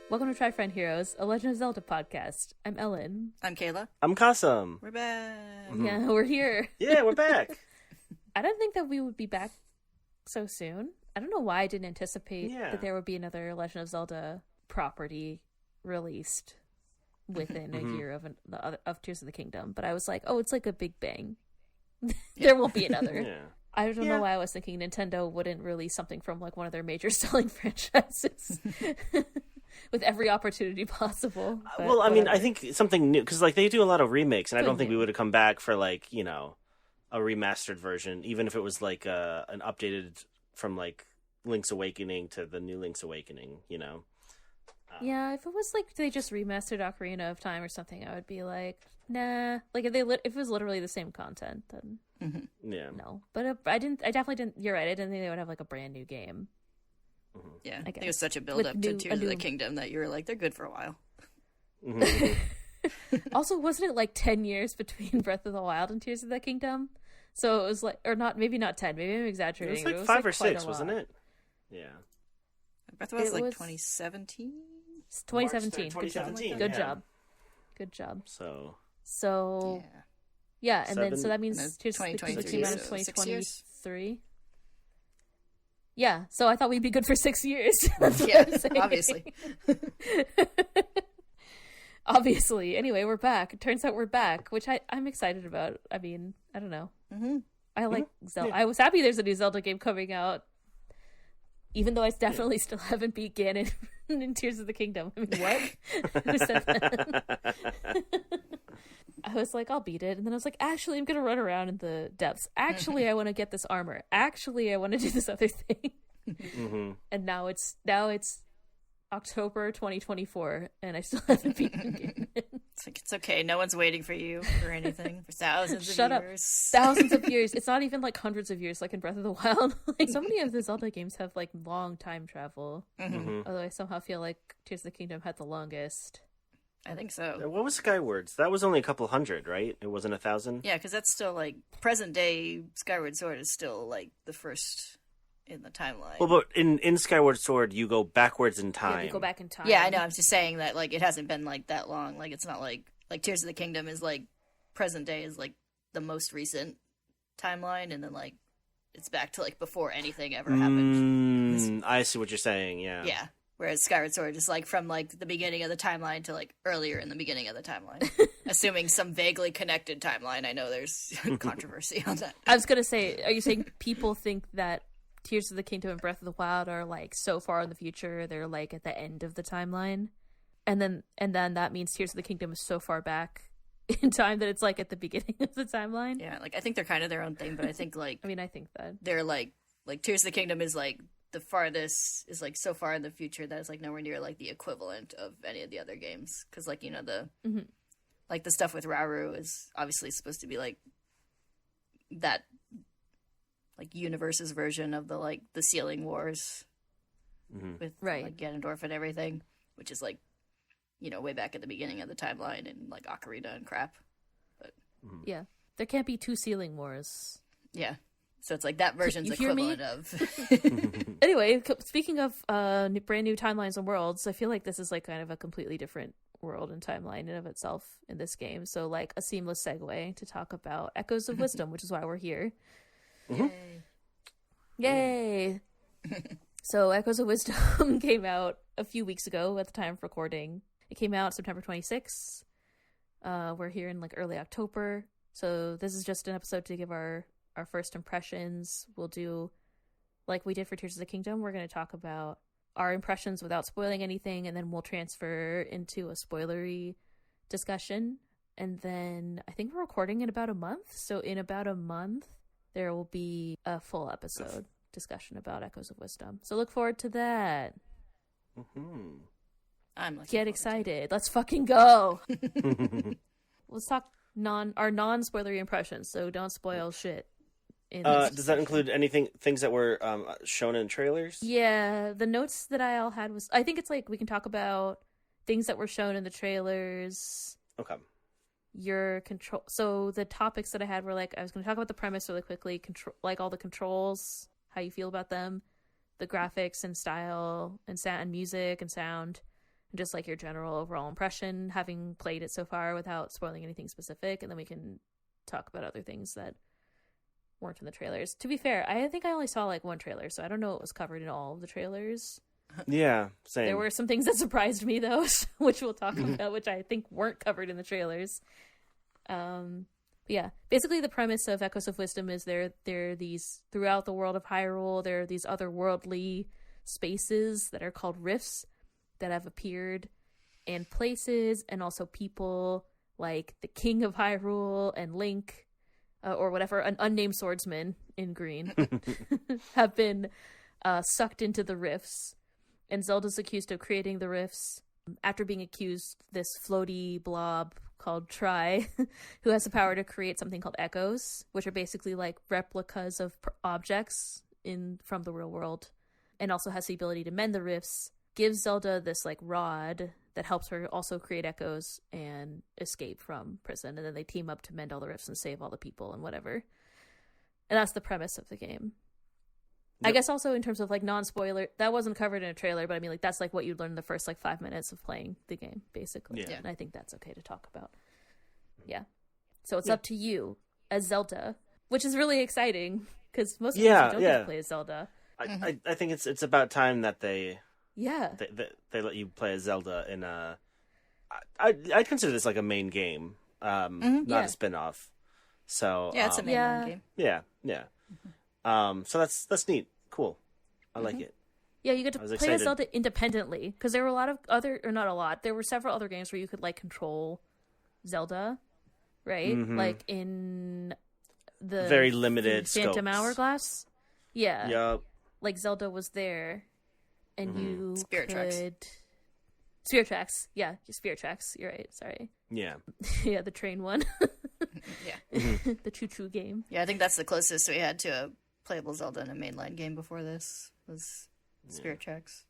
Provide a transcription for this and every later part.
Welcome to Try Friend Heroes, a Legend of Zelda podcast. I'm Ellen. I'm Kayla. I'm Kassam. We're back. Yeah, we're here. Yeah, we're back. I didn't think that we would be back so soon. I don't know why I didn't anticipate that there would be another Legend of Zelda property released within a year of Tears of the Kingdom. But I was like, oh, it's like a big bang. There won't be another. Yeah. I don't know why I was thinking Nintendo wouldn't release something from like one of their major selling franchises with every opportunity possible. But well, I mean, whatever. I think something new, because like they do a lot of remakes, and I don't think new. we would have come back for like, you know, a remastered version, even if it was like an updated from like Link's Awakening to the new Link's Awakening, you know. Yeah, if it was like they just remastered Ocarina of Time or something, I would be like, nah. Like if it was literally the same content, then Yeah. no. But I definitely didn't. You're right. I didn't think they would have like a brand new game. Yeah, I I think it guess. was such a build up to Tears of the Kingdom that you were like, they're good for a while. Also, wasn't it like 10 years between Breath of the Wild and Tears of the Kingdom? So it was like, or not, maybe not 10. Maybe I'm It exaggerating. was like 5 or quite 6, wasn't it? Yeah. Breath of the Wild was like was- 2017. 2017. March 2017, Good yeah. job. Good job. So So Yeah. yeah, and then so Seven- that means And then Tears of the Kingdom 2023, came out in so 6 years. 2023. Yeah, so I thought we'd be good for 6 years. That's what I'm Yeah, saying. obviously. Obviously. Anyway, we're back. It turns out we're back, which I'm excited about. I mean, I don't know. I like Zelda. I was happy there's a new Zelda game coming out, even though I definitely still haven't beat Ganon in Tears of the Kingdom. I mean, what? Who said that? I was like, I'll beat it. And then I was like, actually, I'm going to run around in the depths. Actually, I want to get this armor. Actually, I want to do this other thing. And now it's October 2024, and I still haven't beaten Ganon. It's like, it's okay. No one's waiting for you or anything for thousands Shut of up. years. Thousands of years. It's not even like hundreds of years like in Breath of the Wild. Like so many of the Zelda games have like long time travel. Although I somehow feel like Tears of the Kingdom had the longest. I think so. what was Skywards? That was only a couple hundred, right? It wasn't 1,000. Yeah, because that's still like present day Skyward Sword is still like the first in the timeline. Well, but in Skyward Sword, you go backwards in time. Yeah, you go back in time. Yeah, I know. I'm just saying that like it hasn't been like that long. Like it's not like Tears of the Kingdom is like present day is like the most recent timeline, and then like it's back to like before anything ever happened. I see what you're saying. Yeah. Yeah. Whereas Skyward Sword is like from like the beginning of the timeline to like earlier in the beginning of the timeline, assuming some vaguely connected timeline. I know there's controversy on that. I was gonna say, are you saying people think that Tears of the Kingdom and Breath of the Wild are like so far in the future, they're like at the end of the timeline? And then that means Tears of the Kingdom is so far back in time that it's like at the beginning of the timeline? Yeah, like I think they're kind of their own thing, but I think like I mean, I think that. they're like Tears of the Kingdom is like the farthest is like so far in the future that it's like nowhere near like the equivalent of any of the other games, because like you know the like the stuff with Rauru is obviously supposed to be like that like universe's version of the like the Sealing Wars with Right. like Ganondorf and everything, which is like you know way back at the beginning of the timeline and like Ocarina and crap. But Yeah. There can't be two Sealing Wars. yeah, so it's like that version's You hear me? equivalent of Anyway, speaking of brand new timelines and worlds, I feel like this is like kind of a completely different world and timeline in of itself in this game. So like a seamless segue to talk about Echoes of Wisdom, which is why we're here. Yay! So Echoes of Wisdom came out a few weeks ago at the time of recording. It came out September 26th. We're here in like early October. So this is just an episode to give our first impressions. We'll do like we did for Tears of the Kingdom. We're going to talk about our impressions without spoiling anything, and then we'll transfer into a spoilery discussion. And then I think we're recording in about a month. So in about a month, there will be a full episode discussion about Echoes of Wisdom. So look forward to that. I'm looking Get forward to excited. Let's fucking go. Let's talk our non-spoilery impressions. So don't spoil shit. In this Does that include things that were shown in trailers? Yeah, the notes that I all had was, I think it's like we can talk about things that were shown in the trailers. Okay. Your control. So the topics that I had were like, I was going to talk about the premise really quickly, control, like all the controls, how you feel about them, the graphics and style and sound and music and sound, just like your general overall impression, having played it so far without spoiling anything specific, and then we can talk about other things that weren't in the trailers. To be fair, I think I only saw like one trailer, so I don't know what was covered in all of the trailers. Yeah, same. There were some things that surprised me though, which we'll talk about, which I think weren't covered in the trailers. Yeah, basically the premise of Echoes of Wisdom is there are these, throughout the world of Hyrule, there are these otherworldly spaces that are called rifts that have appeared, and places, and also people like the King of Hyrule and Link, or whatever, an unnamed swordsman in green, have been sucked into the rifts. And Zelda's accused of creating the rifts. After being accused, this floaty blob called Tri, who has the power to create something called echoes, which are basically like replicas of objects from the real world, and also has the ability to mend the rifts, gives Zelda this like rod that helps her also create echoes and escape from prison. And then they team up to mend all the rifts and save all the people and whatever. And that's the premise of the game. Yep. I guess also in terms of like non-spoiler, that wasn't covered in a trailer, but I mean like that's like what you'd learn in the first like 5 minutes of playing the game, basically. Yeah. And I think that's okay to talk about. Yeah. So it's up to you as Zelda, which is really exciting because most of us don't get to play as Zelda. I think it's about time that they let you play as Zelda in a. I consider this like a main game, not a spin-off. So it's a main game. Yeah. So that's neat. Cool. I like it. Yeah, you get to play as Zelda independently because there were a lot of other, or not a lot, there were several other games where you could like control Zelda, right? Like in the very limited Phantom scopes. Hourglass. Yeah. Yep. Like Zelda was there, and you Spirit Tracks. Spirit Tracks. Yeah, Spirit Tracks. You're right. Sorry. Yeah. Yeah, the train one. Yeah. The choo-choo game. Yeah, I think that's the closest we had to a playable Zelda in a mainline game before this was Spirit Tracks.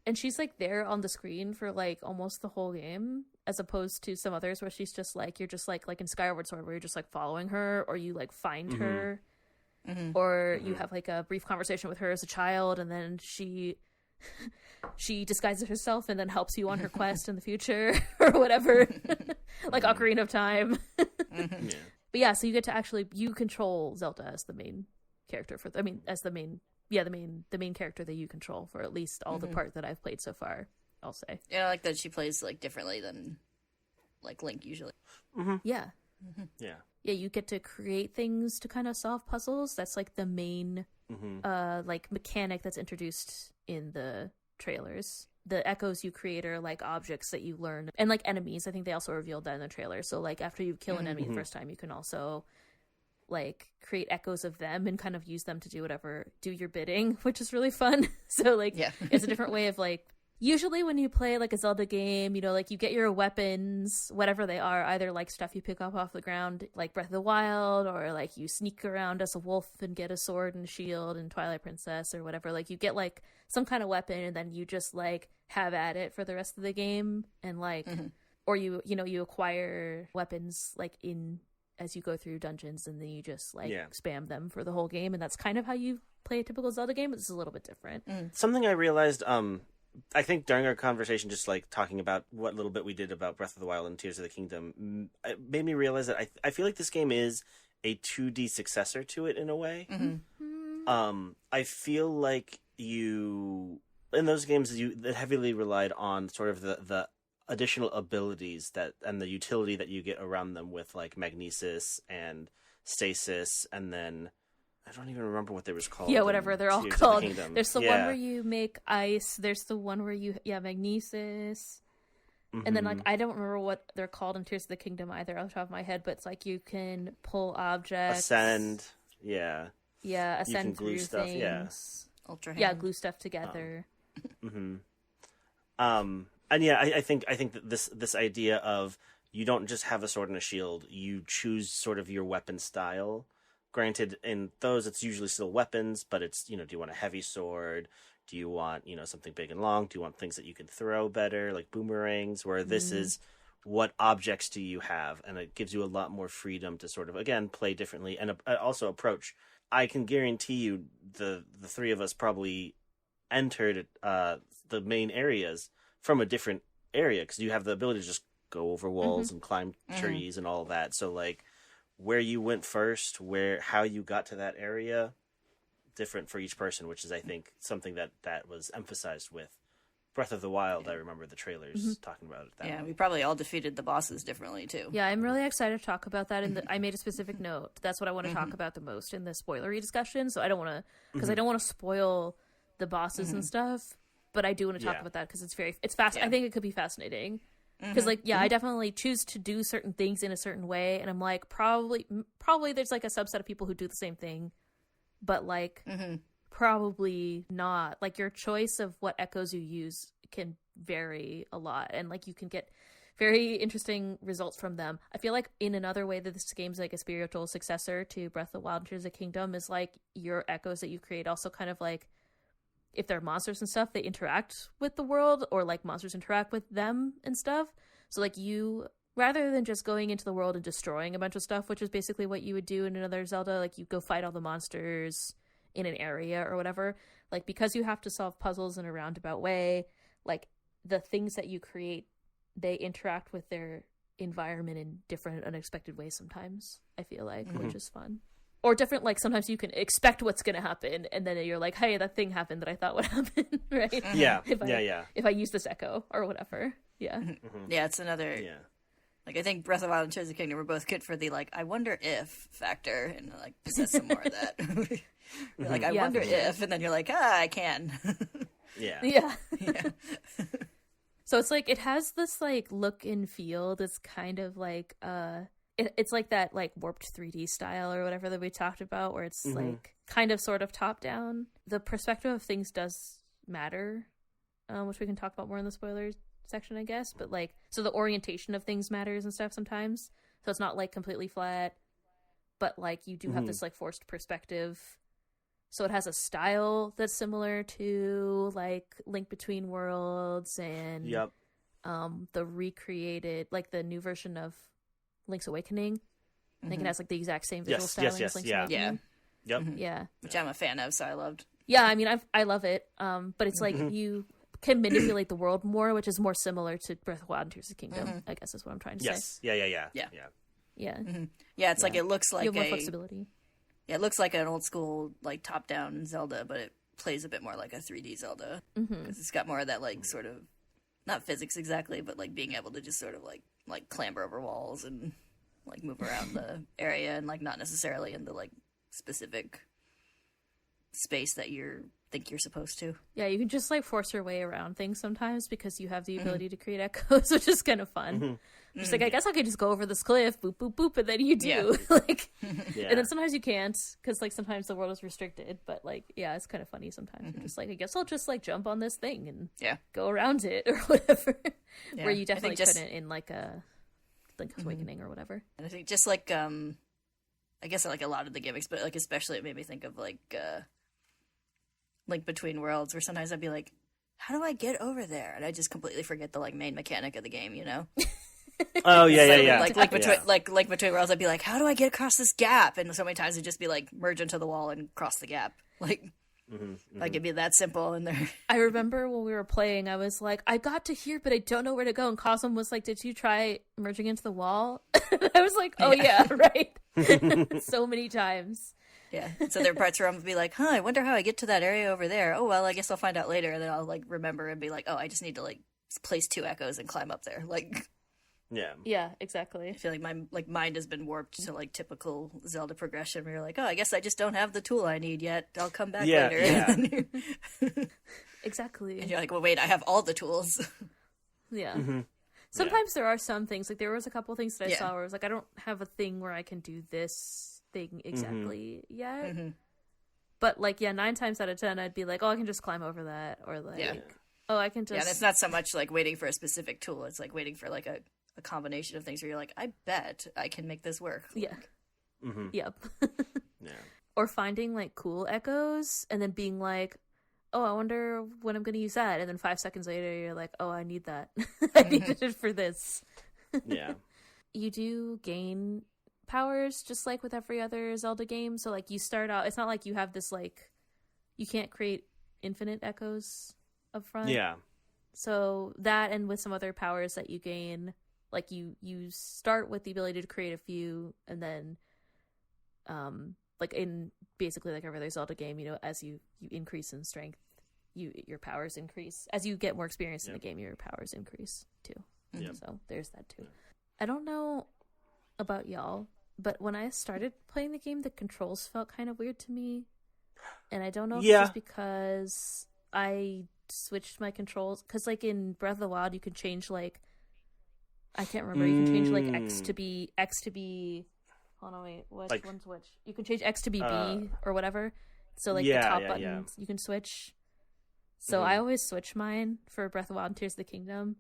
And she's like there on the screen for like almost the whole game, as opposed to some others where she's just like, you're just like in Skyward Sword where you're just like following her, or you like find her, or you have like a brief conversation with her as a child, and then she disguises herself and then helps you on her quest in the future or whatever. Like Ocarina of Time. But yeah, so you get to actually, you control Zelda as the main character the main character that you control for at least all the part that I've played so far, I'll say. Yeah, I like that she plays like differently than like Link usually. Yeah. Yeah. Yeah, you get to create things to kind of solve puzzles. That's like the main like mechanic that's introduced in the trailers. The echoes you create are like objects that you learn, and like enemies. I think they also revealed that in the trailer. So like after you kill an enemy the first time, you can also like create echoes of them and kind of use them to do your bidding, which is really fun. So like it's a different way of like, usually when you play like a Zelda game, you know, like you get your weapons, whatever they are, either like stuff you pick up off the ground, like Breath of the Wild, or like you sneak around as a wolf and get a sword and shield in Twilight Princess or whatever. Like you get like some kind of weapon and then you just like have at it for the rest of the game, and like, or you acquire weapons like as you go through dungeons, and then you just like spam them for the whole game, and that's kind of how you play a typical Zelda game. This is a little bit different. Something I realized, I think during our conversation, just like talking about what little bit we did about Breath of the Wild and Tears of the Kingdom, it made me realize that I feel like this game is a 2D successor to it in a way. I feel like in those games that heavily relied on sort of the additional abilities and the utility that you get around them with like magnesis and stasis, and then I don't even remember what they was called. Yeah, whatever they're all called. There's the one where you make ice. There's the one where you magnesis. And then like I don't remember what they're called in Tears of the Kingdom either off the top of my head, but it's like you can pull objects. Ascend. Yeah. Yeah, ascend you can glue through stuff. things. Yeah. Ultra hand. Yeah, glue stuff together. And yeah, I think that this idea of you don't just have a sword and a shield, you choose sort of your weapon style. Granted, in those, it's usually still weapons, but it's, do you want a heavy sword? Do you want, something big and long? Do you want things that you can throw better, like boomerangs? Where this is, what objects do you have? And it gives you a lot more freedom to sort of, again, play differently and also approach. I can guarantee you the three of us probably entered the main areas from a different area, because you have the ability to just go over walls and climb trees and all that. So like where you went first, how you got to that area, different for each person, which is I think something that was emphasized with Breath of the Wild. I remember the trailers talking about it. That way. We probably all defeated the bosses differently too. Yeah, I'm really excited to talk about that. And I made a specific note. That's what I want to talk about the most in the spoilery discussion. So I don't want to, because I don't want to spoil the bosses and stuff. But I do want to talk about that because it's fast. I think it could be fascinating. Because I definitely choose to do certain things in a certain way, and I'm like, probably there's like a subset of people who do the same thing, but like probably not. Like your choice of what echoes you use can vary a lot, and like you can get very interesting results from them. I feel like in another way that this game's like a spiritual successor to Breath of the Wild and Tears of the Kingdom is like your echoes that you create also kind of like, if they're monsters and stuff, they interact with the world, or like monsters interact with them and stuff. So like you, rather than just going into the world and destroying a bunch of stuff, which is basically what you would do in another Zelda, like you go fight all the monsters in an area or whatever, like because you have to solve puzzles in a roundabout way, like the things that you create, they interact with their environment in different unexpected ways sometimes, I feel like, which is fun. Or different, like, sometimes you can expect what's going to happen, and then you're like, hey, that thing happened that I thought would happen, right? Yeah, If I use this echo, or whatever. Yeah. Yeah, it's another... Yeah. Like, I think Breath of the Wild and Tears of the Kingdom were both good for the, like, I wonder if factor, and, like, possess some more of that. You're like, I wonder if, and then you're like, I can. Yeah. So it's like, it has this, like, look and feel that's kind of like, it's like that like warped 3D style or whatever that we talked about, where it's like kind of sort of top down. The perspective of things does matter, which we can talk about more in the spoilers section, I guess. But like, so the orientation of things matters and stuff sometimes. So it's not like completely flat, but like you do have this like forced perspective. So it has a style that's similar to like Link Between Worlds and the recreated, like the new version of Link's Awakening. I think it has like the exact same visual styling as Link's Awakening. Yeah. Which I'm a fan of, so I loved. Yeah, I mean, I love it. But it's like you can manipulate the world more, which is more similar to Breath of the Wild and Tears of the Kingdom, I guess is what I'm trying to say. Yeah, it's like, it looks like you have more flexibility. Yeah, it looks like an old school, like, top-down Zelda, but it plays a bit more like a 3D Zelda. Because it's got more of that, like, sort of, not physics exactly, but, like, being able to just sort of, like clamber over walls and, like, move around the area and, like, not necessarily in the, like, specific space that think you're supposed to. Yeah, you can just, like, force your way around things sometimes because you have the ability to create echoes, which is kind of fun. Just like, I guess I could just go over this cliff, boop, boop, boop, and then you do. Like, and then sometimes you can't, because, like, sometimes the world is restricted, but, like, yeah, it's kind of funny sometimes. You're just like, I guess I'll just, like, jump on this thing and go around it, or whatever. Where you definitely couldn't in, like, a Link's Awakening or whatever. And I think just, like, I guess, like, a lot of the gimmicks, but, like, especially it made me think of, like, Link Between Worlds, where sometimes I'd be like, how do I get over there? And I just completely forget the, like, main mechanic of the game, you know? Oh, yeah. Like Between Worlds, I'd be like, how do I get across this gap? And so many times it'd just be like, merge into the wall and cross the gap. Like, like it'd be that simple in there. I remember when we were playing, I was like, I got to here, but I don't know where to go. And Cosm was like, did you try merging into the wall? I was like, oh yeah, right. So many times. Yeah. So there are parts where I'm gonna be like, I wonder how I get to that area over there. Oh, well, I guess I'll find out later. And then I'll, like, remember and be like, oh, I just need to, like, place 2 echoes and climb up there. Like... Yeah, exactly. I feel like my mind has been warped to, like, typical Zelda progression where you're like, oh, I guess I just don't have the tool I need yet. I'll come back later. Yeah. Exactly. And you're like, well, wait, I have all the tools. Yeah. Sometimes there are some things, like there was a couple things that I saw where I was like, I don't have a thing where I can do this thing exactly yet. But, like, 9 times out of 10, I'd be like, oh, I can just climb over that. Or, like, oh, I can just... Yeah, and it's not so much, like, waiting for a specific tool. It's, like, waiting for, like, a combination of things where you're like, I bet I can make this work. Yeah. Yep. Or finding, like, cool echoes and then being like, oh, I wonder when I'm going to use that. And then 5 seconds later, you're like, oh, I need that. I needed it for this. You do gain powers just like with every other Zelda game. So, like, you start out, it's not like you have this, like, you can't create infinite echoes up front. So that, and with some other powers that you gain, like you start with the ability to create a few, and then like in basically like every other Zelda game, you know, as you increase in strength, your powers increase. As you get more experience in the game, your powers increase too. Yep. So there's that too. I don't know about y'all, but when I started playing the game, the controls felt kind of weird to me. And I don't know if it's just because I switched my controls. Because, like, in Breath of the Wild, you can change, like... I can't remember. You can change, like, X to be... Hold on, wait. Which one's which? You can change X to be B or whatever. So, like, the top buttons, you can switch. So I always switch mine for Breath of the Wild and Tears of the Kingdom.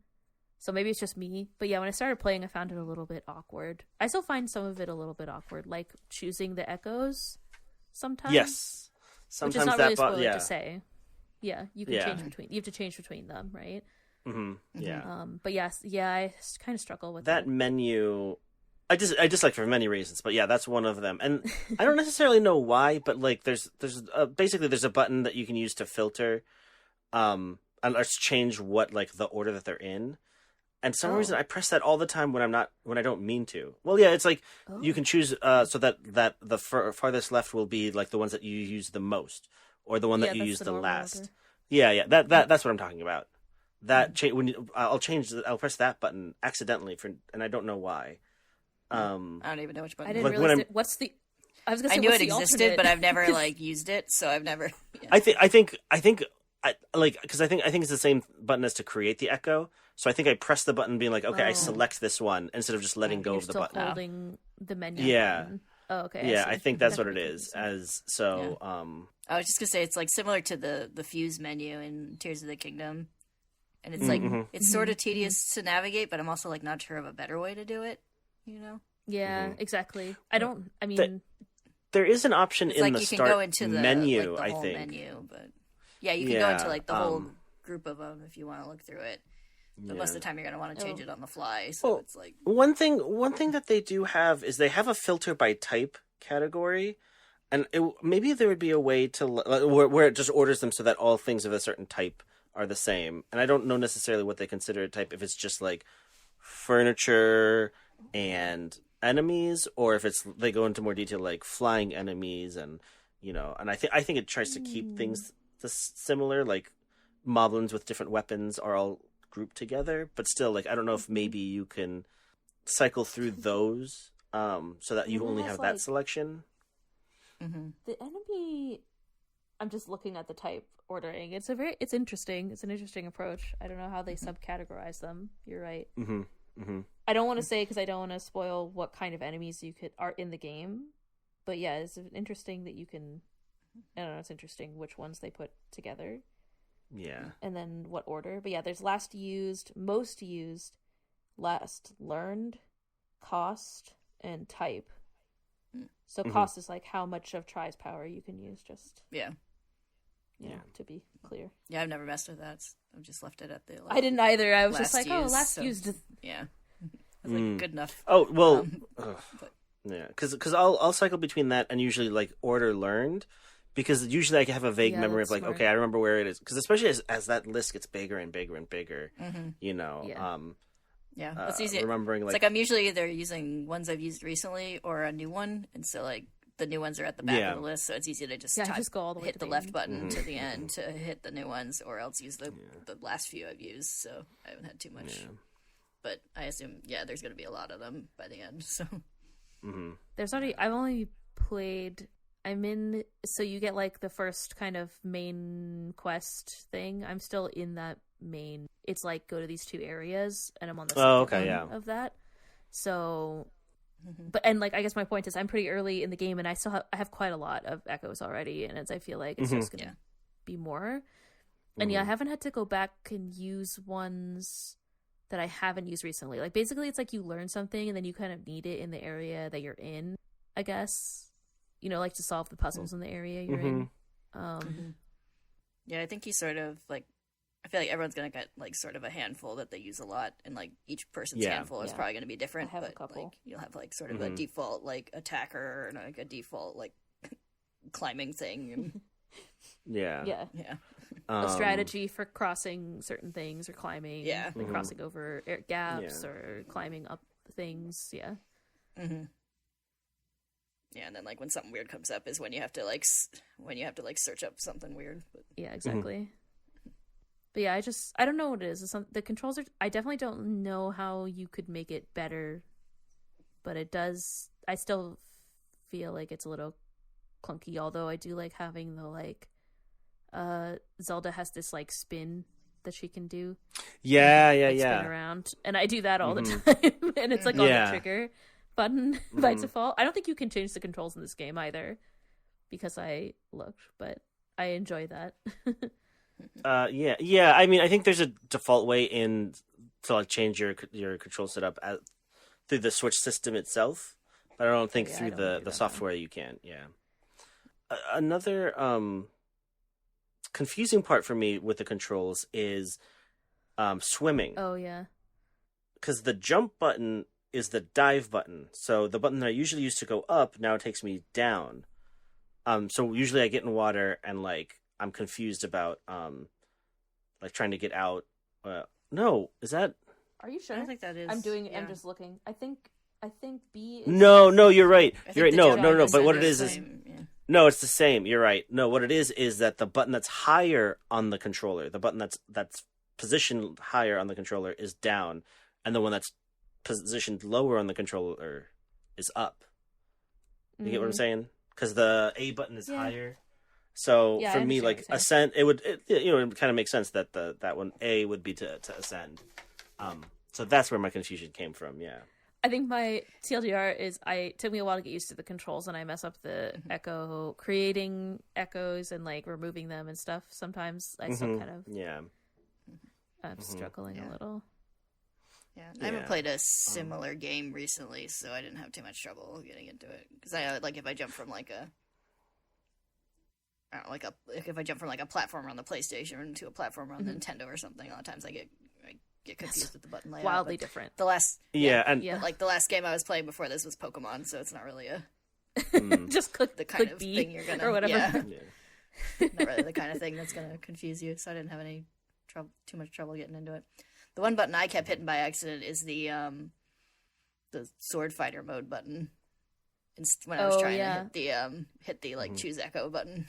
So maybe it's just me. But yeah, when I started playing, I found it a little bit awkward. I still find some of it a little bit awkward, like choosing the echoes sometimes. Yes. Sometimes which is not that really spoiler to say. Yeah, you can change between. You have to change between them, right? Mm-hmm. Yeah. But yes, I kind of struggle with that menu. I dislike for many reasons, but yeah, that's one of them. And I don't necessarily know why, but like there's basically there's a button that you can use to filter, and let's change what like the order that they're in. And some reason I press that all the time when I don't mean to. Well, yeah, it's like you can choose so that the farthest left will be like the ones that you use the most, or the one that you use the last. Order. Yeah, that's what I'm talking about. That I'll press that button accidentally and I don't know why. I don't even know which button. I didn't realize what's the. I was gonna say, I knew it existed, alternate? But I've never like used it, so I've never. Yeah. I think because I think it's the same button as to create the echo. So I think I press the button, being like, okay, I select this one instead of just letting go of the button. Holding the menu. Yeah. Button. Oh, okay. Yeah, I think that's what it is. I was just gonna say it's like similar to the fuse menu in Tears of the Kingdom, and it's like it's sort of tedious to navigate, but I'm also like not sure of a better way to do it. You know? Yeah, exactly. I mean, there is an option in like the you start can go into the menu. like, the I whole think menu, but yeah, you can go into like the whole group of them if you want to look through it. But most of the time, you're going to want to change it on the fly. So it's like one thing that they do have is they have a filter by type category, and maybe there would be a way to where it just orders them so that all things of a certain type are the same. And I don't know necessarily what they consider a type, if it's just like furniture and enemies, or if it's they go into more detail like flying enemies, and and I think it tries to keep things similar, like moblins with different weapons are all grouped together, but still, like, I don't know if maybe you can cycle through those so that you only have that selection. The enemy, I'm just looking at the type ordering. It's interesting. It's an interesting approach. I don't know how they subcategorize them. You're right. I don't want to say, because I don't want to spoil what kind of enemies are in the game, but yeah, it's interesting that you can. I don't know. It's interesting which ones they put together. Yeah. And then what order. But yeah, there's last used, most used, last learned, cost, and type. So cost is like how much of Tri's power you can use, just to be clear. Yeah, I've never messed with that. I've just left it at the I didn't either. I was just like, last used. Yeah. I was like, good enough. Oh, well, yeah, because I'll cycle between that and usually like order learned. Because usually I have a vague memory of like, okay, I remember where it is. Because especially as that list gets bigger and bigger and bigger, that's easy. Remembering it's like I'm usually either using ones I've used recently or a new one, and so like the new ones are at the back of the list, so it's easy to just go all the way hit to the the left end. button to the end to hit the new ones, or else use the last few I've used. So I haven't had too much, but I assume there's going to be a lot of them by the end. So there's already I've only played. I'm in, so you get like the first kind of main quest thing. I'm still in that main. It's like go to these two areas, and I'm on the second one of that. So, but and like I guess my point is I'm pretty early in the game, and I have quite a lot of echoes already, and I feel like it's just gonna be more. And I haven't had to go back and use ones that I haven't used recently. Like basically, it's like you learn something, and then you kind of need it in the area that you're in, I guess. Like to solve the puzzles in the area you're in. Yeah, I think you sort of like. I feel like everyone's gonna get like sort of a handful that they use a lot, and like each person's handful is probably gonna be different. I have but a couple. Like, you'll have like sort of a default like attacker and like a default like climbing thing. And... Yeah. a strategy for crossing certain things or climbing, Yeah. like crossing over gaps Yeah. or climbing up things. Yeah. Mm-hmm. Yeah, and then like when something weird comes up is when you have to like search up something weird. But... Yeah, exactly. But yeah, I don't know what it is. The controls are. I definitely don't know how you could make it better, but it does. I still feel like it's a little clunky. Although I do like having the like. Zelda has this like spin that she can do. Yeah, like, spin around, and I do that all the time, and it's like on the trigger button by default. I don't think you can change the controls in this game either, because I looked, but I enjoy that. Yeah. I mean, I think there's a default way in to like change your control setup through the Switch system itself, but I don't think through the software you can. Yeah. Another confusing part for me with the controls is swimming. Oh yeah. Because the jump button is the dive button, so the button that I usually use to go up now takes me down. So usually I get in water and like I'm confused about like trying to get out. No, is that? Are you sure? I don't think that is. I'm doing. Yeah. I'm just looking. I think B is. No, you're right. I You're right. think No. the jump But what is it is the is same, yeah. no, it's the same. You're right. No, what it is that the button that's higher on the controller, the button that's positioned higher on the controller is down, and the one that's positioned lower on the controller is up. You get what I'm saying? Because the A button is higher. So Yeah, for I me, understand like what you're ascend, it kind of makes sense that that one A would be to ascend. So that's where my confusion came from. Yeah. I think my TLDR is it took me a while to get used to the controls, and I mess up the echo, creating echoes and like removing them and stuff. Sometimes I still kind of I'm struggling a little. Yeah, I haven't played a similar game recently, so I didn't have too much trouble getting into it. Because I like if I jump from like a, I don't know, if I jump from like a platformer on the PlayStation to a platformer on the Nintendo or something, a lot of times I get confused with the button layout. Wildly different. The last and like the last game I was playing before this was Pokemon, so it's not really a just click the kind click of B thing you're gonna or whatever. Yeah. Not really the kind of thing that's gonna confuse you. So I didn't have any too much trouble getting into it. The one button I kept hitting by accident is the sword fighter mode button. When I was trying to hit the like choose echo button.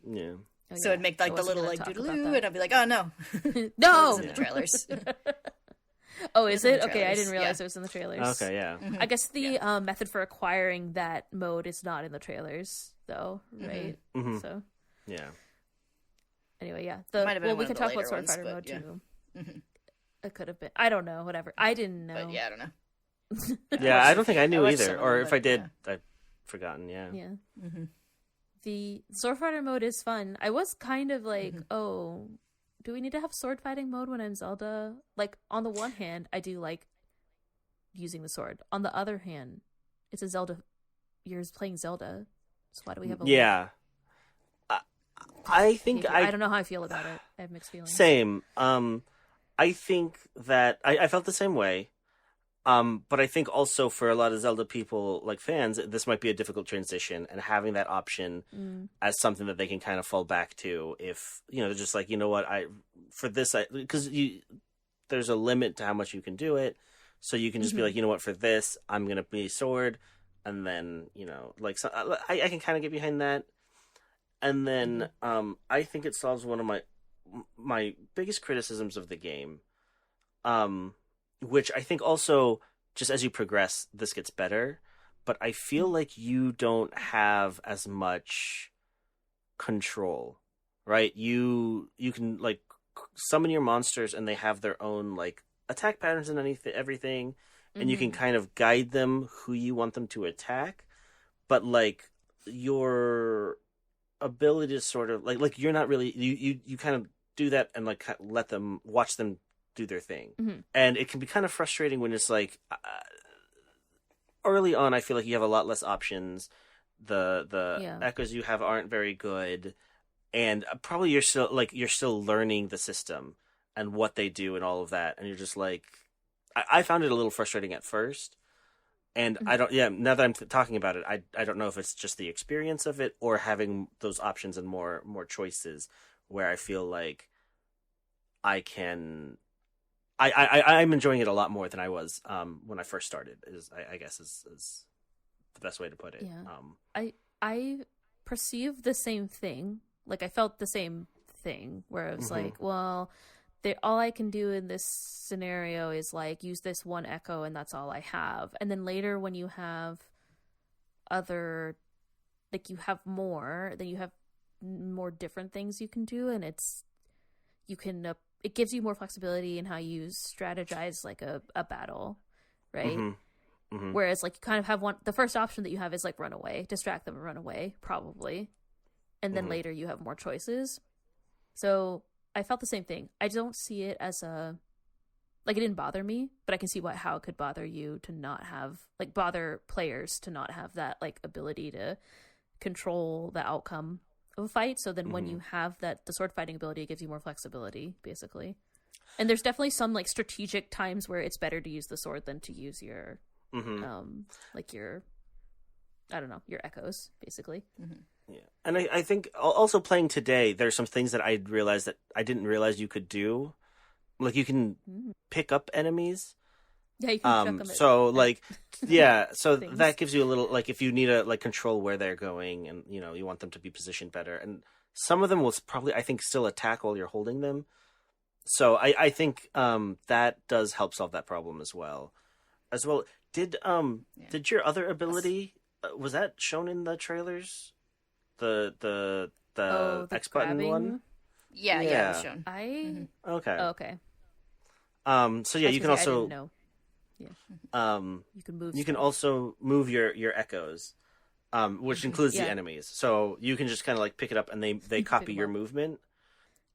Yeah. Oh, So it'd make like the little like doodaloo, and I'd be like, oh no, no, it was in the trailers. Oh, is in it? the Okay, I didn't trailers, realize it was in the trailers. Okay, yeah. I guess the method for acquiring that mode is not in the trailers, though, right? So Yeah. anyway, yeah. Might have been We one could of the talk about later Sword ones, Fighter but mode yeah. too. It could have been. I don't know. Whatever. I didn't know. But yeah, I don't know. Yeah, I don't think I knew watched either. some of Or them, if I but, did, I've forgotten, yeah. Yeah. The Sword Fighter mode is fun. I was kind of like, oh, do we need to have sword fighting mode when I'm Zelda? Like, on the one hand, I do like using the sword. On the other hand, it's a Zelda. You're playing Zelda, so why do we have a Yeah. I think I don't know how I feel about it. I have mixed feelings. Same. I think that I felt the same way. But I think also for a lot of Zelda people, like fans, this might be a difficult transition, and having that option as something that they can kind of fall back to if, they're just like, you know what, because there's a limit to how much you can do it. So you can just be like, you know what, for this, I'm going to be sword. And then, like, so, I can kind of get behind that. And then I think it solves one of my biggest criticisms of the game, which I think also, just as you progress, this gets better. But I feel like you don't have as much control, right? You can, like, summon your monsters, and they have their own, like, attack patterns and everything. And you can kind of guide them who you want them to attack. But, like, your ability to sort of like you're not really you kind of do that and like let them watch them do their thing, and it can be kind of frustrating when it's like early on. I feel like you have a lot less options. The echoes you have aren't very good, and probably you're still learning the system and what they do and all of that, and you're just like I found it a little frustrating at first. And I don't. Yeah, now that I'm talking about it, I don't know if it's just the experience of it or having those options and more choices where I feel like I'm enjoying it a lot more than I was when I first started. I guess is the best way to put it. Yeah. I perceived the same thing. Like I felt the same thing where I was like, well, all I can do in this scenario is like use this one echo and that's all I have. And then later when you have other, like you have more, then you have more different things you can do, and it gives you more flexibility in how you strategize like a battle, right? Whereas like you kind of have the first option that you have is like run away, distract them and run away probably, and then later you have more choices. So I felt the same thing. I don't see it as it didn't bother me, but I can see how it could bother you to not have, like, bother players to not have that like ability to control the outcome of a fight. So then when you have the sword fighting ability, it gives you more flexibility basically. And there's definitely some like strategic times where it's better to use the sword than to use your like your, I don't know, your echoes basically. Yeah, and I think also playing today, there's some things that I realized that I didn't realize you could do. Like you can pick up enemies. Yeah, you can chuck them. So like, yeah, so that gives you a little, like, if you need to like control where they're going, and you know you want them to be positioned better, and some of them will probably, I think, still attack while you're holding them. So I think that does help solve that problem as well. Did your other ability was that shown in the trailers? The X button one? Yeah, it was shown. Okay. Oh, okay. So yeah, you can also. I didn't know. Yeah. You can move. You can also move your echoes, which includes the enemies. So you can just kind of like pick it up, and they copy your movement.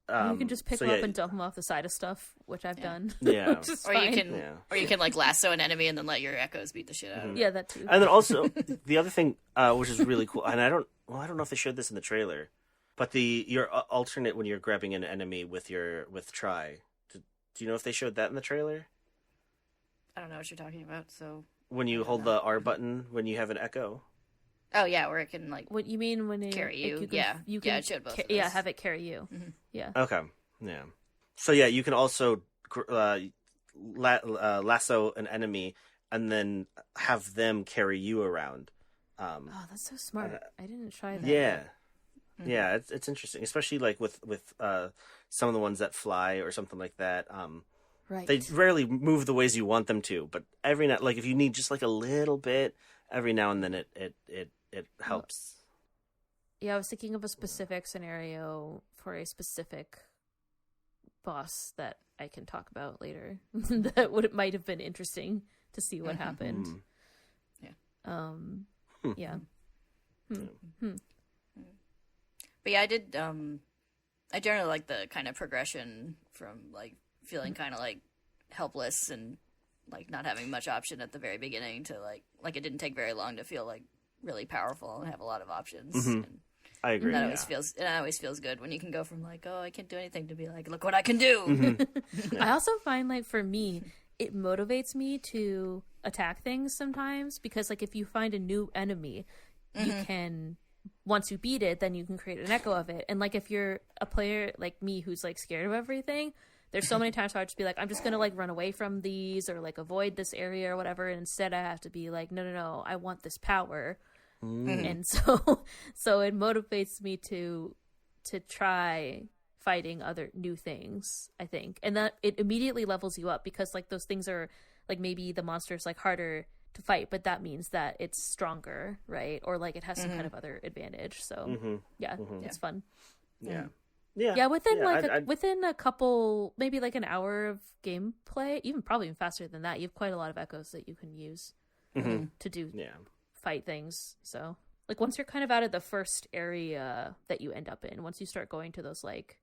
You can just pick them up and dump them off the side of stuff, which I've done. Yeah. Or you can like lasso an enemy and then let your echoes beat the shit out of it. Yeah, that too. And then also the other thing, which is really cool, and I don't know if they showed this in the trailer, but your alternate when you're grabbing an enemy with try. Do you know if they showed that in the trailer? I don't know what you're talking about. So when you hold the R button when you have an echo. Oh yeah, where it can like. What you mean when it carry you? You can it showed both. Have it carry you. Yeah. Okay. Yeah. So yeah, you can also lasso an enemy and then have them carry you around. Oh, that's so smart! I didn't try that. Yeah. Yeah, it's interesting, especially like with some of the ones that fly or something like that. Right. They rarely move the ways you want them to, but every now, like if you need just like a little bit, every now and then it helps. Yeah, I was thinking of a specific scenario for a specific boss that I can talk about later. It might have been interesting to see what happened. Yeah. Yeah. But yeah, I did. I generally like the kind of progression from like feeling kind of like helpless and like not having much option at the very beginning to like it didn't take very long to feel like really powerful and have a lot of options. And I agree. that always feels good when you can go from like, oh, I can't do anything to be like, look what I can do. I also find like for me, it motivates me to attack things sometimes because like if you find a new enemy, you can. Once you beat it, then you can create an echo of it. And like if you're a player like me who's like scared of everything, there's so many times where I just be like, I'm just gonna like run away from these or like avoid this area or whatever. And instead I have to be like, no, I want this power. And so it motivates me to try fighting other new things, I think. And that it immediately levels you up because like those things are like maybe the monster's like harder to fight, but that means that it's stronger, right? Or like it has some kind of other advantage. So it's fun. Yeah. Within a couple, maybe like an hour of gameplay, even faster than that, you have quite a lot of echoes that you can use to do fight things. So like once you're kind of out of the first area that you end up in, once you start going to those like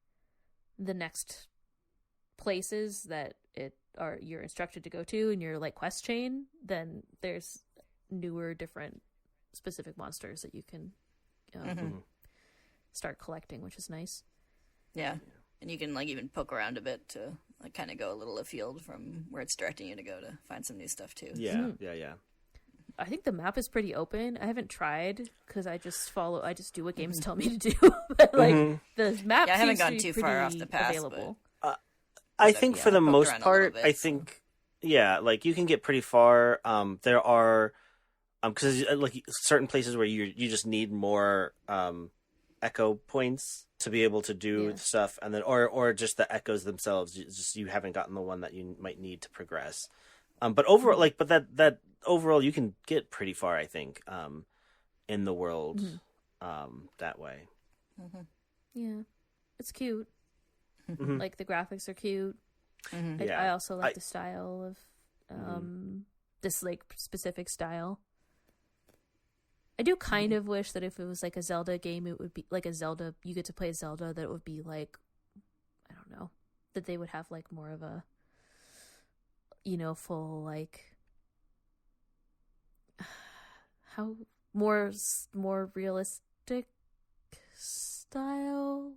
the next places that you're instructed to go to in your like quest chain, then there's newer, different, specific monsters that you can start collecting, which is nice. Yeah, and you can like even poke around a bit to like kind of go a little afield from where it's directing you to go to find some new stuff too. Yeah. I think the map is pretty open. I haven't tried because I just do what games tell me to do. But like the map, I haven't seems gone to be too far off pretty the path, available. I think for the poked most around a part, little bit, I think, yeah, like you can get pretty far. There are, because like certain places where you just need more echo points to be able to do stuff, and then or just the echoes themselves. You haven't gotten the one that you might need to progress. But overall, that overall, you can get pretty far, I think, in the world, that way. Yeah, it's cute. Like the graphics are cute. I also like the style of this like specific style. I do kind of wish that if it was like a Zelda game, it would be like a Zelda. You get to play Zelda, that it would be like, I don't know, that they would have like more of a, full like, how more realistic style.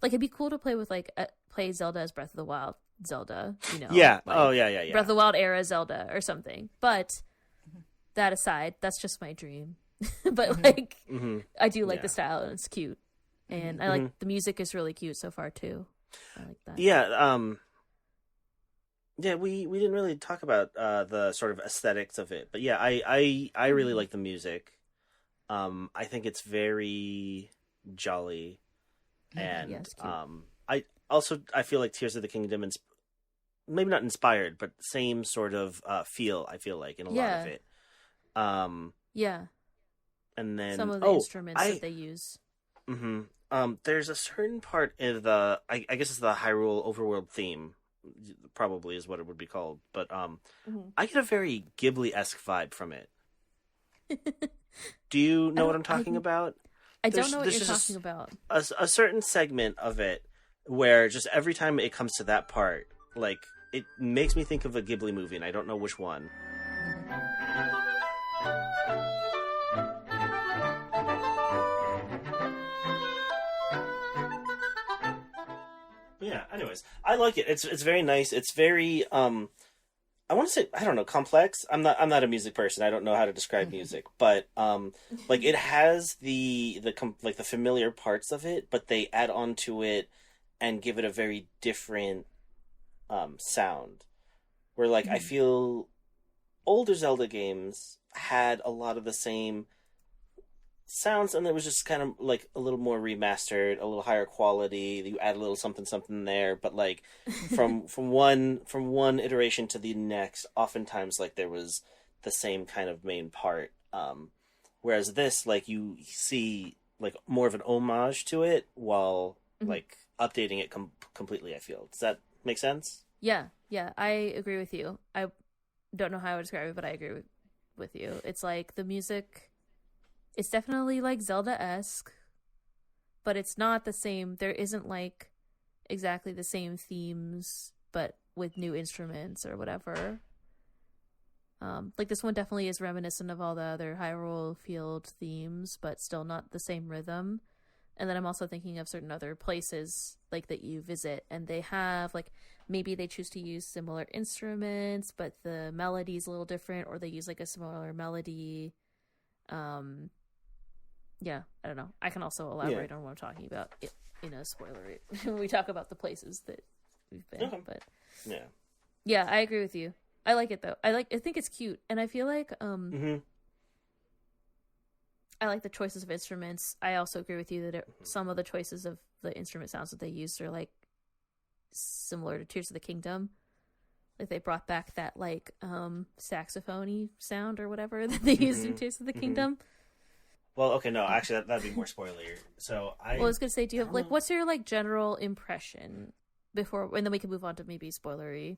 Like it'd be cool to play with like play Zelda as Breath of the Wild Zelda, Yeah. Like yeah. Breath of the Wild era Zelda or something. But that aside, that's just my dream. But like I do like the style and it's cute. And I like the music is really cute so far too. I like that. Yeah, we didn't really talk about the sort of aesthetics of it. But yeah, I really like the music. I think it's very jolly. And it's cute. I feel like Tears of the Kingdom is maybe not inspired, but same sort of feel. I feel like in a lot of it. And then some of the instruments that they use. There's a certain part in the I guess it's the Hyrule Overworld theme, probably is what it would be called. But I get a very Ghibli-esque vibe from it. Do you know what I'm talking about? I don't know what you're talking about. A certain segment of it where just every time it comes to that part, like, it makes me think of a Ghibli movie, and I don't know which one. Yeah, anyways, I like it. It's very nice. It's very I want to say, I don't know, complex. I'm not a music person. I don't know how to describe music, but like it has the familiar parts of it, but they add on to it and give it a very different sound. Where like I feel older Zelda games had a lot of the same sounds, and it was just kind of like a little more remastered, a little higher quality. You add a little something there, but like from one iteration to the next, oftentimes like there was the same kind of main part. Whereas this, like you see like more of an homage to it while like updating it completely. I feel. Does that make sense? Yeah, I agree with you. I don't know how I would describe it, but I agree with you. It's like the music. It's definitely like Zelda-esque, but it's not the same. There isn't like exactly the same themes, but with new instruments or whatever. Like this one definitely is reminiscent of all the other Hyrule Field themes, but still not the same rhythm. And then I'm also thinking of certain other places like that you visit, and they have like maybe they choose to use similar instruments, but the melody is a little different, or they use like a similar melody. Yeah, I don't know. I can also elaborate on what I'm talking about in a spoiler when we talk about the places that we've been. But yeah, I agree with you. I like it though. I think it's cute, and I feel like I like the choices of instruments. I also agree with you that some of the choices of the instrument sounds that they used are like similar to Tears of the Kingdom. Like they brought back that like saxophone-y sound or whatever that they used in Tears of the Kingdom. Well, okay, no, actually, that'd be more spoilery. So I was gonna say, do you have like what's your like general impression before, and then we can move on to maybe spoilery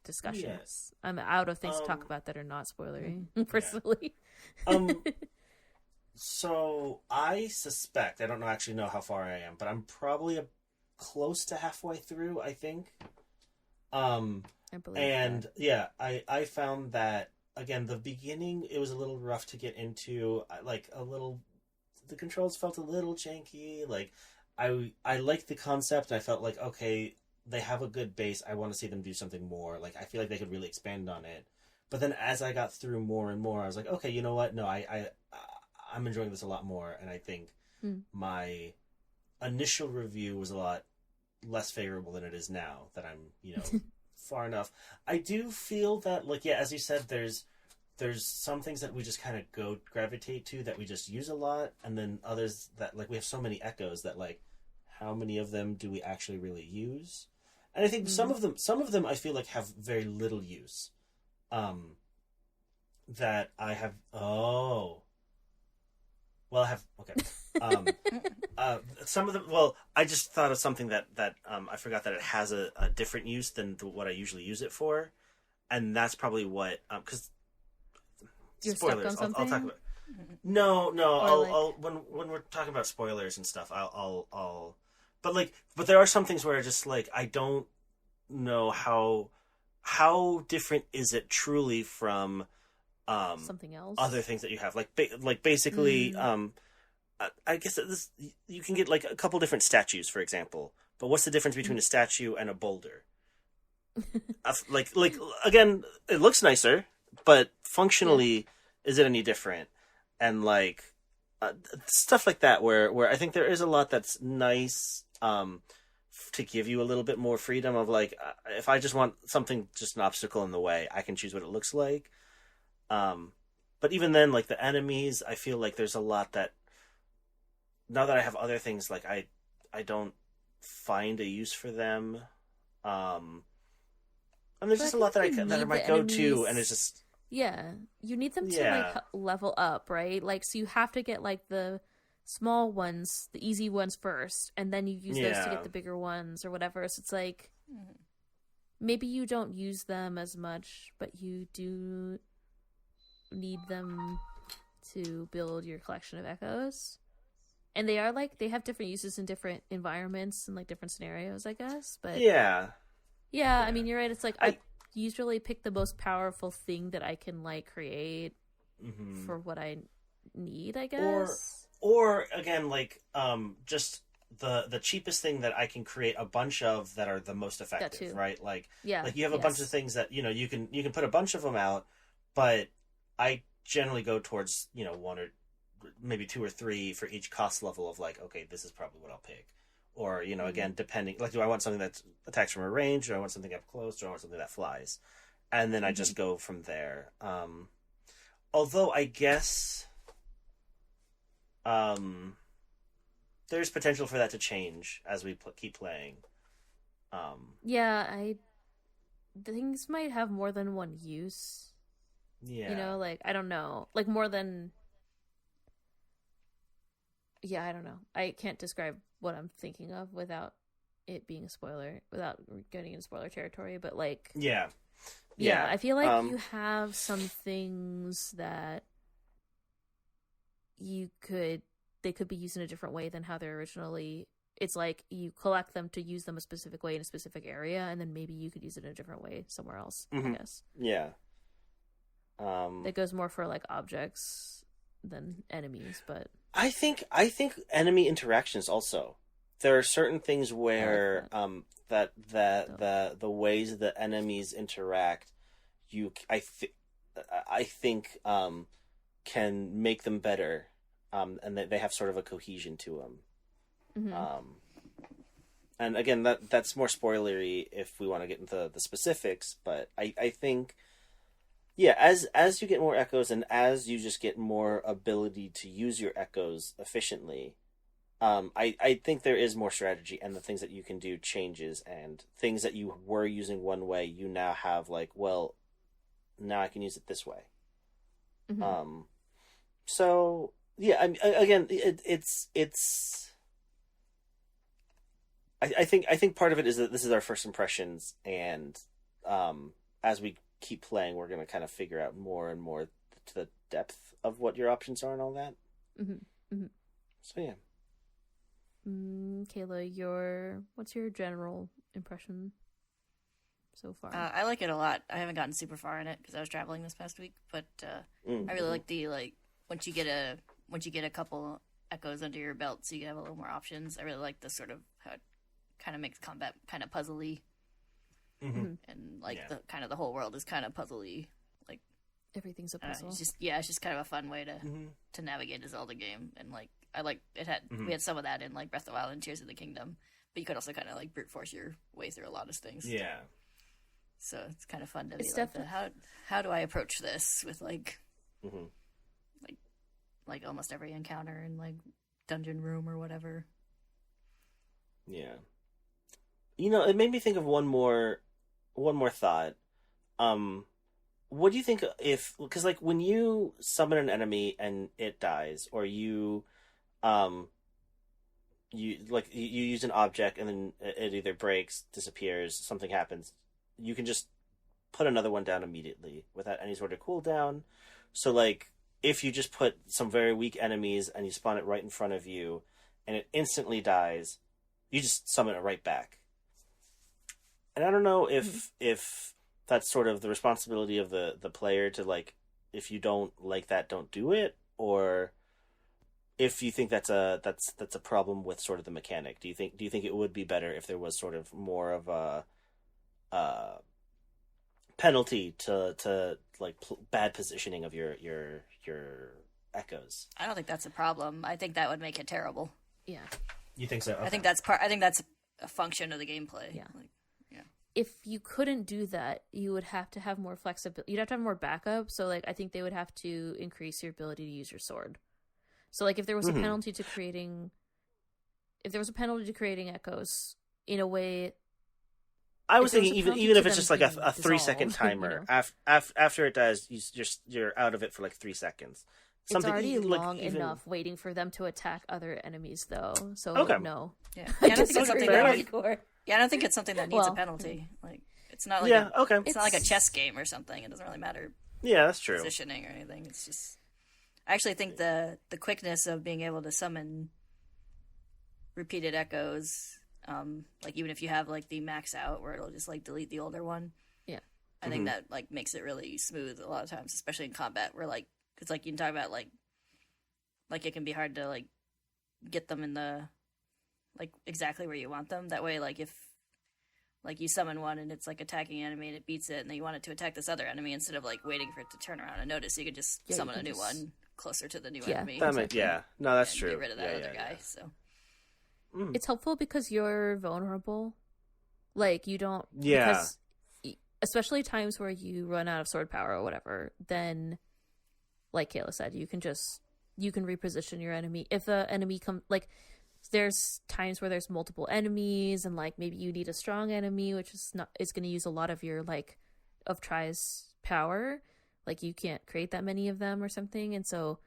discussions. Yes. I'm out of things to talk about that are not spoilery personally. So I suspect, I don't actually know how far I am, but I'm probably close to halfway through, I think. I believe that. Yeah, I found that. Again, the beginning, it was a little rough to get into. The controls felt a little janky. Like, I liked the concept. I felt like, okay, they have a good base. I want to see them do something more. Like, I feel like they could really expand on it. But then as I got through more and more, I was like, okay, you know what? No, I'm enjoying this a lot more, and I think my initial review was a lot less favorable than it is now that I'm, far enough. I do feel that, like, yeah, as you said, there's some things that we just kind of gravitate to that we just use a lot, and then others that, like, we have so many echoes that, like, how many of them do we actually really use? And I think some of them I feel like have very little use. That I have. Oh, well, I have. Okay. Some of them. Well, I just thought of something that I forgot that it has a different use than what I usually use it for, and that's probably what because You're spoilers. stuck on I'll talk something? about. No. Or, I'll when we're talking about spoilers and stuff, I'll. But there are some things where I just like I don't know how different is it truly from something else, other things that you have, like basically I guess you can get like a couple different statues, for example, but what's the difference between a statue and a boulder? like again, it looks nicer, but functionally is it any different? And like stuff like that where I think there is a lot that's nice to give you a little bit more freedom of like if I just want something, just an obstacle in the way, I can choose what it looks like. But even then, like the enemies, I feel like there's a lot that now that I have other things, like I don't find a use for them. And there's just a lot that I might go to, and it's just you need them to like level up, right? Like so you have to get like the small ones, the easy ones first, and then you use those to get the bigger ones or whatever. So it's like maybe you don't use them as much, but you do need them to build your collection of echoes. And they are like they have different uses in different environments and like different scenarios, I guess. But yeah, I mean you're right. It's like I usually pick the most powerful thing that I can like create for what I need, I guess. Or again, like just the cheapest thing that I can create a bunch of that are the most effective, right? Like like you have a bunch of things that you can put a bunch of them out, but I generally go towards one or maybe two or three for each cost level of like, okay, this is probably what I'll pick. Or again, depending, like, do I want something that attacks from a range, or I want something up close, or I want something that flies, and then I just go from there. Although I guess there's potential for that to change as we keep playing. Things might have more than one use. Yeah. Like, I don't know. Like, more than... Yeah, I don't know. I can't describe what I'm thinking of without it being a spoiler, without getting into spoiler territory, but, like... Yeah, I feel like you have some things that they could be used in a different way than how they're originally. It's like you collect them to use them a specific way in a specific area, and then maybe you could use it in a different way somewhere else. I guess. Yeah. It goes more for like objects than enemies, but I think enemy interactions also. There are certain things where that the ways the enemies interact, I think can make them better. And they have sort of a cohesion to them. And again, that's more spoilery if we want to get into the specifics. But I think, as you get more echoes and as you just get more ability to use your echoes efficiently, I think there is more strategy, and the things that you can do changes, and things that you were using one way, you now have like, well, now I can use it this way. So. Yeah, I mean, again, it's. I think part of it is that this is our first impressions, and as we keep playing, we're going to kind of figure out more and more to the depth of what your options are and all that. So yeah. Kayla, what's your general impression so far? I like it a lot. I haven't gotten super far in it because I was traveling this past week, but I really like the once you get a couple echoes under your belt, so you have a little more options. I really like the sort of how it kind of makes combat kind of puzzly, and like the kind of the whole world is kind of puzzly, like Everything's a puzzle. It's just kind of a fun way to navigate a Zelda game, and like I like it had we had some of that in like Breath of the Wild and Tears of the Kingdom, but you could also kind of like brute force your way through a lot of things. Yeah. So it's kind of fun to be how do I approach this with like like almost every encounter in like dungeon room or whatever. Yeah. It made me think of one more thought. What do you think because like when you summon an enemy and it dies, or you use an object and then it either breaks, disappears, something happens, you can just put another one down immediately without any sort of cooldown. So like if you just put some very weak enemies and you spawn it right in front of you and it instantly dies, you just summon it right back. And I don't know if that's sort of the responsibility of the player to like, if you don't like that, don't do it, or if you think that's a problem with sort of the mechanic. Do you think it would be better if there was sort of more of a penalty to like bad positioning of your echoes? I don't think that's a problem. I think that would make it terrible. Yeah. You think so? Okay. I think that's a function of the gameplay. Yeah. If you couldn't do that, you would have to have more flexibility. You'd have to have more backup. So, like, I think they would have to increase your ability to use your sword. So, like, if there was a penalty to creating echoes in a way, I was thinking even if it's just like a 3-second timer, after it dies, you're out of it for like 3 seconds. It's already long enough waiting for them to attack other enemies, though. So no. Yeah, I don't think it's something I don't think it's something that needs a penalty. Like it's not like it's not like a chess game or something. It doesn't really matter. Yeah, that's true. Positioning or anything. It's just I actually think the quickness of being able to summon repeated echoes, like even if you have like the max out where it'll just like delete the older one. Yeah, I think that like makes it really smooth a lot of times, especially in combat where like because like you can talk about like it can be hard to like get them in the like exactly where you want them. That way, like if like you summon one and it's like attacking an enemy and it beats it, and then you want it to attack this other enemy instead of like waiting for it to turn around and notice, you could just summon a new one closer to the new enemy. No, that's true. Get rid of that other guy. So it's helpful because you're vulnerable. Like you don't. Yeah. Because especially times where you run out of sword power or whatever, then like Kayla said, you can reposition your enemy. If the enemy there's times where there's multiple enemies and like maybe you need a strong enemy, which is going to use a lot of your like of Tri's power. Like you can't create that many of them or something. And so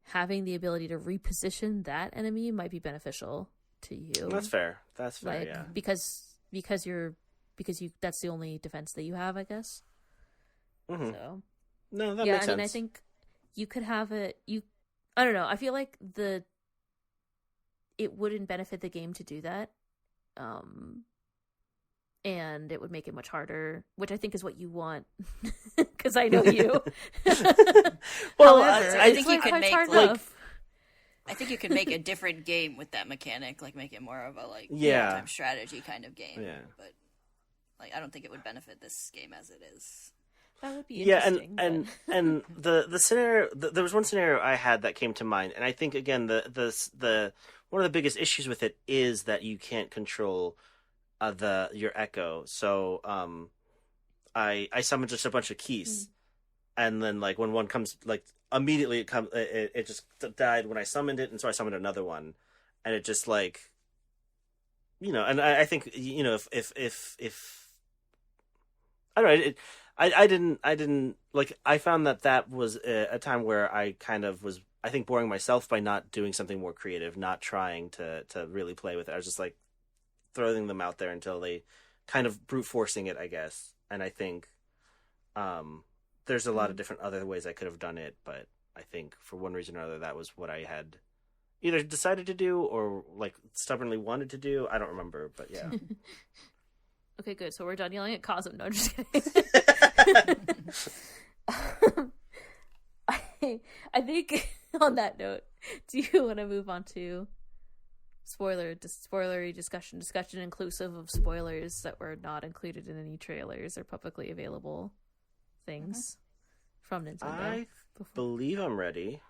having the ability to reposition that enemy might be beneficial to you. That's fair. Like, yeah. Because that's the only defense that you have, I guess. Mm-hmm. So no, that makes sense. I mean, I think you could have it. I don't know. I feel like it wouldn't benefit the game to do that, and it would make it much harder, which I think is what you want, because I know you. Well, however, I think you can make I think you can make a different game with that mechanic, like make it more of a like real-time strategy kind of game. Yeah, but like I don't think it would benefit this game as it is. That would be interesting. And the scenario, there was one scenario I had that came to mind, and I think again the one of the biggest issues with it is that you can't control your echo. So I summoned just a bunch of keys, and then like when one comes, like immediately it just died when I summoned it, and so I summoned another one, and it just like and I think if I don't know. I didn't like. I found that was a time where I kind of was, I think, boring myself by not doing something more creative, not trying to really play with it. I was just like throwing them out there until they kind of brute forcing it, I guess. And I think there's a lot of different other ways I could have done it, but I think for one reason or another, that was what I had either decided to do or like stubbornly wanted to do. I don't remember, but yeah. Okay, good. So we're done yelling at Cosm. No, I'm just kidding. I think on that note, do you want to move on to spoilery discussion inclusive of spoilers that were not included in any trailers or publicly available things from Nintendo. I believe I'm ready.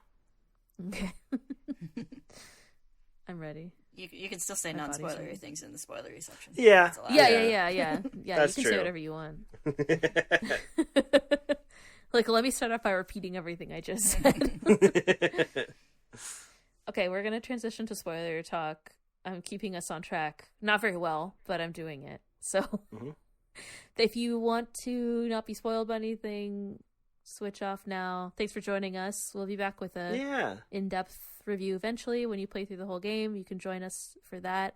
Okay. I'm ready. You can still say My body's non-spoilery ready. things in the spoilery section. Yeah. That's allowed. Yeah. That's you can true. say whatever you want. Like, let me start off by repeating everything I just said. Okay, we're gonna transition to spoiler talk. I'm keeping us on track. Not very well, but I'm doing it. So, if you want to not be spoiled by anything, switch off now. Thanks for joining us. We'll be back with a in-depth review eventually when you play through the whole game. You can join us for that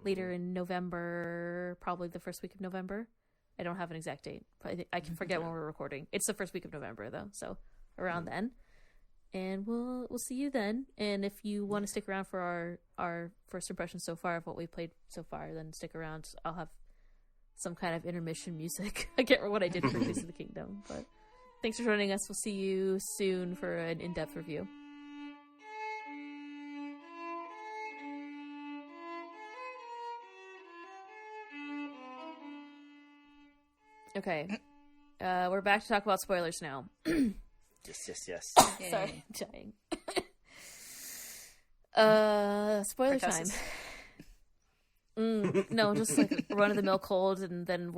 later in November, probably the first week of November. I don't have an exact date. I can forget when we're recording. It's the first week of November though, so around then. And we'll see you then. And if you want to stick around for our first impressions so far of what we played so far, then stick around. I'll have some kind of intermission music. I can't remember what I did for Tears of the Kingdom, but thanks for joining us. We'll see you soon for an in-depth review. Okay. We're back to talk about spoilers now. Yes. Sorry, I'm dying. Spoiler time. No, just like run-of-the-mill cold and then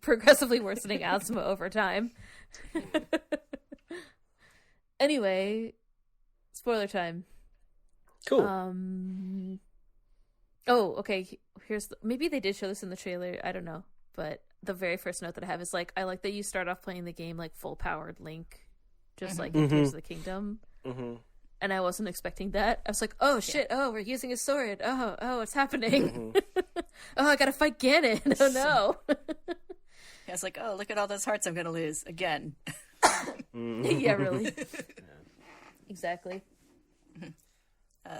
progressively worsening asthma over time. Anyway, spoiler time. Cool. Oh, okay. Maybe they did show this in the trailer. I don't know, but the very first note that I have is like, I like that you start off playing the game like full-powered Link, just like in Tears of the Kingdom. And I wasn't expecting that. I was like, oh shit, oh, we're using a sword. Oh, it's happening. Oh, I gotta fight Ganon. Oh no. Yeah, it's like, oh, look at all those hearts I'm gonna lose again. Yeah, really. Exactly.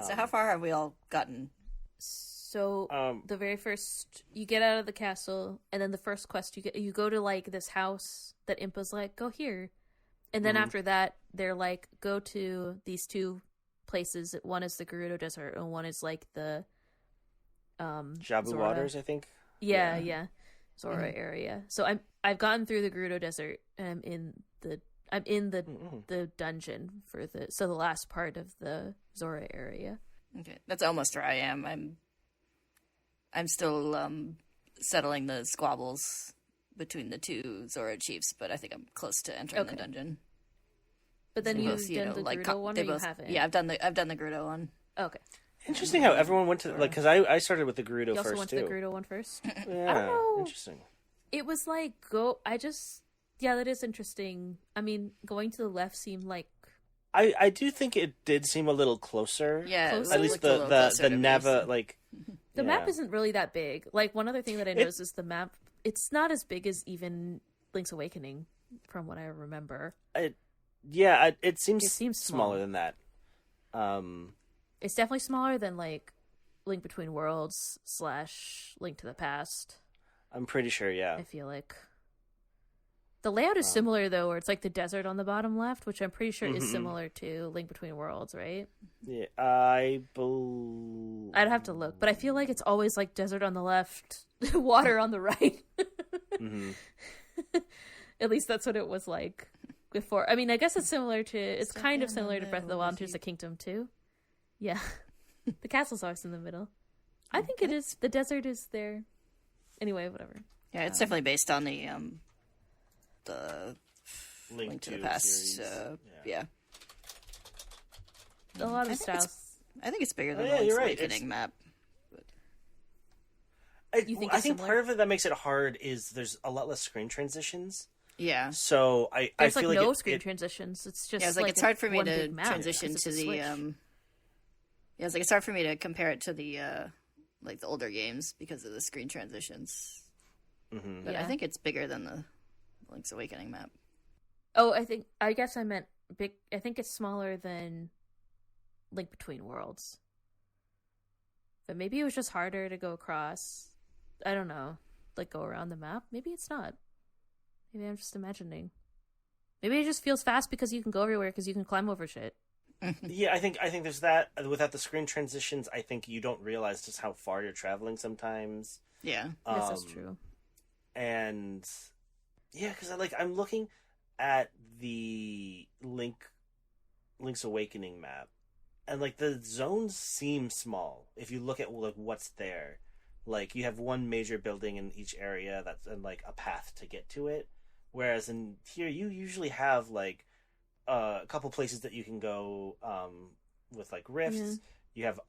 So how far have we all gotten? So the very first, you get out of the castle, and then the first quest you go to like this house that Impa's like, go here. And then after that, they're like, go to these two places. One is the Gerudo Desert, and one is like the Jabu Zora. Waters, I think. Yeah. Zora area. So I've gotten through the Gerudo Desert, and I'm in the dungeon for the last part of the Zora area. Okay, that's almost where I am. I'm still settling the squabbles between the two Zora chiefs, but I think I'm close to entering the dungeon. But then you've done the Gerudo one, or you haven't? Yeah, I've done the Gerudo one. Okay. Interesting how everyone went to because I started with the Gerudo You also first went too. to the Gerudo one first. Yeah, I don't know. interesting. It was like yeah, that is interesting. I mean, going to the left seemed like I do think it did seem a little closer. Yeah, Closer? At least the Neva like the map isn't really that big. Like one other thing that I noticed is the map. It's not as big as even Link's Awakening, from what I remember. It seems small. smaller than that. It's definitely smaller than like Link Between Worlds / Link to the Past. I'm pretty sure, yeah. I feel like the layout is similar though, where it's like the desert on the bottom left, which I'm pretty sure is similar to Link Between Worlds, right? Yeah, I believe. I'd have to look, but I feel like it's always like desert on the left, water on the right. At least that's what it was like before. I mean, I guess it's similar to. It's kind of similar to Breath of the Wild and Tears of the Kingdom too. Yeah, the castle's always in the middle. I think it is. The desert is there. Anyway, whatever. Yeah, it's definitely based on the Link to the Past. series. Yeah. A lot of styles. I think it's bigger than yeah, the you're Link's right. Awakening map. You think I it's think similar? part of it that makes it hard is there's a lot less screen transitions. Yeah. So I There's feel like like no screen transitions. It's just Yeah, it's like it's hard for me one to big map. transition It's to a the Switch. Yeah, it's like it's hard for me to compare it to the like the older games because of the screen transitions. But I Yeah. think it's bigger than the Link's Awakening map. Oh, I guess I meant big. I think it's smaller than Link Between Worlds. But maybe it was just harder to go across. I don't know. Like go around the map. Maybe it's not. Maybe I'm just imagining. Maybe it just feels fast because you can go everywhere because you can climb over shit. Yeah, I think there's that. Without the screen transitions, I think you don't realize just how far you're traveling sometimes. Yeah. Yes, that's true. And yeah, because I'm looking, at the Link's Awakening map, and like the zones seem small if you look at like what's there. Like you have one major building in each area that's and like a path to get to it, whereas in here you usually have like a couple places that you can go with like rifts. Yeah. You have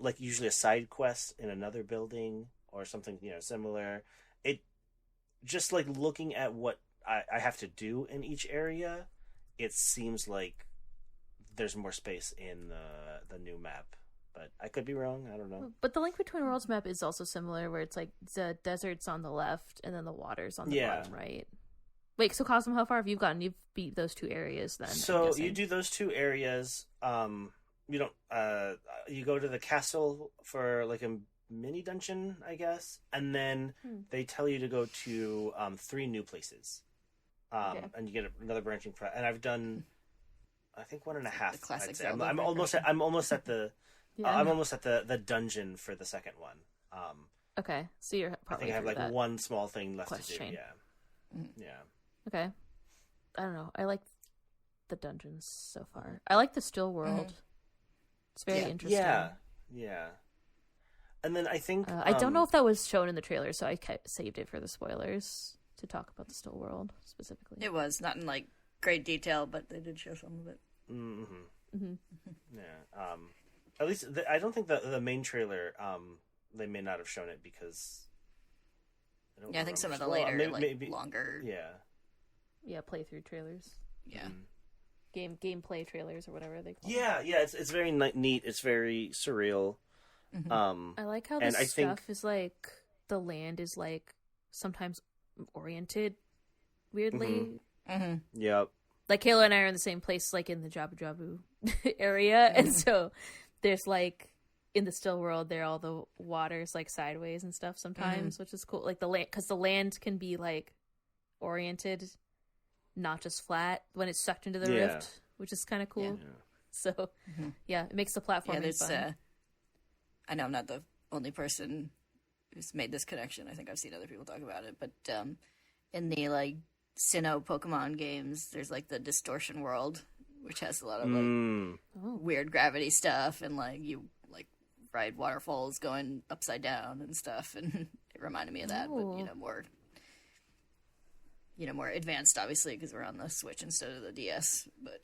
like usually a side quest in another building or something similar. It just like looking at what I have to do in each area, it seems like there's more space in the new map. But I could be wrong. I don't know. But the Link Between Worlds map is also similar, where it's like the desert's on the left and then the water's on the bottom right. Wait, so Cosmo, how far have you gotten? You've beat those two areas then. So you do those two areas. You don't. You go to the castle for like a mini dungeon, I guess, and then they tell you to go to 3 new places. And you get another branching. And I've done, I think 1.5. The classic. I'm almost at the. I'm almost at the dungeon for the second one. Okay, so you're probably. I think I have like one small thing left to do. Chain. Yeah. Yeah. Okay. I don't know. I like the dungeons so far. I like the still world. It's very interesting. Yeah. And then I think I don't know if that was shown in the trailer, so I saved it for the spoilers to talk about the still world specifically. It was not in like great detail, but they did show some of it. Yeah. At least I don't think the main trailer. They may not have shown it because. I think some of the later maybe longer. Yeah, playthrough trailers. Yeah. Gameplay trailers or whatever they call them. Yeah. It's very neat. It's very surreal. I like how this stuff is like the land is like sometimes oriented weirdly. Yep. Like Kayla and I are in the same place, like in the Jabu Jabu area, and so there's like in the still world, there all the water's like sideways and stuff sometimes, which is cool. Like the land, because the land can be like oriented, not just flat when it's sucked into the rift, which is kind of cool. Yeah. So it makes the platforming fun. I know I'm not the only person who's made this connection. I think I've seen other people talk about it, but in the like Sinnoh Pokemon games, there's like the Distortion World, which has a lot of like weird gravity stuff, and like you like ride waterfalls going upside down and stuff, and it reminded me of that, but more advanced, obviously, because we're on the Switch instead of the DS. But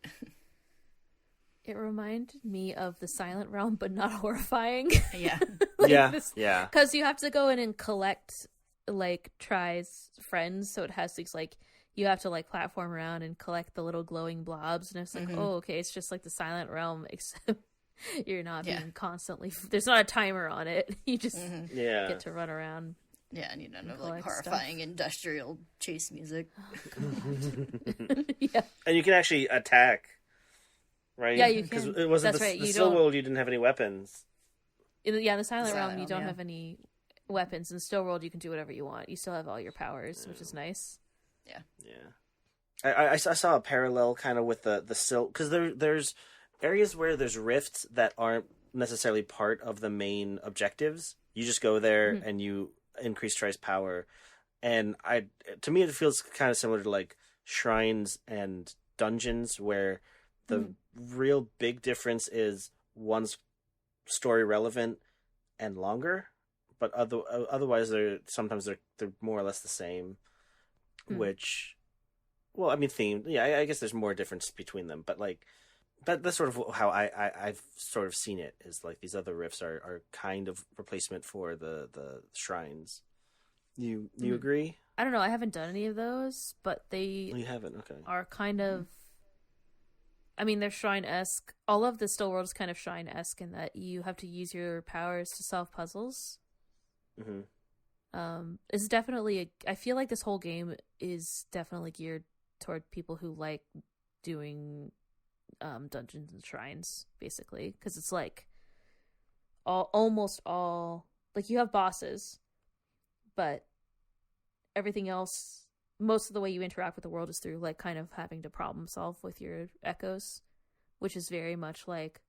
it reminded me of the Silent Realm, but not horrifying. Yeah, because you have to go in and collect like Try's friends, so it has these like. You have to like platform around and collect the little glowing blobs, and it's like, it's just like the Silent Realm, except you're not being constantly. There's not a timer on it. You just get to run around. Yeah, and you don't have like horrifying industrial chase music. Oh, yeah, and you can actually attack, right? Yeah, you can. Because it wasn't the Still World. You didn't have any weapons. In the Silent Realm, you don't have any weapons. In the Still World, you can do whatever you want. You still have all your powers, which is nice. I saw a parallel kind of with the still, because there's areas where there's rifts that aren't necessarily part of the main objectives. You just go there and you increase Try's power, and to me it feels kind of similar to like shrines and dungeons, where the real big difference is one's story relevant and longer, but otherwise they're more or less the same. Which, well, I mean, themed. Yeah, I guess there's more difference between them, but like, that's sort of how I've sort of seen it. Is like these other rifts are kind of replacement for the shrines. You agree? I don't know. I haven't done any of those, but they you haven't. Okay. Are kind of. I mean, they're shrine-esque. All of the Still World is kind of shrine-esque in that you have to use your powers to solve puzzles. It's definitely I feel like this whole game is definitely geared toward people who like doing dungeons and shrines, basically, because it's like almost all like you have bosses, but everything else, most of the way you interact with the world is through like kind of having to problem solve with your echoes, which is very much like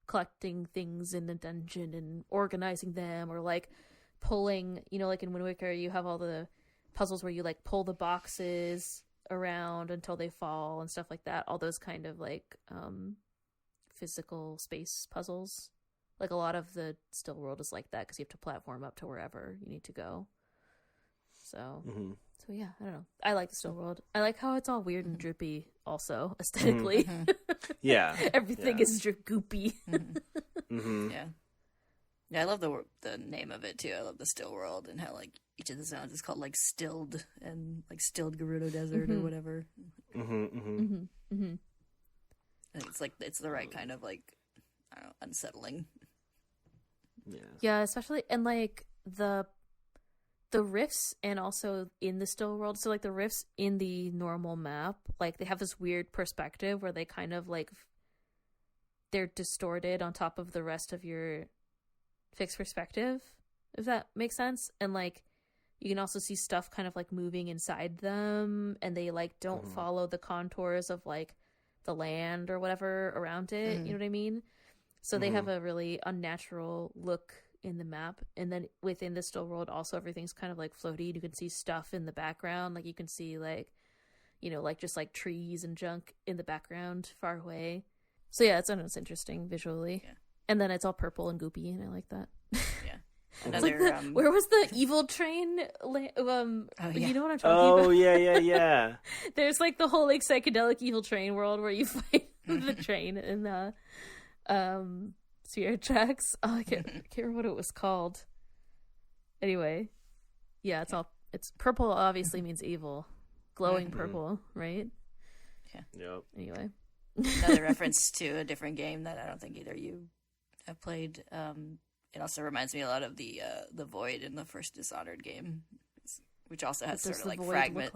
collecting things in the dungeon and organizing them, or like pulling, like in Wind Waker, you have all the puzzles where you like pull the boxes around until they fall and stuff like that. All those kind of like physical space puzzles. Like a lot of the still world is like that because you have to platform up to wherever you need to go. So, so yeah, I don't know. I like the still world. I like how it's all weird and drippy. Also, aesthetically, yeah, everything is goopy. Yeah, yeah. I love the name of it too. I love the still world and how like each of the zones is called like stilled and like stilled Gerudo Desert or whatever. And it's like it's the right kind of like I don't know, unsettling. Yeah, especially and like the rifts and also in the still world. So like the rifts in the normal map, like they have this weird perspective where they kind of like they're distorted on top of the rest of your fixed perspective, if that makes sense. And like you can also see stuff kind of like moving inside them, and they like don't follow the contours of like the land or whatever around it. You know what I mean? So they have a really unnatural look in the map. And then within the still world also everything's kind of like floaty. You can see stuff in the background, like you can see like, you know, like just like trees and junk in the background far away. So yeah, it's interesting visually. Yeah. And then it's all purple and goopy, and I like that. Yeah. Another, like where was the evil train? You know what I'm talking about? Oh yeah. There's like the whole like psychedelic evil train world where you fight the train in the Spirit Tracks. Oh, I can't remember what it was called. Anyway, yeah, it's purple. Obviously means evil, glowing purple, right? Yeah. Yep. Anyway, another reference to a different game that I don't think either of you have played. It also reminds me a lot of the Void in the first Dishonored game, which also has sort of like fragment.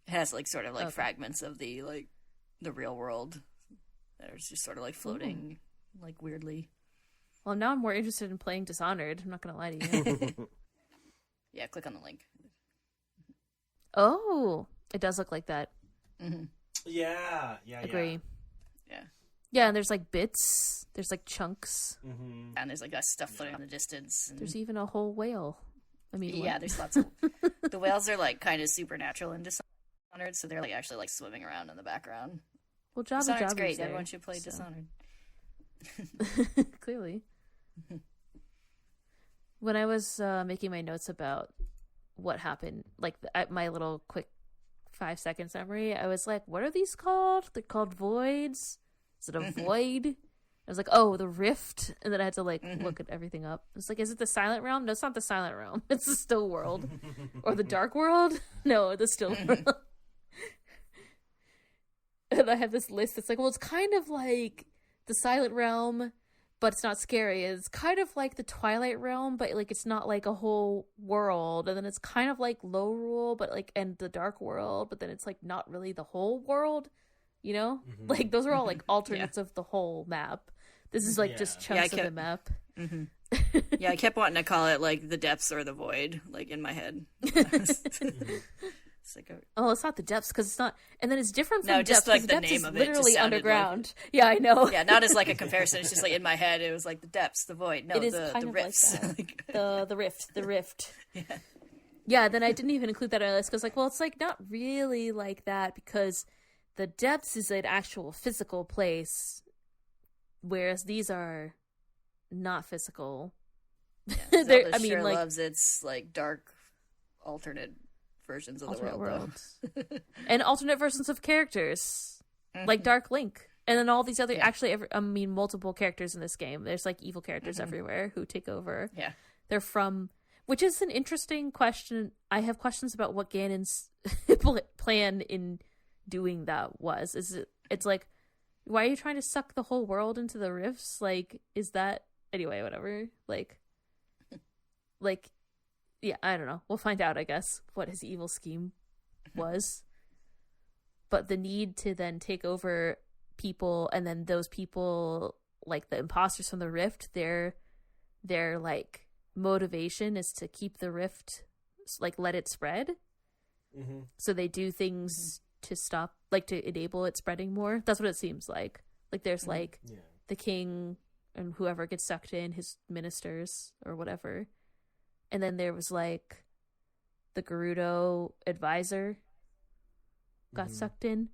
It has like sort of like fragments of the like the real world that are just sort of like floating like weirdly. Well, now I'm more interested in playing Dishonored. I'm not gonna lie to you. Yeah, click on the link. Oh, it does look like that. Yeah. Agree. Yeah. Yeah, and there's like bits. There's like chunks. And there's like that stuff floating in the distance. And... There's even a whole whale. I mean, yeah, there's lots of... The whales are like kind of supernatural in Dishonored, so they're like actually like swimming around in the background. Well, Dishonored's great. Everyone should play Dishonored. Clearly. When I was making my notes about what happened, like my little quick 5-second summary, I was like, what are these called? They're called voids. Is it a void? I was like, oh, the rift. And then I had to like look at everything up. It's like, is it the silent realm? No, it's not the silent realm. It's the still world. Or the dark world? No, the still world. And I have this list that's like, well, it's kind of like the silent realm, but it's not scary. It's kind of like the Twilight realm, but like it's not like a whole world. And then it's kind of like low rule, but like, and the dark world, but then it's like not really the whole world. You know, like those are all like alternates of the whole map. This is like just chunks of the map. Yeah, I kept wanting to call it like the depths or the void, like in my head. It's like it's not the depths because it's not, and then it's different from no, just depths, like the name of it, literally underground. Like, yeah, I know. Yeah, not as like a comparison. It's just like in my head, it was like the depths, the void. No, it is the rifts, like the rift. Yeah. Then I didn't even include that on my list because like, well, it's like not really like that because the depths is an actual physical place, whereas these are not physical. Yeah, Zelda like loves its like dark alternate versions of the world. And alternate versions of characters, like Dark Link, and then all these other multiple characters in this game. There's like evil characters everywhere who take over. Yeah, they're from, which is an interesting question. I have questions about what Ganon's plan in doing that was. It's like, why are you trying to suck the whole world into the rifts? Like, is that anyway? Whatever. Like, yeah, I don't know. We'll find out, I guess, what his evil scheme was. But the need to then take over people, and then those people, like the imposters from the rift, their like motivation is to keep the rift, like let it spread. So they do things to stop, like to enable it spreading more. That's what it seems like. Like there's like the king and whoever gets sucked in, his ministers or whatever. And then there was like the Gerudo advisor got sucked in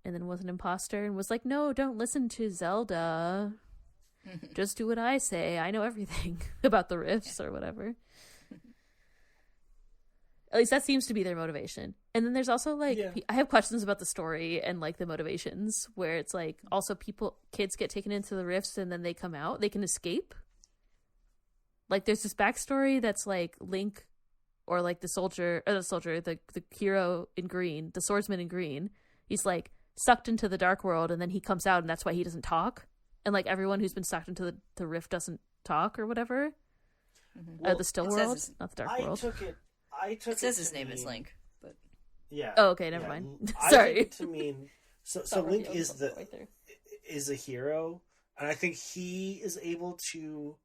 and then was an imposter and was like, no, don't listen to Zelda. Just do what I say. I know everything about the rifts or whatever. At least that seems to be their motivation. And then there's also like, I have questions about the story and like the motivations where it's like also kids get taken into the rifts and then they come out, they can escape. Like there's this backstory that's like Link or like the hero in green, the swordsman in green. He's like sucked into the dark world and then he comes out and that's why he doesn't talk. And like everyone who's been sucked into the rift doesn't talk or whatever. Well, the still world, not the dark world. It says his name is Link, but yeah. Oh, okay, never mind. Sorry. I took it to mean so Link is a hero, and I think he is able to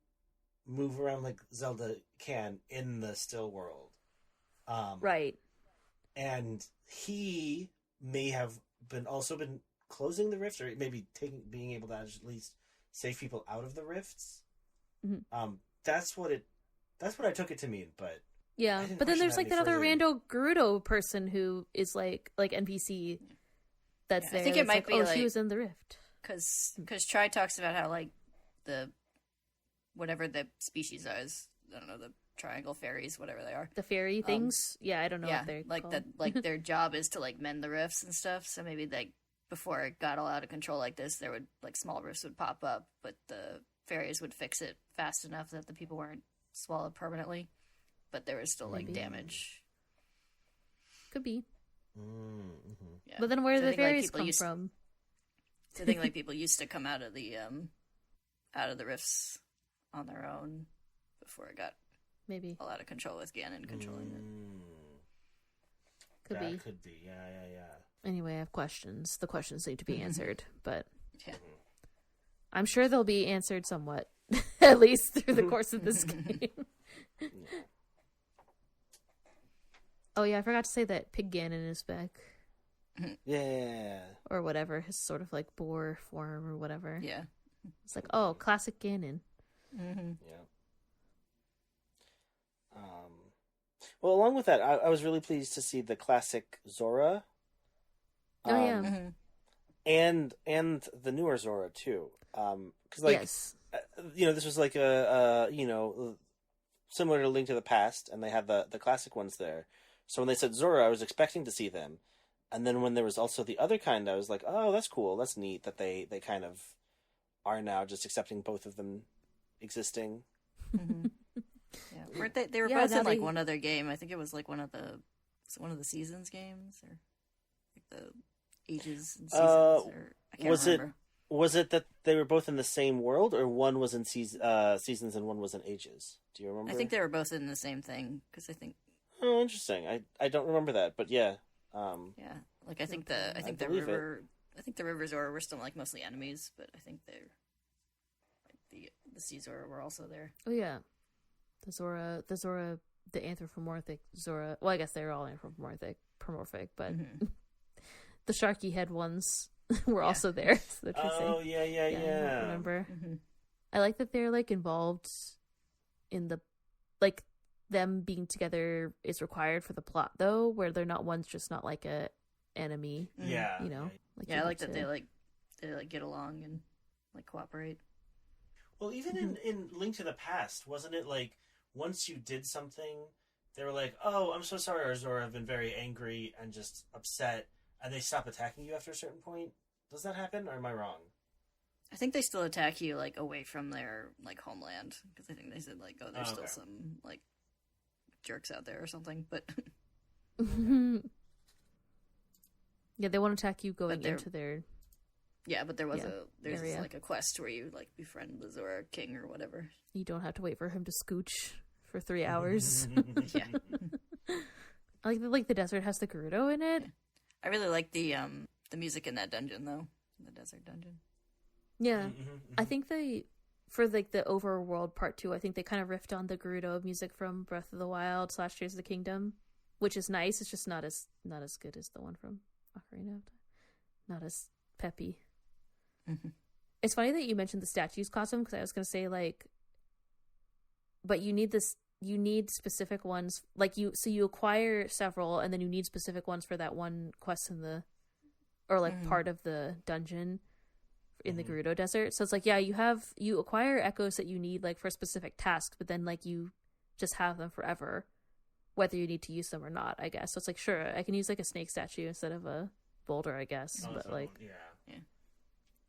move around like Zelda can in the still world. Right. And he may have been closing the rift, or maybe being able to at least save people out of the rifts. Mm-hmm. That's what I took it to mean, but. Yeah, but then there's like that other rando Gerudo person who is like NPC that's there. I think it might be she was in the rift. Because Tri talks about how like whatever the species is, I don't know, the triangle fairies, whatever they are. The fairy things? I don't know what they're like called. that. Like their job is to like mend the rifts and stuff. So maybe like before it got all out of control like this, there would like small rifts would pop up, but the fairies would fix it fast enough that the people weren't swallowed permanently. But there was still like damage. Could be. Mm-hmm. Yeah. But then where do the fairies come from? So I think like people used to come out of the rifts on their own before it got maybe all out of control with Ganon controlling it. Could be. Yeah. Anyway, I have questions. The questions need to be answered, but I'm sure they'll be answered somewhat, at least through the course of this game. Oh yeah, I forgot to say that Pig Ganon is back. Yeah. Or whatever, his sort of like boar form or whatever. Yeah. It's like, oh, classic Ganon. Mm-hmm. Yeah. Well, along with that, I was really pleased to see the classic Zora. Oh yeah. And the newer Zora too. Because like, this was like a similar to Link to the Past, and they had the classic ones there. So when they said Zora, I was expecting to see them. And then when there was also the other kind, I was like, oh, that's cool. That's neat that they kind of are now just accepting both of them existing. Mm-hmm. Yeah, weren't they were both in like one other game. I think it was like one of the seasons games, or like the ages and seasons. Or I can't remember. Was it that they were both in the same world, or one was in seasons and one was in ages? Do you remember? I think they were both in the same thing, because I think. Oh, interesting. I don't remember that, but yeah. Yeah, like I think the rivers were still like mostly enemies, but I think they're like the sea Zora were also there. Oh yeah, the Zora, the anthropomorphic Zora. Well, I guess they're all anthropomorphic, but the sharky head ones were also there. So yeah. Remember? Mm-hmm. I like that they're like involved in the like. Them being together is required for the plot, though, where they're not one's just not like a enemy. Yeah, Like I like that they get along and like cooperate. Well, even in Link to the Past, wasn't it like once you did something, they were like, "Oh, I'm so sorry, Zora. I've been very angry and just upset," and they stop attacking you after a certain point. Does that happen, or am I wrong? I think they still attack you like away from their like homeland, because I think they said like, "Oh, there's still some like." Jerks out there or something, but yeah, they won't attack you going into their but there's like a quest where you like befriend the Zora King or whatever. You don't have to wait for him to scooch for 3 hours. Yeah. I like the desert has the Gerudo in it. Yeah. I really like the music in that dungeon though, in the desert dungeon. Yeah. I think for like the overworld part 2, I think they kind of riffed on the Gerudo music from Breath of the Wild / Tears of the Kingdom, which is nice. It's just not as good as the one from Ocarina of Time. Not as peppy. Mm-hmm. It's funny that you mentioned the statues costume, because I was going to say like, but you need you need specific ones, like you acquire several, and then you need specific ones for that one quest in the, or like part of the dungeon in the Gerudo Desert. So it's like, yeah, you acquire echoes that you need like for specific tasks, but then like you just have them forever, whether you need to use them or not, I guess. So it's like, sure, I can use like a snake statue instead of a boulder, I guess. But like, yeah,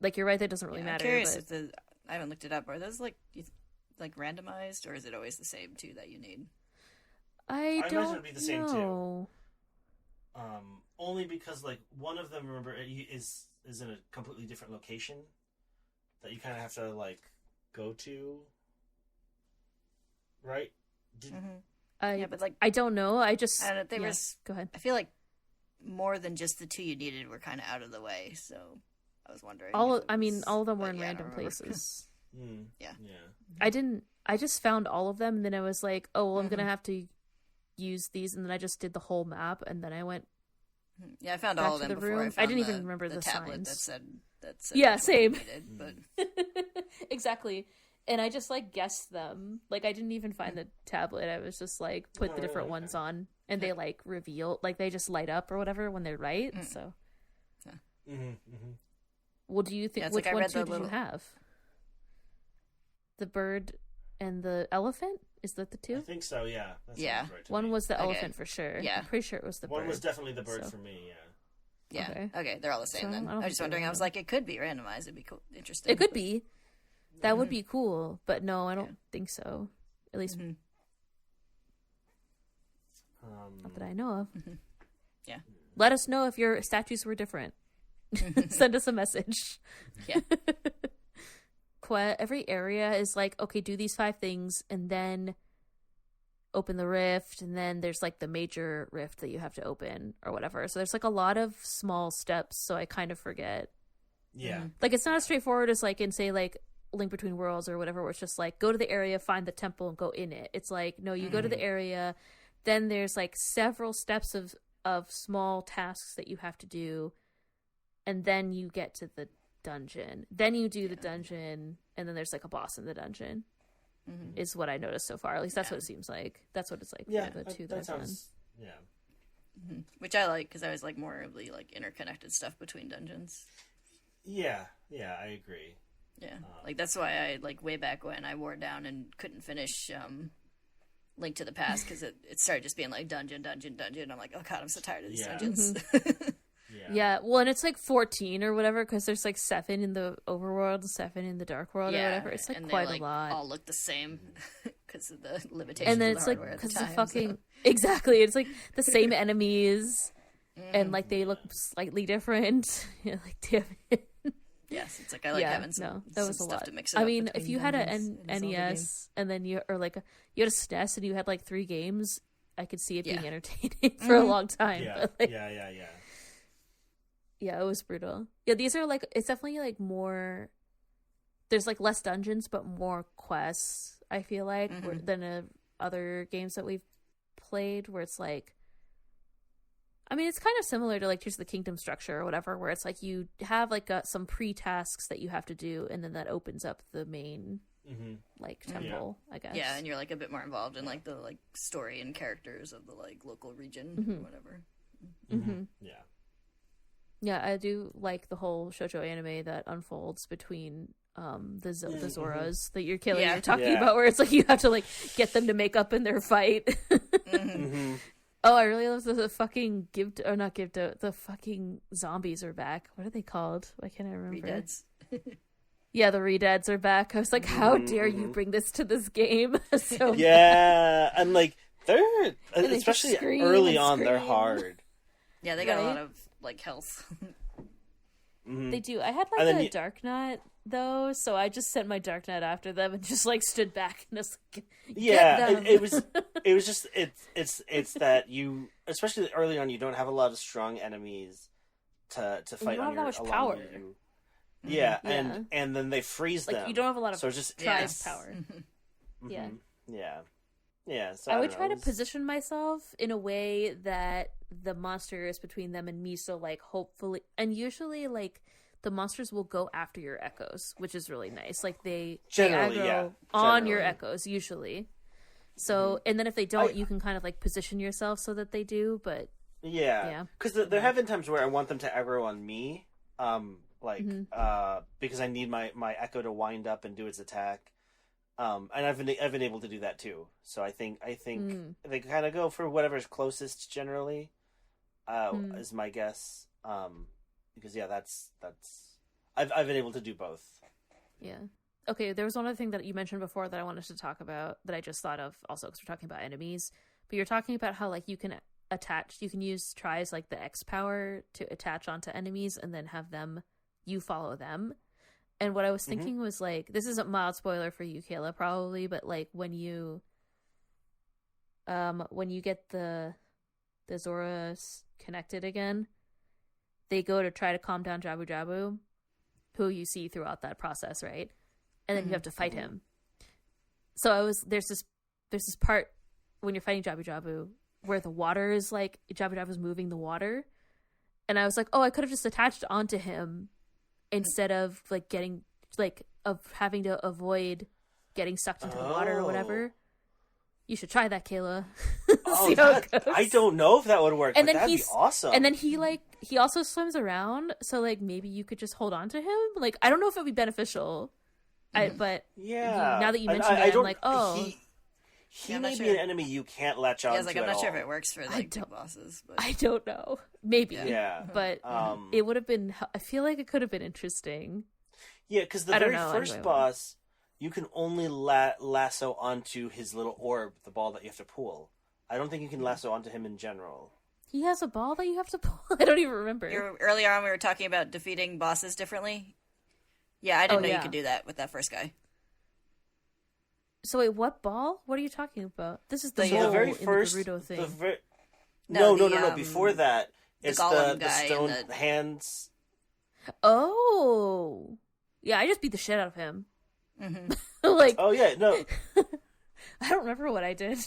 like you're right, that doesn't really matter. I'm curious but... if I haven't looked it up. Are those like randomized, or is it always the same two that you need? I don't imagine it'd be the same know. too. Only because like one of them, remember, is in a completely different location that you kind of have to like go to, right? Yeah, but like I don't know. I don't know. Go ahead. I feel like more than just the two you needed were kind of out of the way, so I was wondering. All of them were in random places. Yeah. I just found all of them, and then I was like, oh, well, I'm gonna have to use these, and then I just did the whole map, and then I went. Yeah, I found back all of to them the before. room. I didn't even remember the tablet signs. that said Yeah, same. Needed, but Exactly. And I just like guessed them. Like I didn't even find the tablet. I was just like put the different ones on, and they like reveal, like they just light up or whatever when they're right. So. Well, do you think which one did you have? The bird and the elephant? Is that the two? I think so. Yeah. That sounds right to one me. was the elephant for sure. Yeah. I'm pretty sure it was the bird. One was definitely the bird for me. Yeah. Yeah. Okay. They're all the same So, then. I I don't was just think wondering. they're I was like, it could be randomized. It'd be cool, interesting. It could be. That would be cool, but no, I don't think so. At least not that I know of. Yeah. Let us know if your statues were different. Send us a message. Yeah. Every area is like, okay, do these 5 things, and then open the rift, and then there's like the major rift that you have to open or whatever. So there's like a lot of small steps, so I kind of forget. Yeah. Like it's not as straightforward as like in say like Link Between Worlds or whatever, where it's just like go to the area, find the temple, and go in it. It's like, no, you go to the area, then there's like several steps of small tasks that you have to do, and then you get to the dungeon. Then you do the dungeon, and then there's like a boss in the dungeon. Is what I noticed so far. At least that's what it seems like. That's what it's like for the two that I've done. Yeah. Which I like, because I was like more of the like interconnected stuff between dungeons. Yeah, I agree. Yeah, like that's why I like way back when I wore down and couldn't finish Link to the Past, because it started just being like dungeon. I'm like, oh god, I'm so tired of these dungeons. Yeah, well, and it's like 14 or whatever, because there's like 7 in the overworld, 7 in the dark world or whatever. It's like quite a lot. All look the same because of the limitations. And then of it's the like hardware because at the the time, fucking exactly, it's like the same enemies, and like they look slightly different. Yeah, like damn it. Yes, it's like I like having some, that was some a stuff lot. to mix it I up mean, if you had dungeons an and Zelda NES games. and then you had a SNES and you had like 3 games, I could see it being entertaining for a long time. Yeah. But, like, Yeah, it was brutal. Yeah, these are like, it's definitely like more, there's like less dungeons but more quests, I feel like, than other games that we've played, where it's like, I mean, it's kind of similar to like Tears of the Kingdom structure or whatever, where it's like you have like some pre-tasks that you have to do, and then that opens up the main like temple, I guess. Yeah, and you're like a bit more involved in like the like story and characters of the like local region or whatever. Yeah, I do like the whole shoujo anime that unfolds between the Zoras that you're killing. You're talking about, where it's like you have to like get them to make up in their fight. Oh, I really love the fucking the fucking zombies are back. What are they called? Why can't I remember? Redeads. Yeah, the Redeads are back. I was like, how dare you bring this to this game? So and like they're and especially early on, they're hard. Yeah, they got a lot of like health. They do. I had like a Dark Knot though, so I just sent my Dark Knot after them and just like stood back and was like, it was just it's that you, especially early on, you don't have a lot of strong enemies to fight. You don't on have that much power. Yeah, and then they freeze like them. You don't have a lot of so just tribe power. Yeah. So I would try to position myself in a way that the monster is between them and me. So like hopefully, and usually like the monsters will go after your echoes, which is really nice. Like they aggro on your echoes usually. So, and then if they don't, you can kind of like position yourself so that they do, but yeah. Because there have been times where I want them to aggro on me, because I need my Echo to wind up and do its attack. And I've been able to do that too. So I think they kind of go for whatever's closest generally, is my guess. Because that's I've been able to do both. Yeah. Okay, there was one other thing that you mentioned before that I wanted to talk about that I just thought of also because we're talking about enemies. But you're talking about how like you can use tries like the X power to attach onto enemies and then have you follow them. And what I was thinking was like, this is a mild spoiler for you, Kayla, probably, but like when you get the Zoras connected again, they go to try to calm down Jabu Jabu, who you see throughout that process, right? And then you have to fight him. So there's this part when you're fighting Jabu Jabu where the water is like Jabu Jabu's moving the water, and I was like, oh, I could have just attached onto him instead of like having to avoid getting sucked into the water or whatever. You should try that, Kayla. See how it goes. I don't know if that would work, and but that'd be awesome. And then he also swims around, so like maybe you could just hold on to him. Like I don't know if it would be beneficial. But now that you mentioned it, I'm like, oh, he may be an enemy you can't latch on. Yeah, I was like, I'm not sure if it works for like big bosses. But... I don't know. Maybe. Yeah. But it would have been. I feel like it could have been interesting. Yeah, because the very first boss, you can only lasso onto his little orb, the ball that you have to pull. I don't think you can lasso onto him in general. He has a ball that you have to pull. I don't even remember. Earlier on, we were talking about defeating bosses differently. Yeah, I didn't know you could do that with that first guy. So wait, what ball? What are you talking about? This is the very first in the Gerudo thing. No. Before that, it's the stone hands. Oh, yeah. I just beat the shit out of him. Mm-hmm. Like, oh yeah, no. I don't remember what I did.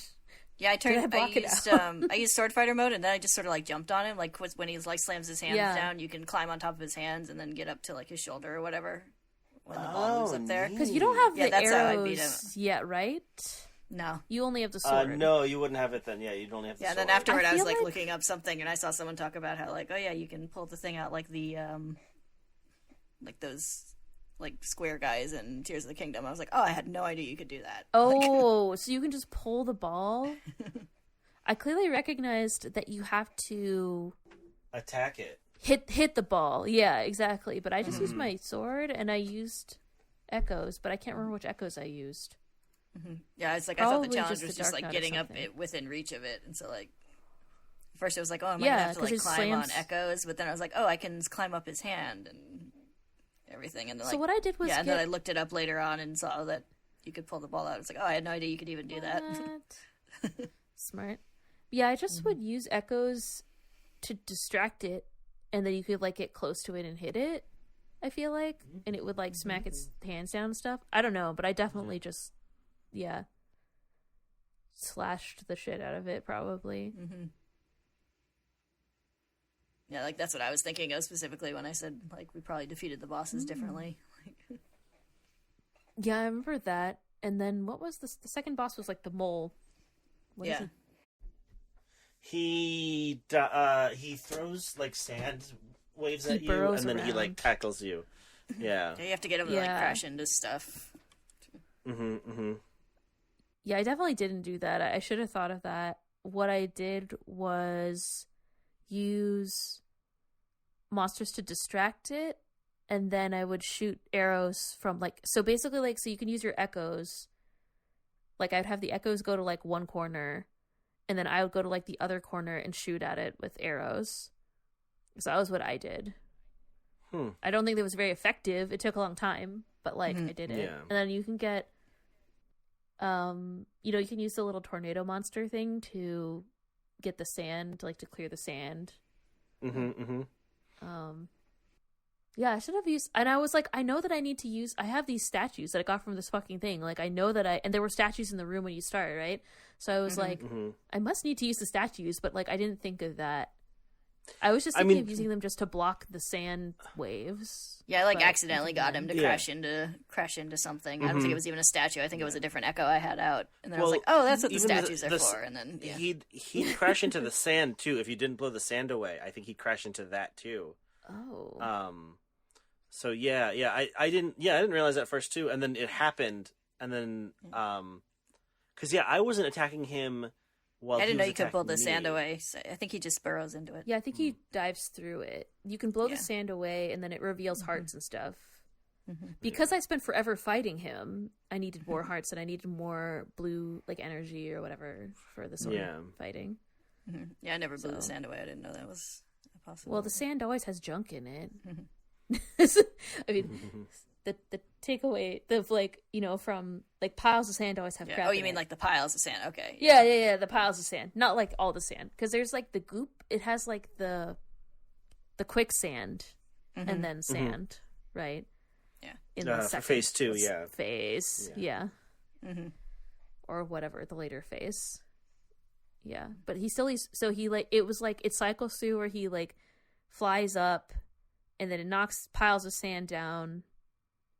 Yeah, I used sword fighter mode, and then I just sort of like jumped on him. Like when he like slams his hands down, you can climb on top of his hands and then get up to like his shoulder or whatever. When the ball moves up there, because you don't have the that's arrows how I beat him. yet, right? No, you only have the sword. No, you wouldn't have it then. Yeah, you'd only have the sword. Yeah, and then afterward, I was like looking up something, and I saw someone talk about how like, oh yeah, you can pull the thing out like the like those like square guys in Tears of the Kingdom. I was like, oh, I had no idea you could do that. Oh, so you can just pull the ball? I clearly recognized that you have to attack it. Hit the ball. Yeah, exactly. But I just used my sword and I used echoes, but I can't remember which echoes I used. Mm-hmm. Yeah, it's like I thought the challenge was just like getting up within reach of it, and so like first it was like, oh, am I gonna have to like climb on echoes? But then I was like, oh, I can climb up his hand and everything. And then, like, so what I did was and then I looked it up later on and saw that you could pull the ball out. I was like, oh, I had no idea you could even do that. Smart. Yeah, I just would use echoes to distract it, and then you could like get close to it and hit it. I feel like, and it would like smack its hands down and stuff. I don't know, but I definitely just slashed the shit out of it probably. Mm-hmm. Yeah, like that's what I was thinking of specifically when I said like we probably defeated the bosses differently. Yeah, I remember that. And then what was the second boss was like the mole. What is he throws like sand waves at you, and then he like tackles you. Yeah. You have to get him to like crash into stuff. Yeah, I definitely didn't do that. I should have thought of that. What I did was use monsters to distract it, and then I would shoot arrows from like, so basically like, so you can use your echoes. Like I'd have the echoes go to like one corner, and then I would go to like the other corner and shoot at it with arrows. So that was what I did. I don't think it was very effective. It took a long time, but like I did it. Yeah. And then you can get, you can use the little tornado monster thing to get the sand, like to clear the sand. Yeah, I should have used, and I was like, I know that I need to use, I have these statues that I got from this fucking thing. Like, I know that and there were statues in the room when you start, right? So I was like, I must need to use the statues, but like, I didn't think of that. I was just thinking of using them just to block the sand waves. Yeah, I accidentally got him to crash into something. I don't think it was even a statue. I think it was a different echo I had out. And then I was like, oh, that's what the statues are for. And then he'd crash into the sand too if you didn't blow the sand away. I think he'd crash into that too. Oh. So I didn't realize that first too, and then it happened, and then because I wasn't attacking him. Well, I didn't know you could blow the sand away. So I think he just burrows into it. Yeah, I think he dives through it. You can blow the sand away, and then it reveals hearts and stuff. Because I spent forever fighting him, I needed more hearts, and I needed more blue energy or whatever for the sword fighting. Yeah, I never blew the sand away. I didn't know that was possible. Well, the sand always has junk in it. I mean, the takeaway, from piles of sand always have crap. Oh, you mean the piles of sand? Okay. Yeah, the piles of sand, not all the sand, because there's the goop. It has the quicksand and then sand, right? Yeah. In the second phase 2, phase, or whatever the later phase. Yeah, but he it was it cycles through where he flies up, and then it knocks piles of sand down.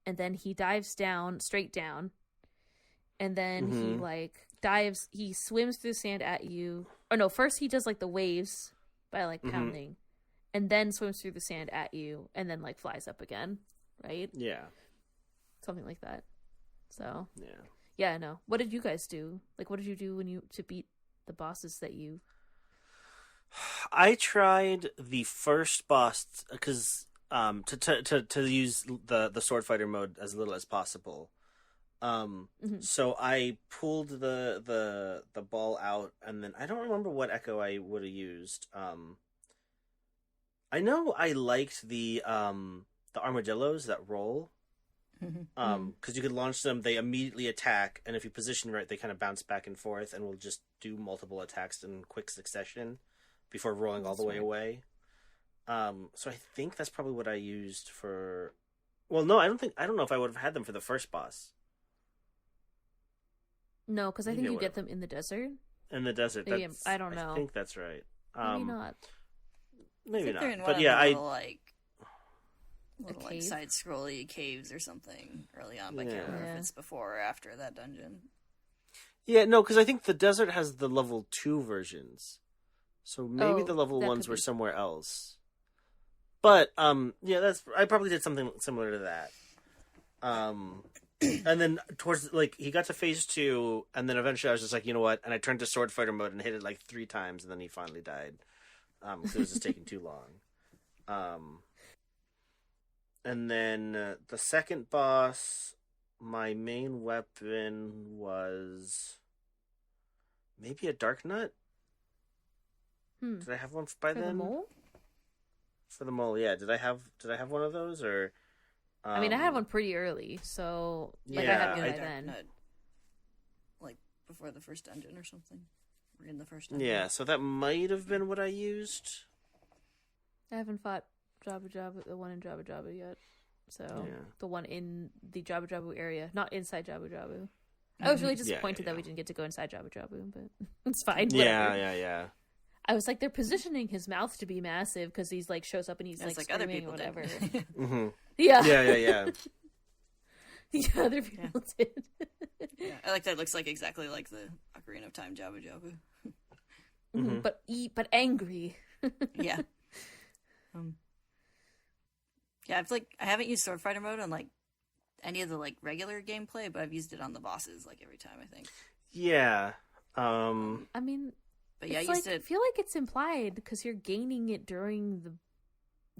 And then he dives down, straight down. And then he swims through the sand at you. Or no, first he does the waves by pounding. And then swims through the sand at you. And then flies up again. Right? Yeah. Something like that. So. Yeah. Yeah, I know. What did you guys do? What did you do to beat the bosses that you... I tried the first boss, because... to use the sword fighter mode as little as possible. So I pulled the ball out, and then I don't remember what echo I would have used. I know I liked the armadillos that roll. Because you could launch them, they immediately attack, and if you position right, they kind of bounce back and forth, and will just do multiple attacks in quick succession before rolling all the way away. So I think that's probably what I used for... Well, no, I don't know if I would have had them for the first boss. No, because I think you get them in the desert. In the desert. Maybe, I don't know. I think that's right. Maybe not. Maybe not. In but little side scrolly caves or something early on, but I can't remember if it's before or after that dungeon. Yeah, no, because I think the desert has the level 2 versions. So maybe the level 1s were somewhere else. But I probably did something similar to that. And then towards he got to phase 2, and then eventually I was just like, you know what? And I turned to sword fighter mode and hit it 3 times, and then he finally died. Because it was just taking too long. And then the second boss, my main weapon was maybe a dark nut. Did I have one by then? For the mole? For the mole, yeah. Did I have one of those, or? I mean, I had one pretty early, so I had one by then. Before the first dungeon or something, or in the first dungeon. Yeah, so that might have been what I used. I haven't fought the one in Jabba Jabba yet, so the one in the Jabba Jabba area, not inside Jabba Jabba. I was really disappointed that we didn't get to go inside Jabba Jabba, but it's fine. Yeah. I was they're positioning his mouth to be massive because he's shows up and he's screaming other people or whatever. Yeah. Yeah, other people did. Yeah, I like that. It looks exactly like the Ocarina of Time Jabba Jabba. But angry. Yeah. Yeah, I haven't used sword fighter mode on any of the regular gameplay, but I've used it on the bosses every time, I think. Yeah. I mean, but yeah, I used it. I feel like it's implied because you're gaining it during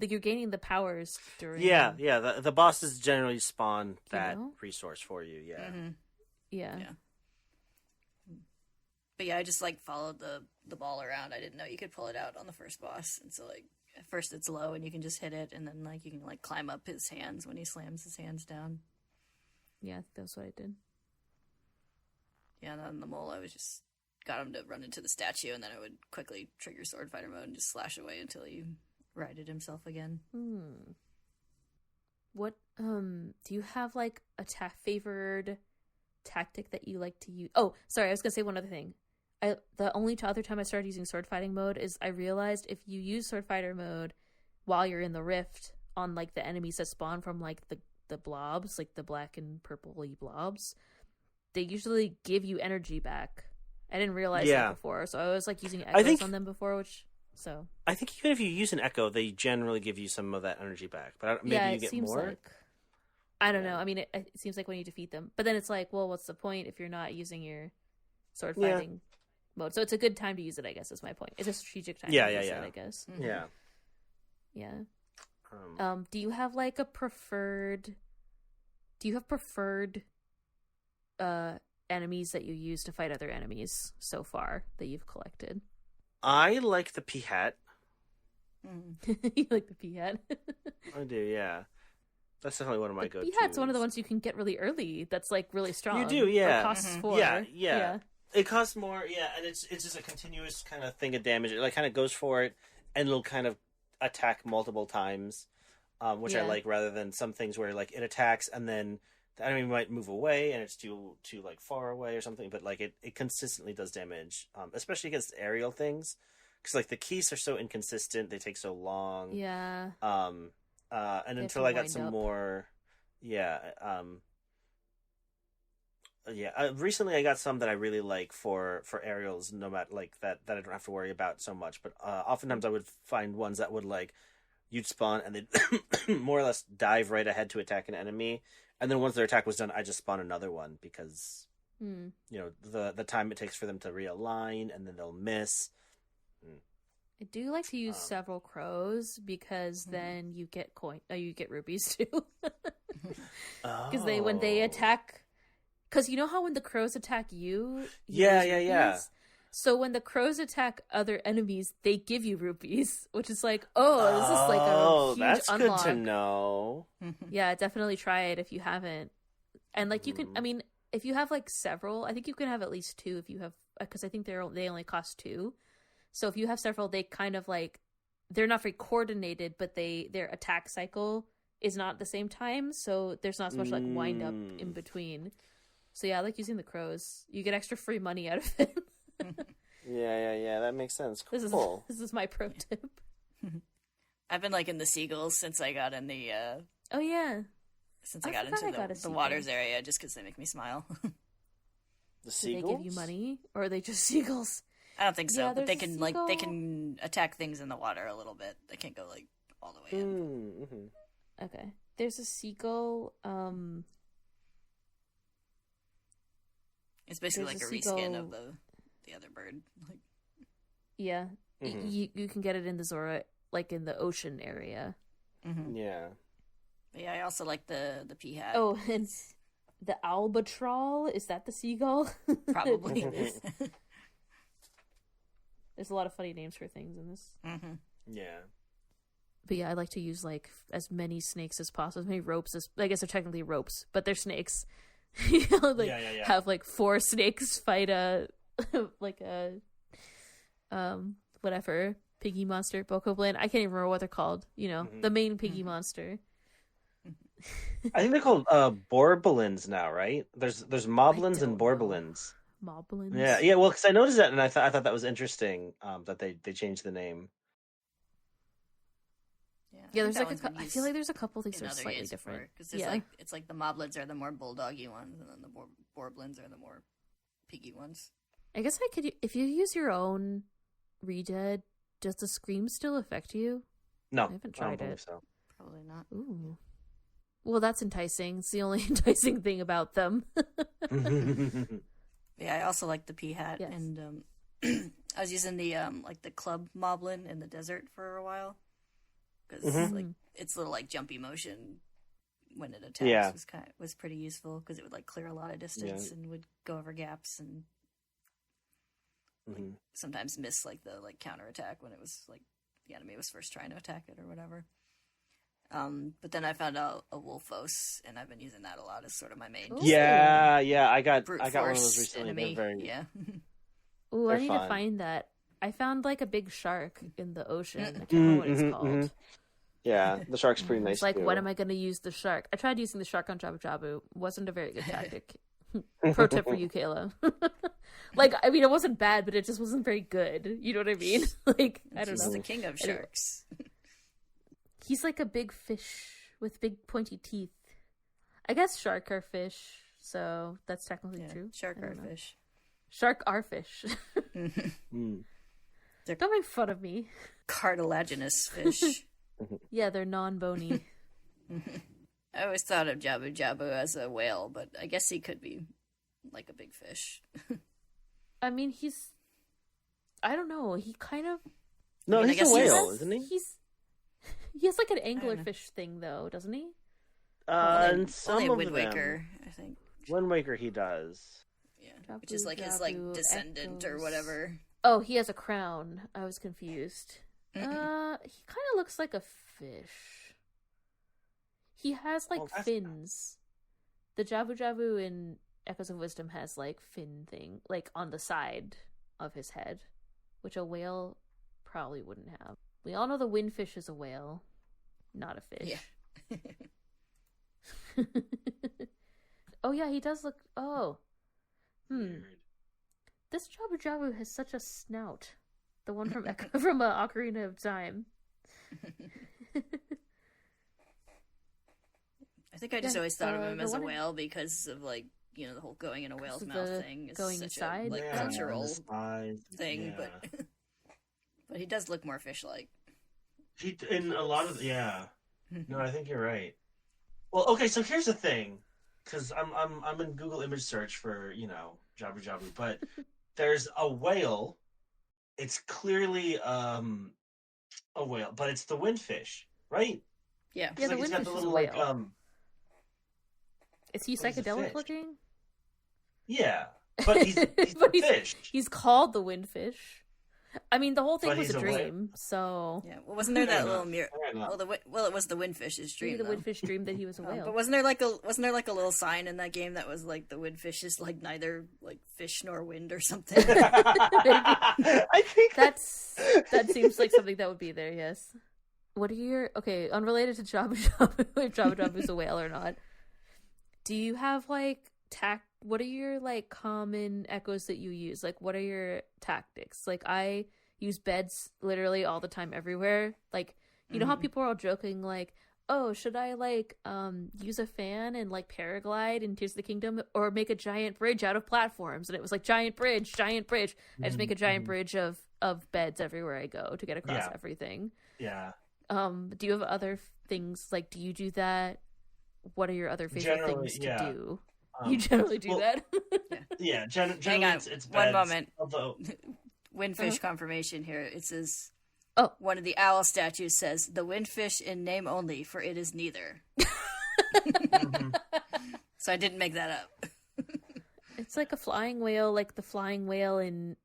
you're gaining the powers during. Yeah. The bosses generally spawn that resource for you. Yeah. Mm-hmm. Yeah. But yeah, I just followed the ball around. I didn't know you could pull it out on the first boss, and so at first it's low and you can just hit it, and then you can climb up his hands when he slams his hands down. Yeah, that's what I did. Yeah, and then the mole, I was just got him to run into the statue, and then I would quickly trigger sword fighter mode and just slash away until he righted himself again. What do you have a favored tactic that you like to use? Oh, sorry, I was gonna say one other thing. the only other time I started using sword fighting mode is I realized if you use sword fighter mode while you're in the rift on like the enemies that spawn from like the blobs, like the black and purpley blobs, they usually give you energy back. I didn't realize that before, so I was like using echoes on them before, I think even if you use an echo, they generally give you some of that energy back. But maybe you get more. Like, I don't know. I mean, it seems like when you defeat them, but then it's like, well, what's the point if you're not using your sword fighting mode? So it's a good time to use it, I guess. Is my point. It's a strategic time. to use it, I guess. Mm-hmm. Yeah. Do you have like a preferred? Do you have preferred enemies that you use to fight other enemies so far that you've collected? I like the pea hat. You like the pea hat? I do, yeah. That's definitely one of my go-tos. Pea hat's one of the ones you can get really early. That's like really strong. You do, yeah. It costs 4. Yeah. It costs more, and it's just a continuous kind of thing of damage. It like kind of goes for it, and it'll kind of attack multiple times, which I like, rather than some things where like it attacks and then the enemy might move away and it's too like far away or something. But like it consistently does damage, especially against aerial things, because like the keys are so inconsistent. They take so long. Yeah. And until I got some more, recently I got some that I really like for aerials, no matter like that I don't have to worry about so much. But oftentimes I would find ones that would like you'd spawn and they'd more or less dive right ahead to attack an enemy, and then once their attack was done, I just spawn another one because you know the time it takes for them to realign, and then they'll miss. I do like to use several crows because then you get you get rupees too. Because when they attack, because you know how when the crows attack you yeah. So when the crows attack other enemies, they give you rupees, which is like, this is like a huge that's unlock. Good to know. Yeah, definitely try it if you haven't. And like you can, I mean, if you have like several, I think you can have at least 2 if you have, because I think they only cost 2. So if you have several, they kind of like, they're not very coordinated, but their attack cycle is not at the same time, so there's not so much like wind up in between. So yeah, I like using the crows. You get extra free money out of it. Yeah, that makes sense. Cool. This is my pro tip. I've been liking the seagulls since I got in the since I got into the waters area, just because they make me smile. The seagulls? Do they give you money, or are they just seagulls? I don't think so, but they can they can attack things in the water a little bit. They can't go like all the way in. Mm-hmm. Okay, there's a seagull. It's basically like a reskin of the other bird. Like, yeah, you can get it in the Zora, like in the ocean area. Mm-hmm. Yeah. But yeah, I also like the peahat. Oh, and the albatross, is that the seagull? Probably. There's a lot of funny names for things in this. Mm-hmm. Yeah. But yeah, I like to use like as many snakes as possible, as many ropes as, I guess they're technically ropes, but they're snakes. You know, like have like 4 snakes fight a like a whatever piggy monster, bokoblin. I can't even remember what they're called. You know, the main piggy monster. I think they're called borbolins now, right? There's moblins and borbolins. Moblins. Yeah. Well, because I noticed that, and I thought that was interesting. That they changed the name. Yeah, there's like I feel like there's a couple things that are slightly different. Because it's like the moblins are the more bulldoggy ones, and then the borblins are the more piggy ones. I guess I could, if you use your own Redead, does the scream still affect you? No, I haven't tried it. So. Probably not. Ooh. Well, that's enticing. It's the only enticing thing about them. Yeah, I also like the peahat, and I was using the like the club moblin in the desert for a while because like its little like jumpy motion when it attacks was pretty useful because it would like clear a lot of distance and would go over gaps and like, sometimes miss like the like counterattack when it was like the enemy was first trying to attack it or whatever. But then I found out a Wolfos, and I've been using that a lot as sort of my main. Yeah. I got one of those recently. Enemy. They're very Ooh, I need to find that. I found like a big shark in the ocean. I can't remember what it's called. Yeah, the shark's pretty nice. It's like, too. when am I going to use the shark? I tried using the shark on Jabu Jabu. Wasn't a very good tactic. Pro tip for you, Kayla. Like, I mean, it wasn't bad, but it just wasn't very good. You know what I mean? Like, I don't He's know. the king of sharks. He's like a big fish with big pointy teeth. I guess shark are fish, so that's technically true. Shark are fish. Shark are fish. Mm. Don't make fun of me. Cartilaginous fish. Yeah, they're non-bony. I always thought of Jabu Jabu as a whale, but I guess he could be like a big fish. I mean, I don't know. He kind of... No, I mean, I he's a guess whale, isn't he? He has like an anglerfish thing, though, doesn't he? And some only of Wind them. Waker, I think. Wind Waker, he does. Yeah, which is like his like descendant or whatever. Oh, he has a crown. I was confused. He kind of looks like a fish. He has like fins. The Jabu Jabu in Echoes of Wisdom has like fin thing, like on the side of his head, which a whale probably wouldn't have. We all know the windfish is a whale, not a fish. Yeah. Oh yeah, he does look. Oh, This Jabu Jabu has such a snout. The one from from Ocarina of Time. I think I just always thought of him as a whale because of like, you know, the whole going in a whale's mouth thing is going such inside? a like cultural thing, yeah. but he does look more fish-like. He in a lot of No, I think you're right. Well, okay, so here's the thing, because I'm in Google image search for Jabu Jabu, but there's a whale. It's clearly a whale, but it's the windfish, right? Yeah, yeah. The like, windfish the is a little, whale. Is he What is the psychedelic fish? looking? Yeah, but he's But a fish. He's called the windfish. I mean, the whole thing But was he's a a whale. dream, so... Yeah, well, wasn't there that little mirror? Fair enough. Well, it was the windfish's dream. Maybe the though. windfish dreamed that he was a whale. But wasn't there like a little sign in that game that was like the windfish is like neither like fish nor wind or something? I think that seems like something that would be there. Yes. What are your unrelated to Jabu Jabu, if Jabu Jabu's a whale or not? Do you have like what are your like common echoes that you use? Like, what are your tactics? Like, I use beds literally all the time, everywhere. Like, you know how people are all joking, like, oh, should I like use a fan and like paraglide in Tears of the Kingdom, or make a giant bridge out of platforms? And it was like giant bridge. I just make a giant bridge of beds everywhere I go to get across everything. Yeah. Do you have other things? Like, do you do that? What are your other favorite things to do? You generally do that? Yeah. Generally Hang on, it's beds, one moment. Although Windfish confirmation here. It says, oh, one of the owl statues says, "The windfish in name only, for it is neither." So I didn't make that up. It's like a flying whale, like the flying whale in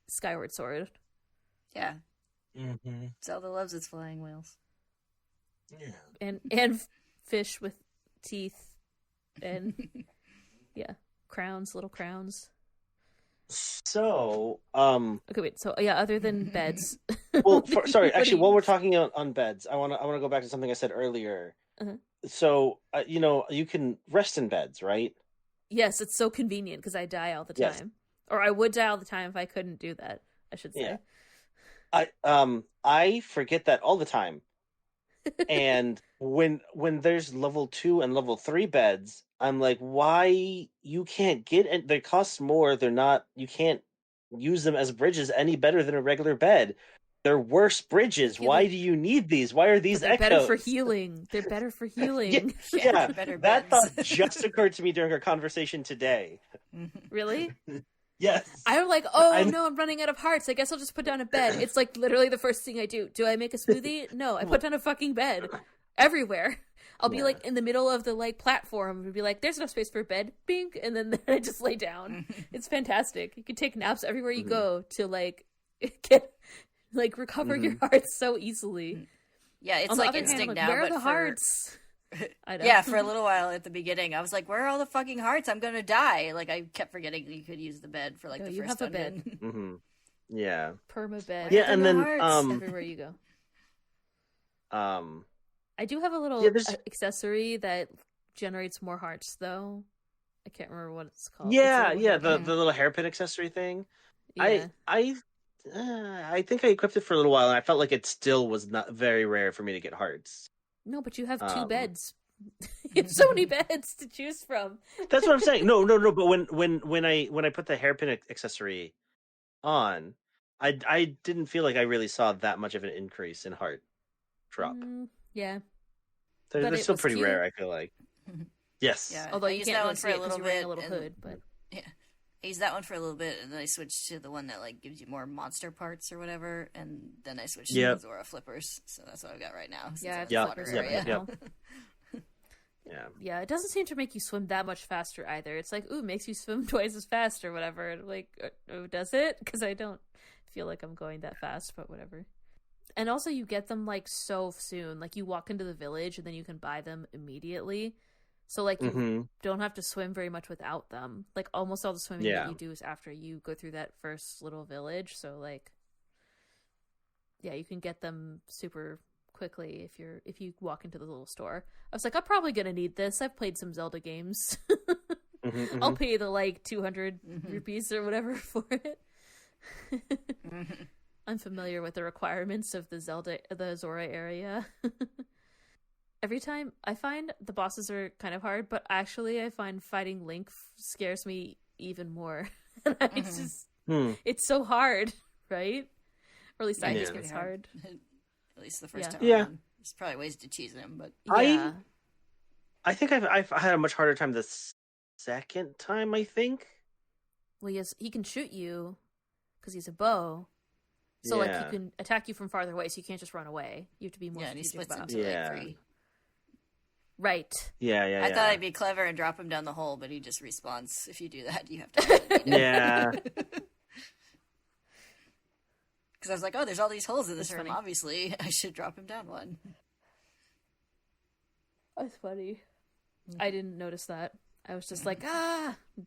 Skyward Sword. Yeah. Zelda loves its flying whales. Yeah. And fish with teeth and little crowns. So, okay, wait. So, other than beds. well, actually, while we're talking on beds, I want to go back to something I said earlier. Uh-huh. So, you can rest in beds, right? Yes, it's so convenient because I die all the time, Yes. or I would die all the time if I couldn't do that. I should say. Yeah. I forget that all the time. And when there's level 2 and level 3 beds, I'm like, why you can't get it? They cost more. You can't use them as bridges any better than a regular bed. They're worse bridges. Why do you need these? Why are these they're echoes? better for healing. They're better for healing. Yeah, better that beds. thought just occurred to me during our conversation today. Really? Yes. I'm like, no, I'm running out of hearts. I guess I'll just put down a bed. It's like literally the first thing I do. Do I make a smoothie? No, I put down a fucking bed everywhere. I'll be like in the middle of the like platform and be like, there's enough space for a bed. Bink. And then I just lay down. It's fantastic. You can take naps everywhere you go to like get like recover your hearts so easily. Yeah, it's like instinct now. Where are but the hearts? I know. Yeah, for a little while at the beginning, I was like, "Where are all the fucking hearts? I'm gonna die!" Like I kept forgetting that you could use the bed for like the you first have a dungeon. bed. Yeah. Perma bed. Yeah, and then everywhere you go. I do have a little accessory that generates more hearts, though. I can't remember what it's called. Yeah, it's yeah, the the little hairpin accessory thing. yeah. I think I equipped it for a little while, and I felt like it still was not very rare for me to get hearts. No, but you have two Um, beds. You have so many beds to choose from. that's what I'm saying. No, no, no. But when I put the hairpin accessory on, I didn't feel like I really saw that much of an increase in heart drop. Yeah, They're, but they're it still was pretty cute. rare. I feel like. Yes. Yeah, Although I you used can't that really one see for it a because little you're wearing bit, a little and hood. But yeah, I used that one for a little bit, and then I switched to the one that like gives you more monster parts or whatever, and then I switched to Yep. the Zora flippers. So that's what I've got right now. Since yeah, I I have have the the flippers water right area. now. Yeah. Yeah, it doesn't seem to make you swim that much faster either. It's like, ooh, it makes you swim twice as fast or whatever. And I'm like, oh, does it? Because I don't feel like I'm going that fast, but whatever. And also, you get them like so soon. Like you walk into the village and then you can buy them immediately. So like you don't have to swim very much without them. Like almost all the swimming that Yeah. you do is after you go through that first little village. So like, yeah, you can get them super quickly if you walk into the little store. I was like, I'm probably gonna need this. I've played some Zelda games. I'll pay the like 200 rupees or whatever for it. I'm familiar with the requirements of the Zora area. Every time I find the bosses are kind of hard, but actually I find fighting Link scares me even more. It's just it's so hard, right? Or at least I think it's hard. At least the first time. Yeah. Around. There's probably ways to cheese him, but Yeah. I think I've had a much harder time the second time. I think. Well, he can shoot you because he's a bow. So like he can attack you from farther away, so you can't just run away. You have to be more and he strategic splits about into it. like three. Right. Yeah. I thought I'd be clever and drop him down the hole, but he just respawns. If you do that, you have to. Yeah. Because I was like, oh, there's all these holes in this That's room. funny. Obviously, I should drop him down one. That's funny. I didn't notice that. I was just like,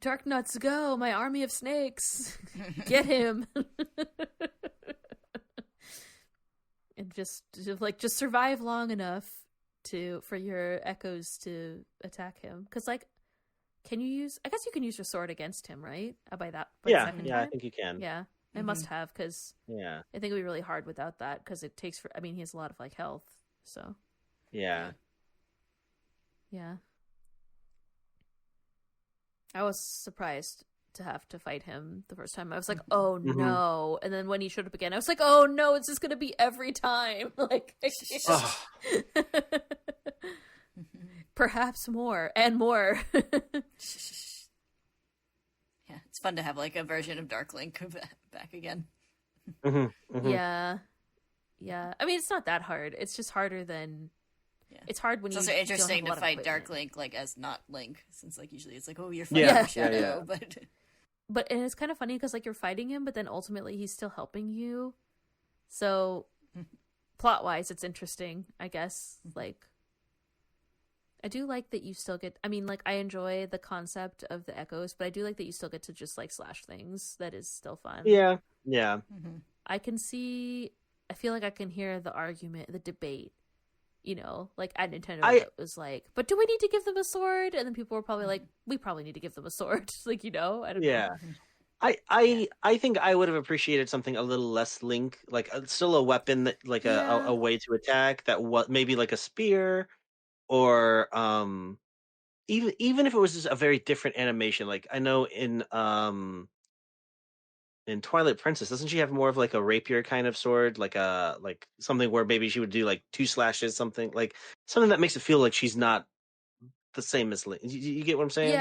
Dark Nuts, go! My army of snakes! Get him! And just survive long enough for your echoes to attack him. Because, like, I guess you can use your sword against him, right? By the second time? I think you can. Yeah, I must have, because Yeah. I think it would be really hard without that, because it takes he has a lot of, like, health, so. Yeah. Yeah. I was surprised to have to fight him the first time. I was like, oh no. And then when he showed up again, I was like, oh no, it's just going to be every time. Like, perhaps more and more. Yeah, it's fun to have like a version of Dark Link back again. Yeah. Yeah. I mean, it's not that hard. It's just harder than... Yeah. It's hard when It's you also don't interesting have a to lot of fight Dark equipment. Link like as not Link, since like usually it's like, oh, you're fighting Yeah. Shadow, Yeah. But and it's kind of funny because like you're fighting him, but then ultimately he's still helping you. So plot wise, it's interesting, I guess. Like, I do like that you still get. I mean, like I enjoy the concept of the echoes, but I do like that you still get to just like slash things. That is still fun. Yeah. I can see. I feel like I can hear the argument, the debate. You know, like at Nintendo, it was like, but do we need to give them a sword? And then people were probably like, we probably need to give them a sword. Like, you know, I don't know. I think I would have appreciated something a little less Link, like still a weapon that, like a way to attack that was maybe like a spear, or even if it was just a very different animation. Like I know in Twilight Princess, doesn't she have more of like a rapier kind of sword, like something where maybe she would do like 2 slashes, something that makes it feel like she's not the same as Link. You get what I'm saying?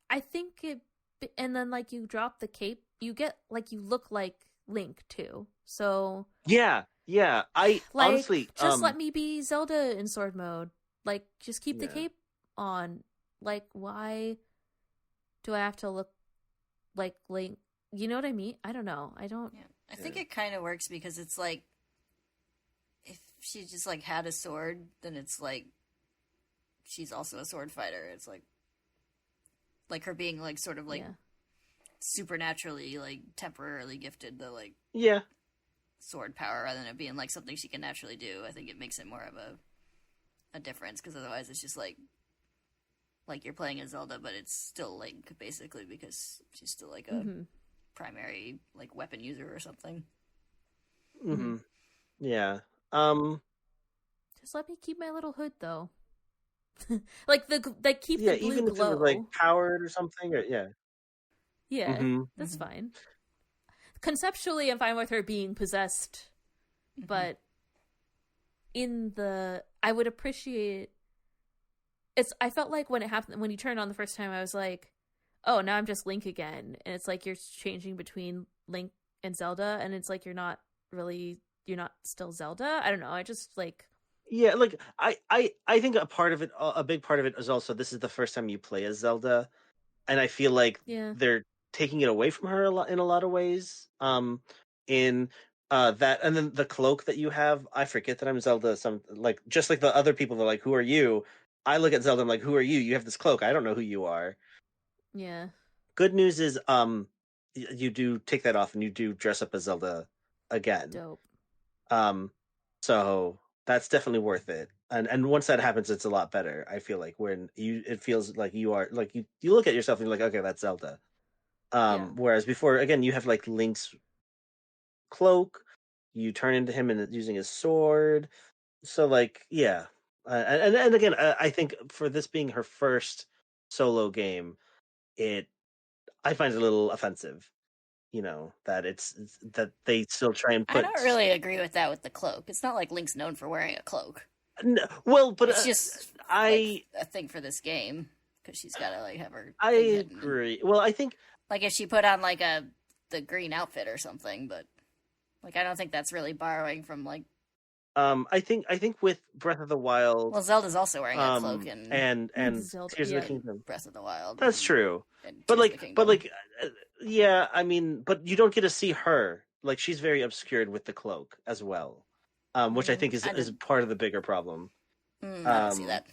I think it, and then like you drop the cape, you get like you look like Link too. So yeah. I like, honestly just let me be Zelda in sword mode. Like, just keep the cape on. Like, why do I have to look like Link? You know what I mean? I don't know. I don't. Yeah. I think it kind of works because it's like, if she just like had a sword, then it's like she's also a sword fighter. It's like her being like sort of like supernaturally like temporarily gifted the like sword power rather than it being like something she can naturally do. I think it makes it more of a difference, because otherwise it's just like like you're playing as Zelda, but it's still Link basically because she's still like a primary like weapon user or something. Mm-hmm. Yeah. Just let me keep my little hood though. Like keep Yeah, the blue even if it glow. was like powered or something, or yeah. Yeah, Mm-hmm. that's fine. Conceptually, I'm fine with her being possessed, but I would appreciate. I felt like when it happened, when you turned on the first time, I was like, oh, now I'm just Link again, and it's like you're changing between Link and Zelda, and it's like you're not still Zelda. I don't know. I just like. Yeah, like I think a big part of it is also this is the first time you play as Zelda, and I feel like they're taking it away from her in a lot of ways. In that, and then the cloak that you have, I forget that I'm Zelda. Some like just like the other people, they're like, "Who are you?" I look at Zelda, I'm like, "Who are you? You have this cloak. I don't know who you are." Yeah. Good news is, you do take that off and you do dress up as Zelda again. Dope. So that's definitely worth it. And once that happens, it's a lot better. I feel like it feels like you are like you look at yourself and you're like, okay, that's Zelda. Whereas before, again, you have like Link's cloak, you turn into him and using his sword. So like, yeah, and again, I think for this being her first solo game, I find it a little offensive. That it's that they still try and put. I don't really agree with that with the cloak. It's not like Link's known for wearing a cloak. No, well, but it's just like, a thing for this game because she's got to like have her. I agree. Well, I think like if she put on like the green outfit or something, but like I don't think that's really borrowing from like. I think with Breath of the Wild. Well, Zelda's also wearing a cloak and Zelda, Tears of the Kingdom. Breath of the Wild. That's true. But yeah, I mean, but you don't get to see her. Like she's very obscured with the cloak as well, which I think is part of the bigger problem. I don't see that.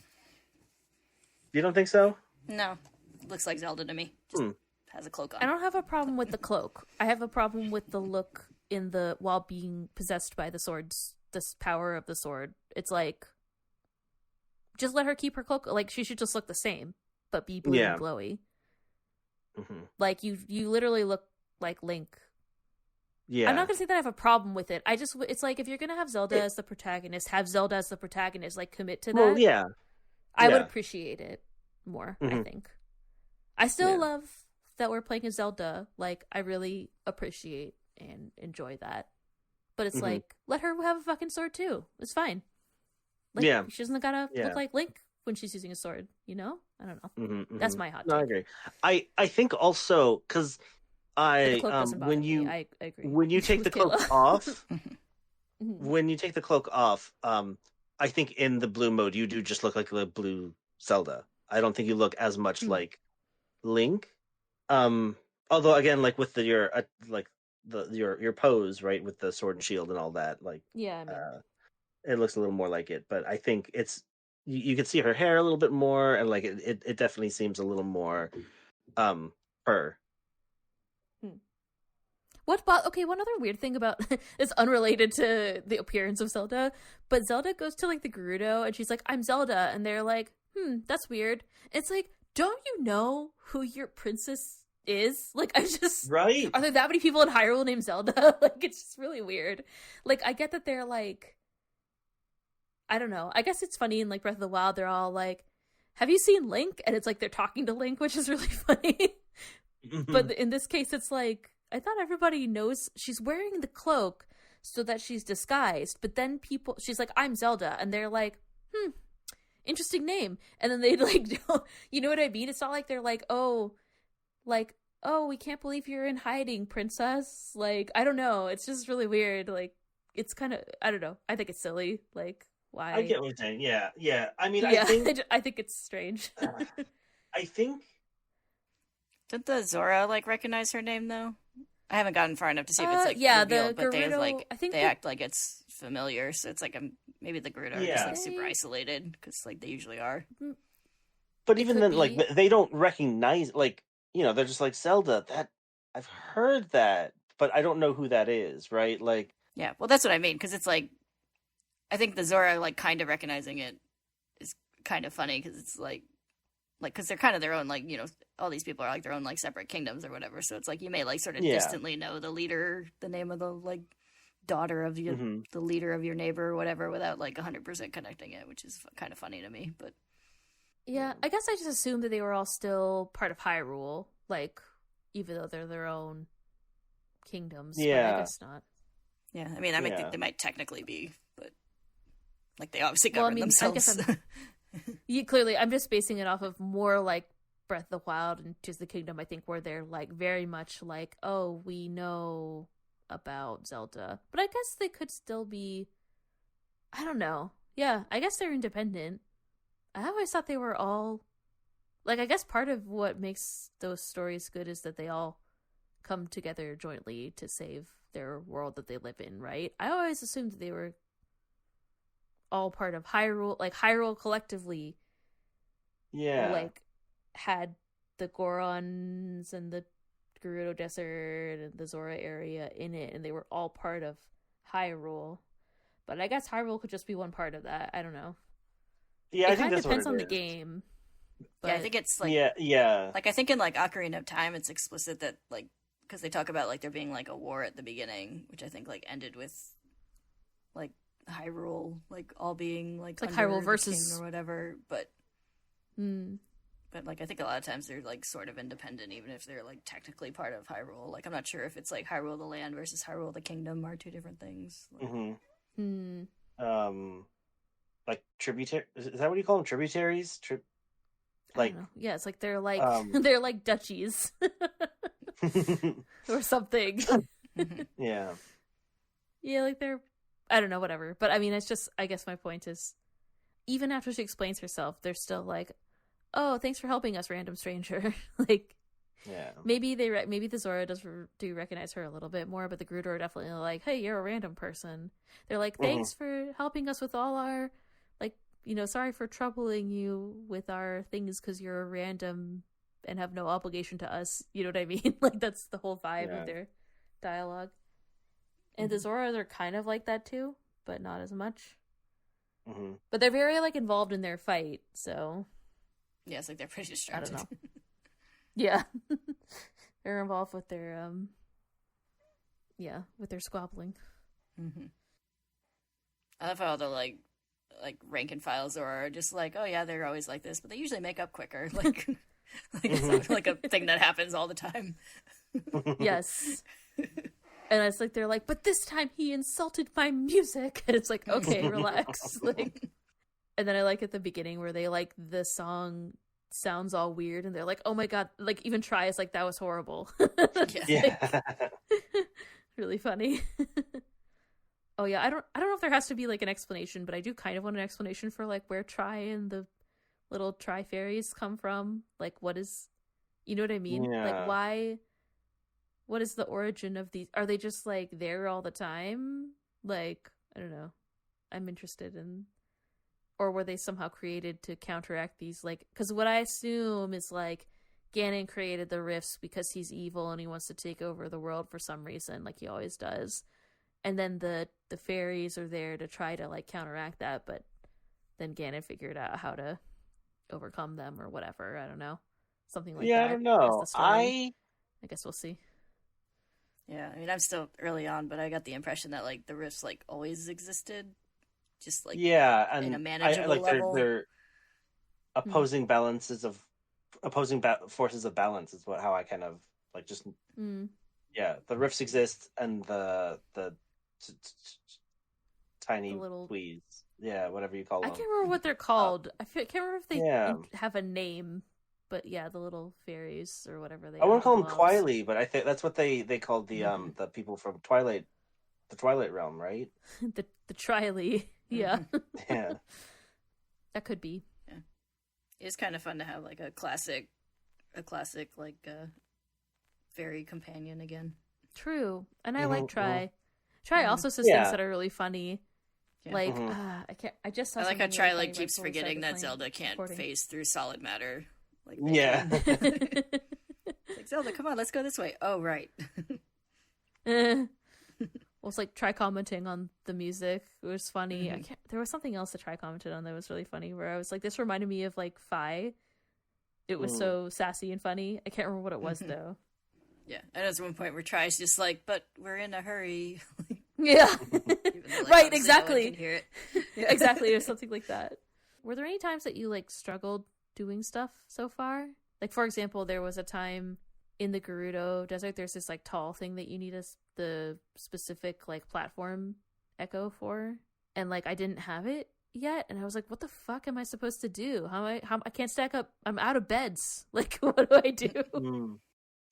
You don't think so? No, looks like Zelda to me. Just has a cloak on. I don't have a problem with the cloak. I have a problem with the look while being possessed by the swords. This power of the sword. It's like, just let her keep her cloak. Like she should just look the same, but be blue and glowy. Mm-hmm. Like you literally look like Link. Yeah, I'm not gonna say that I have a problem with it. It's like if you're gonna have Zelda as the protagonist, have Zelda as the protagonist. Like commit to that. Well, yeah, I would appreciate it more. I think. I still love that we're playing as Zelda. Like I really appreciate and enjoy that. But it's like, let her have a fucking sword too. It's fine. Like, she doesn't gotta look like Link when she's using a sword, I don't know. That's my hot take. No, I agree. I think also, because when you I agree. When you take the cloak off, when you take the cloak off, I think in the blue mode, you do just look like the blue Zelda. I don't think you look as much like Link. Although, again, like with your pose, right, with the sword and shield and all that, like it looks a little more like it. But I think it's you can see her hair a little bit more, and like it definitely seems a little more her. One other weird thing about it's unrelated to the appearance of Zelda, but Zelda goes to like the Gerudo and she's like, I'm Zelda, and they're like, that's weird. It's like, don't you know who your princess is? Like, right. Are there that many people in Hyrule named Zelda? Like, it's just really weird. Like, I get that they're like, I don't know. I guess it's funny in like Breath of the Wild, they're all like, have you seen Link? And it's like they're talking to Link, which is really funny. But in this case, it's like, I thought everybody knows she's wearing the cloak so that she's disguised. But then she's like, I'm Zelda. And they're like, interesting name. And then they like, you know what I mean? It's not like they're like, oh, we can't believe you're in hiding, princess. Like, I don't know. It's just really weird. Like, it's kind of, I don't know. I think it's silly. Like, why? I get what you're saying. Yeah. I mean, I think it's strange. I think. Did the Zora like recognize her name though? I haven't gotten far enough to see if it's like the revealed, but Gerudo, they act like it's familiar, so it's like maybe the Gerudo are just like super isolated because like they usually are. But even then, like they don't recognize, like, they're just like, Zelda. That I've heard that, but I don't know who that is, right? Like, yeah, well, that's what I mean, because it's like, I think the Zora like kind of recognizing it is kind of funny because it's like like, because they're kind of their own, like, all these people are like their own like separate kingdoms or whatever. So it's like you may like sort of distantly know the leader, the name of the like daughter of your the leader of your neighbor or whatever, without like 100% connecting it, which is kind of funny to me. But yeah, I guess I just assumed that they were all still part of Hyrule, like even though they're their own kingdoms. Yeah, but I guess not. Yeah, I mean, I might think they might technically be, but like they obviously govern themselves. I guess clearly, I'm just basing it off of more like Breath of the Wild and Tears of the Kingdom, I think, where they're like very much like, oh, we know about Zelda, but I guess they could still be, I don't know. Yeah, I guess they're independent. I always thought they were all like, I guess part of what makes those stories good is that they all come together jointly to save their world that they live in, right? I always assumed that they were all part of Hyrule, like Hyrule collectively like had the Gorons and the Gerudo Desert and the Zora area in it, and they were all part of Hyrule. But I guess Hyrule could just be one part of that. I don't know. Yeah, it I think kind of that's depends what on it the is. game. But yeah, I think it's like like I think in like Ocarina of Time, it's explicit that like because they talk about like there being like a war at the beginning, which I think like ended with like Hyrule like all being like it's like under Hyrule the versus king or whatever. But like I think a lot of times they're like sort of independent, even if they're like technically part of Hyrule. Like I'm not sure if it's like Hyrule the land versus Hyrule the kingdom are two different things. Like tributary, is that what you call them? Tributaries? Like, yeah, it's like they're like they're like duchies or something. Yeah, like they're, I don't know, whatever. But I mean, it's just, I guess my point is, even after she explains herself, they're still like, oh, thanks for helping us, random stranger. Like, maybe maybe the Zora do recognize her a little bit more, but the Gerudo are definitely like, hey, you're a random person. They're like, thanks for helping us with all our, like, sorry for troubling you with our things because you're a random and have no obligation to us. You know what I mean? Like, that's the whole vibe of their dialogue. And the Zoras are kind of like that too, but not as much. But they're very like involved in their fight, so yeah, it's like they're pretty distracted. I don't know. Yeah, they're involved with their with their squabbling. I love how the like rank and file Zora are just like, oh yeah, they're always like this, but they usually make up quicker. Like it's not like a thing that happens all the time. Yes. And it's like they're like, but this time he insulted my music, and it's like, okay, relax. Like, and then I like at the beginning where they like the song sounds all weird, and they're like, oh my god, like even Try is like, that was horrible. Like, really funny. Oh yeah, I don't know if there has to be like an explanation, but I do kind of want an explanation for like where Try and the little Tri fairies come from. Like, what is, you know what I mean? Like, why? What is the origin of these? Are they just like there all the time? Like, I don't know. I'm interested in, or were they somehow created to counteract these? Like, because what I assume is like Ganon created the rifts because he's evil and he wants to take over the world for some reason, like he always does. And then the fairies are there to try to like counteract that, but then Ganon figured out how to overcome them or whatever. I don't know, something like that. Yeah, I don't know. I guess we'll see. Yeah, I mean, I'm still early on, but I got the impression that like the rifts like always existed, just like in a manageable level. They're opposing balances of forces of balance is how I kind of like just the rifts exist and the tiny little pleas, whatever you call them. I can't remember what they're called. I can't remember if they have a name. But yeah, the little fairies or whatever they are. I wouldn't call them Twily, but I think that's what they called the the people from Twilight, the Twilight Realm, right? the Triley, yeah. Yeah. That could be. Yeah. It's kind of fun to have like a classic like fairy companion again. True. And I like Try. Try also says things that are really funny. Yeah. Like I just saw I like how Try like keeps forgetting that Zelda can't phase through solid matter. Like, like, Zelda, come on, let's go this way. Oh, right. Well, it's like Try commenting on the music. It was funny. There was something else to Try commented on that was really funny, where I was like, this reminded me of like Fi It was so sassy and funny. I can't remember what it was though. Yeah, and at one point where Try's just like, but we're in a hurry. Yeah. Even though, like, Right, obviously no one exactly. can hear it. Yeah. Exactly, or something like that. Were there any times that you like struggled doing stuff so far? Like, for example, there was a time in the Gerudo Desert, there's this like tall thing that you need the specific like platform echo for, and like I didn't have it yet, and I was like, what the fuck am I supposed to do? How I can't stack up, I'm out of beds. Like, what do I do?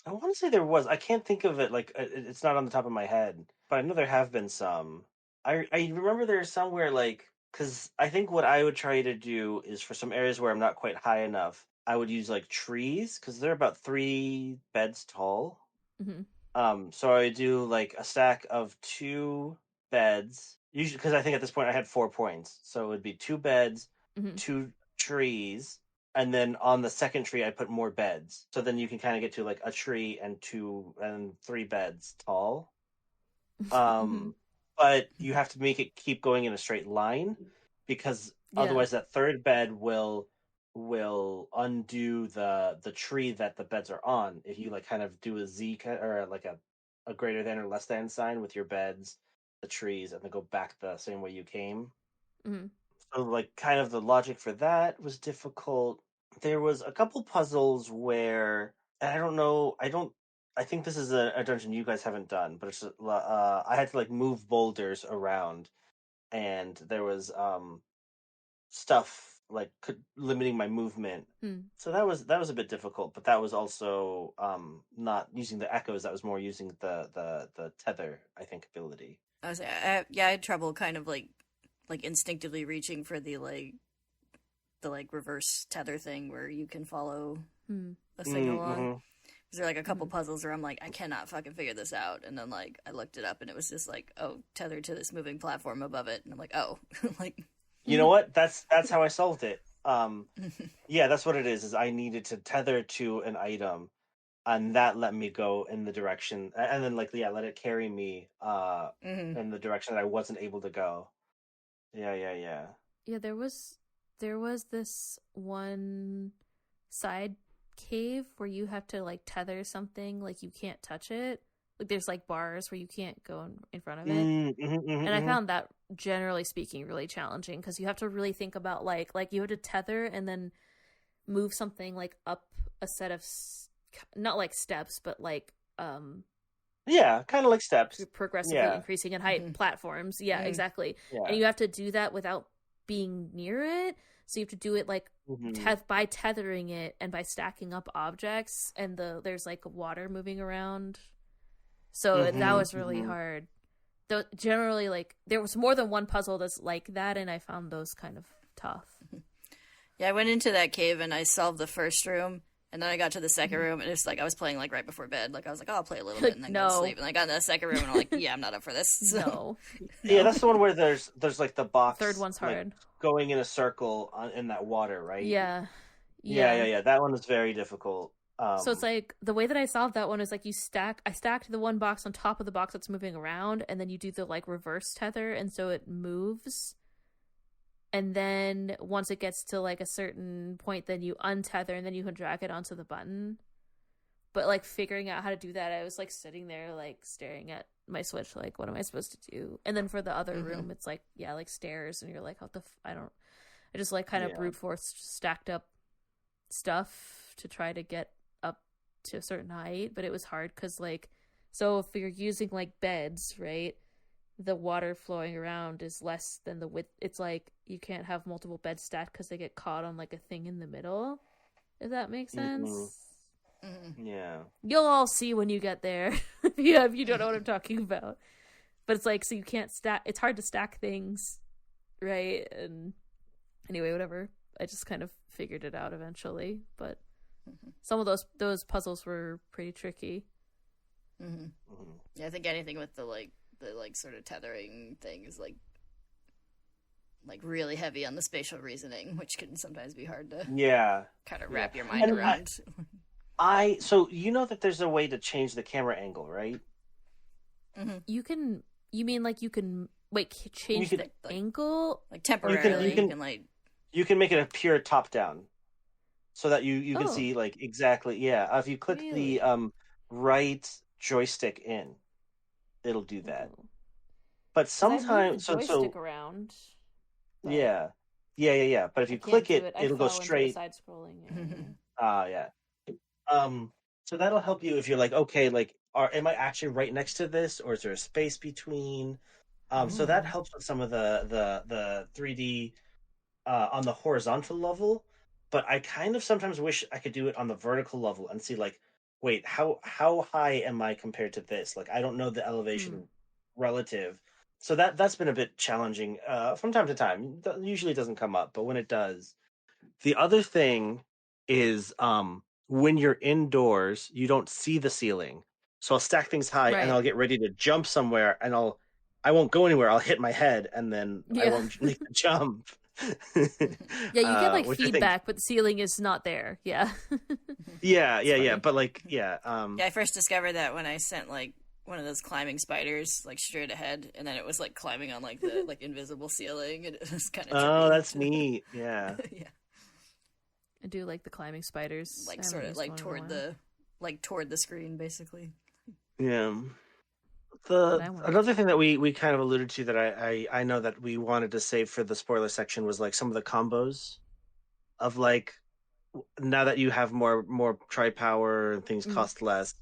I want to say there was. I can't think of it. Like it's not on the top of my head, but I know there have been some. I remember there's some where like, because I think what I would try to do is for some areas where I'm not quite high enough, I would use like trees because they're about 3 beds tall. So I would do like a stack of 2 beds. Usually, because I think at this point I had 4 points, so it would be 2 beds, 2 trees. And then on the second tree, I put more beds. So then you can kind of get to like a tree and 3 beds tall. But you have to make it keep going in a straight line because otherwise that third bed will undo the tree that the beds are on. If you like kind of do a Z or like a greater than or less than sign with your beds, the trees, and then go back the same way you came. So, like, kind of the logic for that was difficult. There was a couple puzzles where, and I don't know, I think this is a dungeon you guys haven't done, but it's, I had to, like, move boulders around, and there was, stuff, like, limiting my movement. So that was a bit difficult, but that was also, not using the echoes, that was more using the tether, I think, ability. I had trouble kind of like instinctively reaching for the reverse tether thing where you can follow a signal on. There are like a couple puzzles where I'm like, I cannot fucking figure this out, and then like I looked it up and it was just like, oh, tethered to this moving platform above it, and I'm like, oh, like, you know what? That's how I solved it. Yeah, that's what it is I needed to tether to an item, and that let me go in the direction, and then like let it carry me in the direction that I wasn't able to go. Yeah, there was this one side cave where you have to like tether something, like you can't touch it, like there's like bars where you can't go in front of it. And I found that, generally speaking, really challenging because you have to really think about like you have to tether and then move something like up a set of not like steps, but like yeah, kind of like steps, progressively increasing in height platforms. Yeah, exactly. Yeah. And you have to do that without being near it. So you have to do it like by tethering it and by stacking up objects, and there's like water moving around. So that was really hard. Though generally, like there was more than one puzzle that's like that, and I found those kind of tough. Yeah, I went into that cave and I solved the first room. And then I got to the second room, and it's like I was playing like right before bed. Like I was like, oh, I'll play a little bit and then go to sleep. And I got into the second room, and I'm like, yeah, I'm not up for this. So. No. Yeah, that's the one where there's like the box. Third one's hard. Like, going in a circle in that water, right? Yeah. That one was very difficult. So it's like the way that I solved that one is like I stacked the one box on top of the box that's moving around, and then you do the like reverse tether, and so it moves. And then once it gets to like a certain point, then you untether and then you can drag it onto the button. But like figuring out how to do that, I was like sitting there like staring at my Switch, like what am I supposed to do? And then for the other room, it's like like stairs, and you're like, what the I just like kind of brute force stacked up stuff to try to get up to a certain height. But it was hard because like, so if you're using like beds, right? The water flowing around is less than the width. It's like you can't have multiple beds stacked because they get caught on like a thing in the middle, if that makes sense. Yeah, you'll all see when you get there. if you don't know what I'm talking about. But it's like, so you can't stack, it's hard to stack things, right? And anyway, whatever, I just kind of figured it out eventually. But some of those puzzles were pretty tricky. Yeah, I think anything with the sort of tethering thing is like really heavy on the spatial reasoning, which can sometimes be hard to kind of wrap your mind around. So you know that there's a way to change the camera angle, right? You can change the angle like temporarily. You can make it a pure top down. so that you can Oh, see like exactly. Yeah, if you click the really? right joystick in, it'll do that. Oh, But because I've moved the sometimes, joystick around, but yeah, yeah. But if I you can't click do it, it. I it'll go fell into a straight. side scrolling area. Yeah. So that'll help you if you're like, okay, like, am I actually right next to this, or is there a space between? So that Oh. helps with some of the 3D on the horizontal level, but I kind of sometimes wish I could do it on the vertical level and see like, wait, how high am I compared to this? Like, I don't know the Hmm. elevation relative, so that's been a bit challenging from time to time. Usually it doesn't come up, but when it does, the other thing is when you're indoors, you don't see the ceiling. So I'll stack things high and Right. I'll get ready to jump somewhere and I won't go anywhere. I'll hit my head and then I Yeah. won't make the jump. Yeah, you get like Which I think feedback, but the ceiling is not there. Yeah. yeah, It's yeah. funny. But like Yeah, I first discovered that when I sent like one of those climbing spiders like straight ahead, and then it was like climbing on like the like invisible ceiling, and it was kind of oh, trippy. that's neat. Yeah. Yeah, I do like the climbing spiders. I like haven't sort of used one in a while. like toward the screen basically. Yeah. But The I want to another thing try that it. we kind of alluded to that I know that we wanted to save for the spoiler section was like some of the combos of like now that you have more tri power and things Mm. cost less,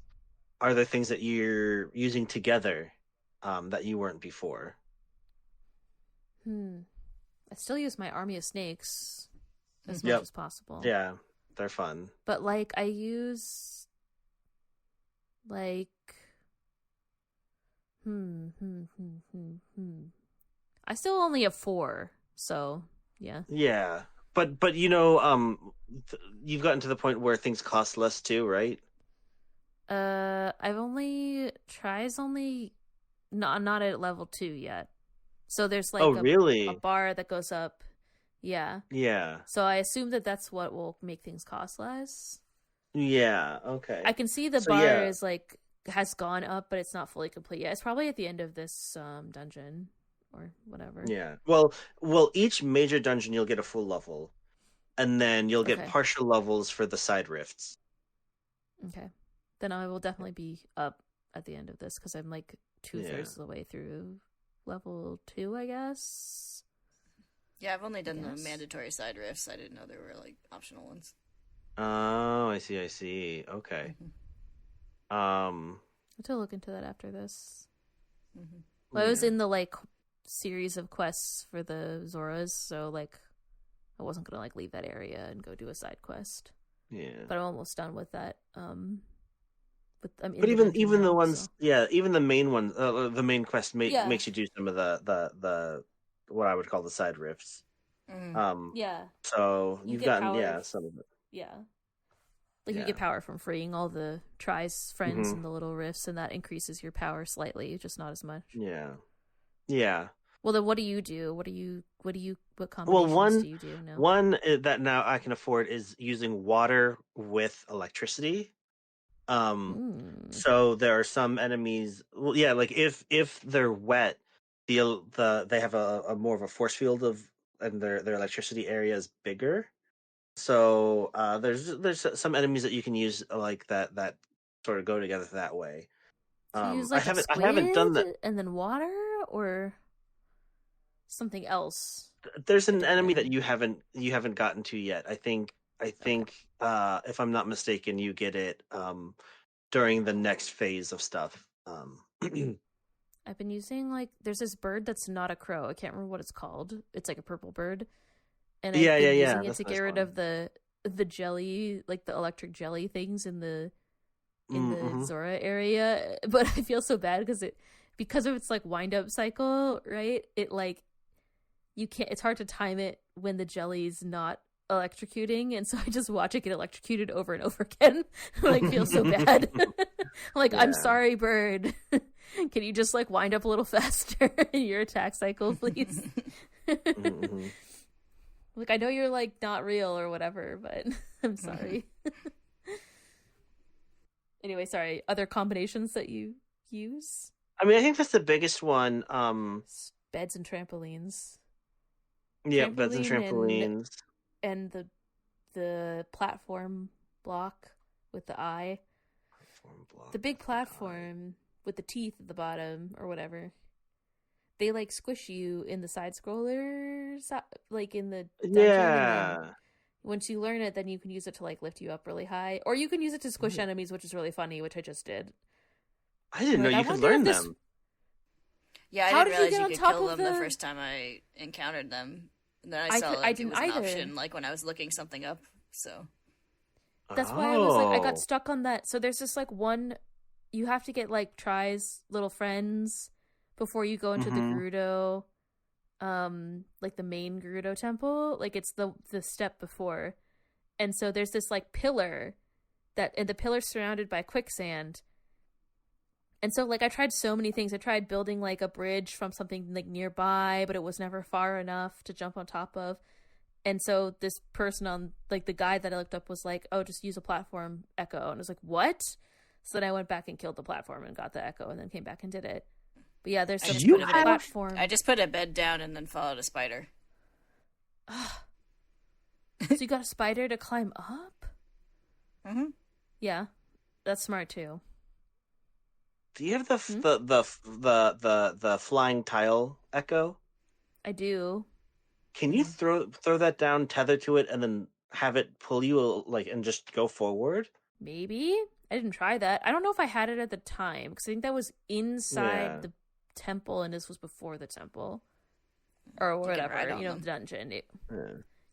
are there things that you're using together that you weren't before? Hmm. I still use my army of snakes as much Yep. as possible. Yeah, they're fun. But like I use like I still only have four, so yeah. Yeah, but you've gotten to the point where things cost less too, right? I've only tries only not at level 2 yet. So there's Oh, like a really? bar that goes up. Yeah. Yeah, So I assume that that's what will make things cost less. yeah. I Okay. can see the So bar yeah, is like has gone up, but it's not fully complete yet. It's probably at the end of this dungeon or whatever. yeah. Well, each major dungeon you'll get a full level, and then you'll get Okay. partial levels for the side rifts. Okay. Then I will definitely be up at the end of this because I'm like Yeah. 2/3 of the way through level 2, I guess. Yeah, I've only I done the guess. mandatory side rifts. I didn't know there were like optional ones. Oh, I see. I see. Okay. Hmm. Um. I have to look into that after this. Hmm. Well, I was Yeah. in the like series of quests for the Zoras, so like I wasn't gonna like leave that area and go do a side quest. Yeah. But I'm almost done with that. But I'm in But the even dungeon even the now, ones, so yeah, even the main one, the main quest yeah, makes you do some of the what I would call the side rifts. Hmm. Um, yeah. so You you've get gotten power. yeah some of it. Yeah, like you Yeah. get power from freeing all the tries friends Hmm. in the little rifts, and that increases your power slightly, just not as much. Yeah. Yeah. Well, then what do you do? What Well, combinations do you do now? one that now I can afford is using water with electricity. Hmm. So there are some enemies. Well, yeah, like if they're wet, they have a more of a force field and their electricity area is bigger. So there's some enemies that you can use like that sort of go together that way. So you use I like a haven't done squid that. and then water or something else There's a an different enemy that enemy. you haven't gotten to yet. I Okay. think if I'm not mistaken, you get it during the next phase of stuff. I've been using like there's this bird that's not a crow. I can't remember what it's called. It's like a purple bird, and I've Yeah, been yeah. using it That's to a get nice rid one. of the jelly, like the electric jelly things in the Mm-hmm. Zora area. But I feel so bad because of its like wind up cycle, right? It like you can't. It's hard to time it when the jelly's not electrocuting, and so I just watch it get electrocuted over and over again. I like feel so bad. Like, I'm Yeah. sorry, bird. Can you just like wind up a little faster in your attack cycle, please? Mm-hmm. Like, I know you're like not real or whatever, but I'm sorry. Anyway, sorry. Other combinations that you use? I mean, I think that's the biggest one. Beds and trampolines. Yeah, beds and Trampoline trampolines. and the the platform block with the eye. The big platform with the teeth at the bottom or whatever. They like squish you in the side scrollers, like in the dungeon. Yeah. And then once you learn it, then you can use it to like lift you up really high, or you can use it to squish enemies, which is really funny, which I just did. I didn't know you could learn them. Yeah, I didn't realize you could kill them the first time I encountered them. And then I saw it was an option, like when I was looking something up. So that's why I was like, I got stuck on that. So there's this like one, you have to get like Tri's little friends before you go into the Gerudo, like the main Gerudo temple. Like it's the step before, and so there's this like pillar and the pillar's surrounded by quicksand. And so, like, I tried so many things. I tried building, like, a bridge from something, like, nearby, but it was never far enough to jump on top of. And so this person on, like, the guide that I looked up was like, oh, just use a platform echo. And I was like, what? So then I went back and killed the platform and got the echo and then came back and did it. But yeah, there's some kind of platform. I just put a bed down and then followed a spider. So you got a spider to climb up? Mm-hmm. Yeah, that's smart, too. Do you have the flying tile echo? I do. Can you throw that down, tether to it, and then have it pull you like and just go forward? Maybe. I didn't try that. I don't know if I had it at the time because I think that was inside the temple, and this was before the temple or whatever. You know, the dungeon.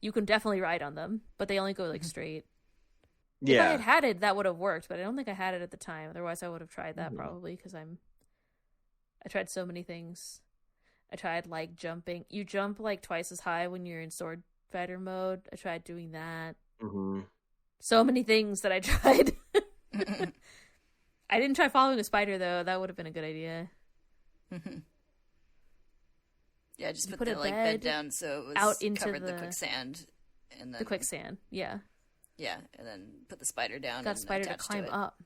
You can definitely ride on them, but they only go like straight. If I had it, that would have worked, but I don't think I had it at the time. Otherwise, I would have tried that probably because I tried so many things. I tried like jumping. You jump like twice as high when you're in sword fighter mode. I tried doing that. So many things that I tried. I didn't try following a spider though. That would have been a good idea. Yeah, just put the like bed down so it was out into covered the quicksand, and then the quicksand. Yeah. Yeah, and then put the spider down. Got a spider to climb up.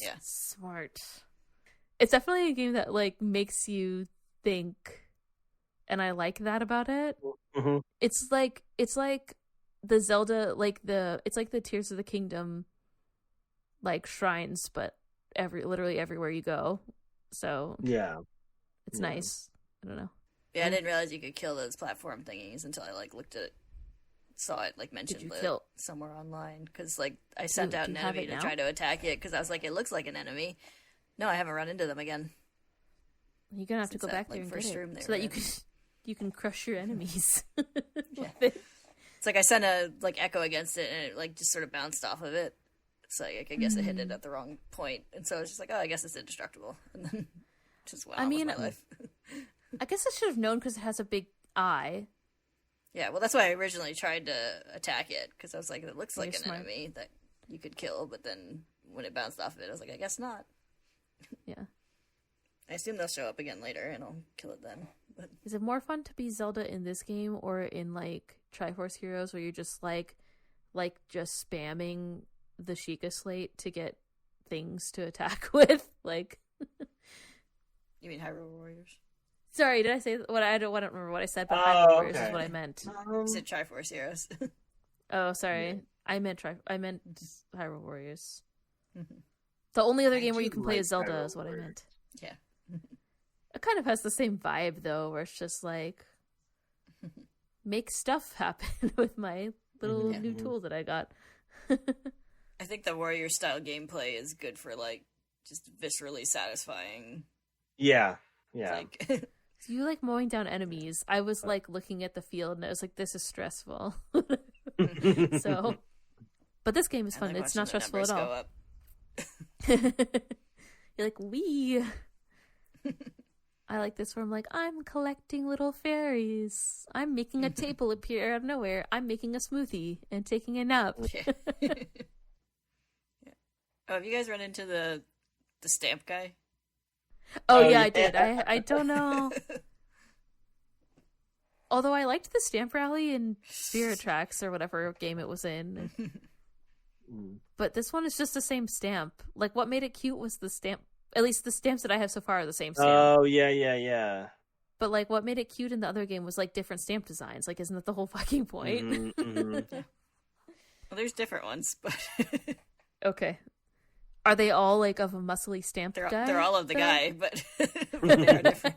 Yeah, smart. It's definitely a game that like makes you think, and I like that about it. It's like the Zelda, it's like the Tears of the Kingdom, like shrines, but literally everywhere you go. So it's nice. I don't know. Yeah, I didn't realize you could kill those platform thingies until I like saw it like mentioned somewhere online because like I sent out an enemy to try to attack it because I was like, it looks like an enemy. No, I haven't run into them again. You're gonna have to go back there and get it so that you can crush your enemies. It's like I sent a like echo against it and it like just sort of bounced off of it. So like, I guess it hit it at the wrong point, and so I was just like, oh, I guess it's indestructible, and then just went on with my life. I guess I should have known because it has a big eye. Yeah, well, that's why I originally tried to attack it, because I was like, it looks like an enemy that you could kill, but then when it bounced off of it, I was like, I guess not. Yeah. I assume they'll show up again later, and I'll kill it then. But... Is it more fun to be Zelda in this game, or in, like, Triforce Heroes, where you're just, like just spamming the Sheikah slate to get things to attack with? Like... You mean Hyrule Warriors? Sorry, did I say what I don't remember what I said, but Hyrule Warriors is what I meant. You said Triforce Heroes. Oh, sorry. Yeah. I meant Hyrule Warriors. The only other game where you can play as Zelda is what I meant. Yeah. It kind of has the same vibe though, where it's just like make stuff happen with my little new tool that I got. I think the warrior style gameplay is good for like just viscerally satisfying. Yeah. Like you like mowing down enemies. I was like looking at the field and I was like, this is stressful. So, but this game is fun. It's not stressful at all. You're like, wee. I like this where I'm like, I'm collecting little fairies. I'm making a table appear out of nowhere. I'm making a smoothie and taking a nap. Yeah. Oh, have you guys run into the stamp guy? Oh yeah, I did. I don't know. Although I liked the stamp rally in Spirit Tracks or whatever game it was in. But this one is just the same stamp. Like, what made it cute was the stamp. At least the stamps that I have so far are the same stamp. Oh, yeah. But, like, what made it cute in the other game was, like, different stamp designs. Like, isn't that the whole fucking point? Well, there's different ones, but Okay. Are they all like of a muscly stamped guy? they're all of the guy, but they are different.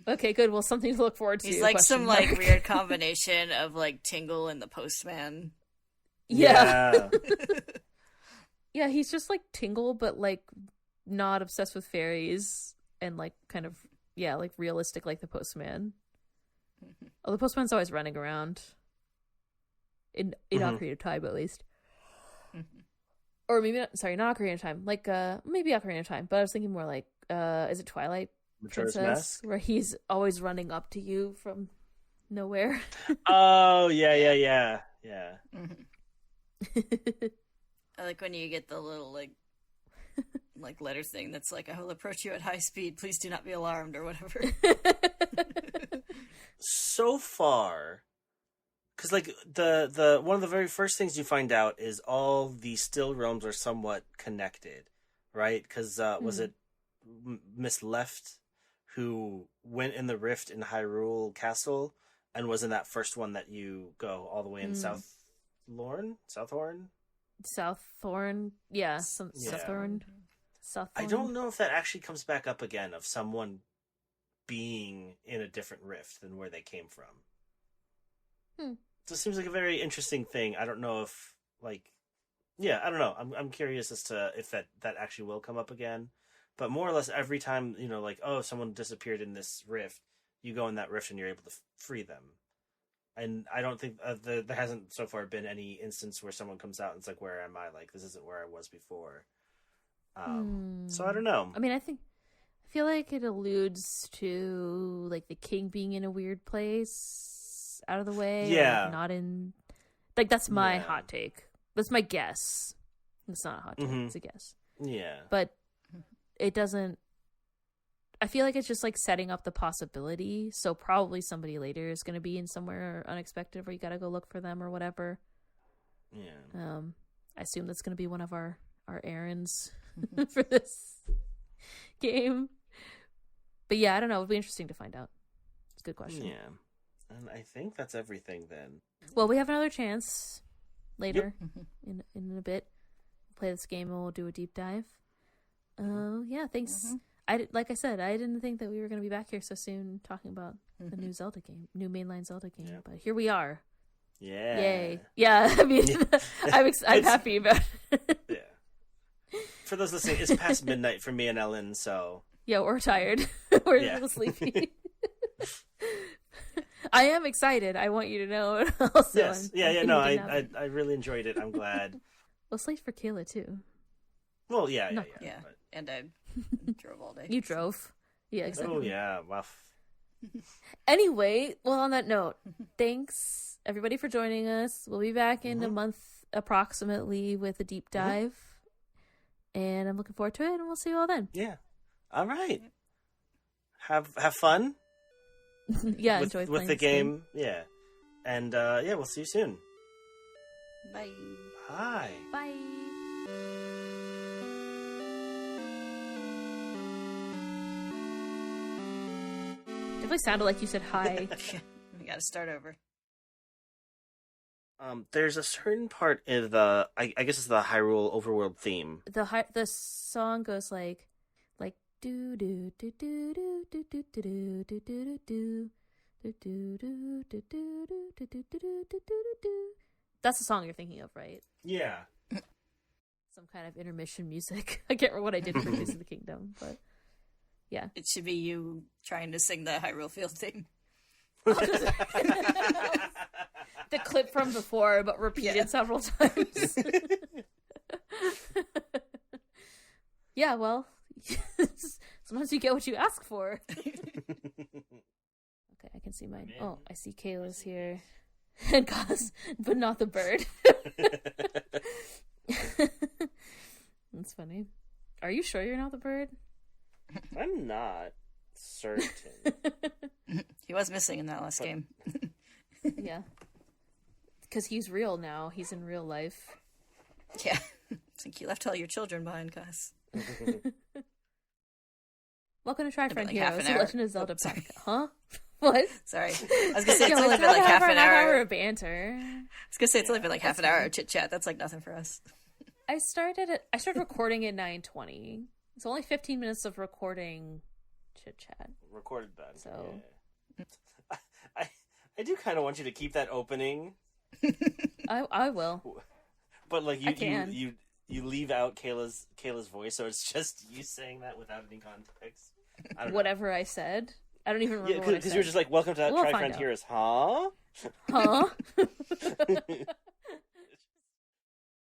Okay, good. Well, something to look forward to. He's like some like weird combination of like Tingle and the Postman. Yeah. Yeah, he's just like Tingle, but like not obsessed with fairies and like kind of like realistic like the Postman. Oh, the Postman's always running around. In Ocarina of Time, at least. Or maybe not, sorry, not Ocarina of Time. Like maybe Ocarina of Time, but I was thinking more like is it Twilight Majora's Princess, Mask? where he's always running up to you from nowhere. Oh, yeah. I like when you get the little like letter thing that's like, I will approach you at high speed, please do not be alarmed, or whatever. So far, because like the one of the very first things you find out is all the still realms are somewhat connected, right? Because was it Miss Left who went in the rift in Hyrule Castle and was in that first one that you go all the way in Southhorn? Souththorn, yeah, Souththorn. I don't know if that actually comes back up again of someone being in a different rift than where they came from. So it seems like a very interesting thing. I don't know if I don't know. I'm curious as to if that actually will come up again. But more or less every time, like, oh, someone disappeared in this rift, you go in that rift and you're able to free them. And I don't think there hasn't so far been any instance where someone comes out and it's like, where am I? Like, this isn't where I was before. So I don't know. I mean, I feel like it alludes to like the king being in a weird place out of the way. Yeah. Like, not in, like, that's my hot take. That's my guess. It's not a hot take. It's a guess. Yeah. But it doesn't, I feel like it's just like setting up the possibility. So probably somebody later is going to be in somewhere unexpected where you got to go look for them or whatever. Yeah. I assume that's going to be one of our errands for this game. But yeah, I don't know. It'd be interesting to find out. It's a good question. Yeah. And I think that's everything then. Well, we have another chance later in a bit. We'll play this game and we'll do a deep dive. Yeah, thanks. Like I said, I didn't think that we were going to be back here so soon talking about the new Zelda game, new mainline Zelda game. But here we are. Yeah. Yay. Yeah, I mean, I'm happy about it. Yeah. For those listening, it's past midnight for me and Ellen, so... Yeah, we're tired. We're a little sleepy. I am excited. I want you to know. Also, yes. I really enjoyed it. I'm glad. Well, it's late for Kayla, too. Well, yeah. But... And I drove all day. You drove. Yeah, exactly. Oh, yeah. Wow. Anyway, well, on that note, thanks, everybody, for joining us. We'll be back in a month, approximately, with a deep dive. And I'm looking forward to it, and we'll see you all then. Yeah. All right. Have fun. Yeah, enjoy playing with the game. Yeah. And, we'll see you soon. Bye. Bye. Bye. Definitely sounded like you said hi. We gotta start over. There's a certain part in the, I guess it's the Hyrule overworld theme. The song goes like do do do do do do do do do do do do. That's the song you're thinking of, right? Yeah. Some kind of intermission music. I can't remember what I did for Tears of the Kingdom, but yeah. It should be you trying to sing the Hyrule Field thing. The clip from before, but repeated several times. Yeah, well, sometimes you get what you ask for. Okay, I can see mine. Oh, I see Kayla's here. And Kass, but not the bird. That's funny. Are you sure you're not the bird? I'm not certain. He was missing in that last game. Yeah. Because he's real now. He's in real life. Yeah. It's like you left all your children behind, Kass. Welcome to Try Friend like Heroes, The Legend of Zelda. Huh? What? Sorry. I was gonna say, it's Yo, only let's been like half have an our hour. of banter. I was gonna say, it's only been like half an hour of chit-chat. That's like nothing for us. I started recording at 9:20. It's only 15 minutes of recording chit-chat. Recorded that. So... Yeah. I do kind of want you to keep that opening. I will. But like I can. you leave out Kayla's voice, so it's just you saying that without any context. I don't know. Whatever I said. I don't even remember what I said. Because you were just like, "Welcome to We'll Tri find Frontiers," huh? Huh?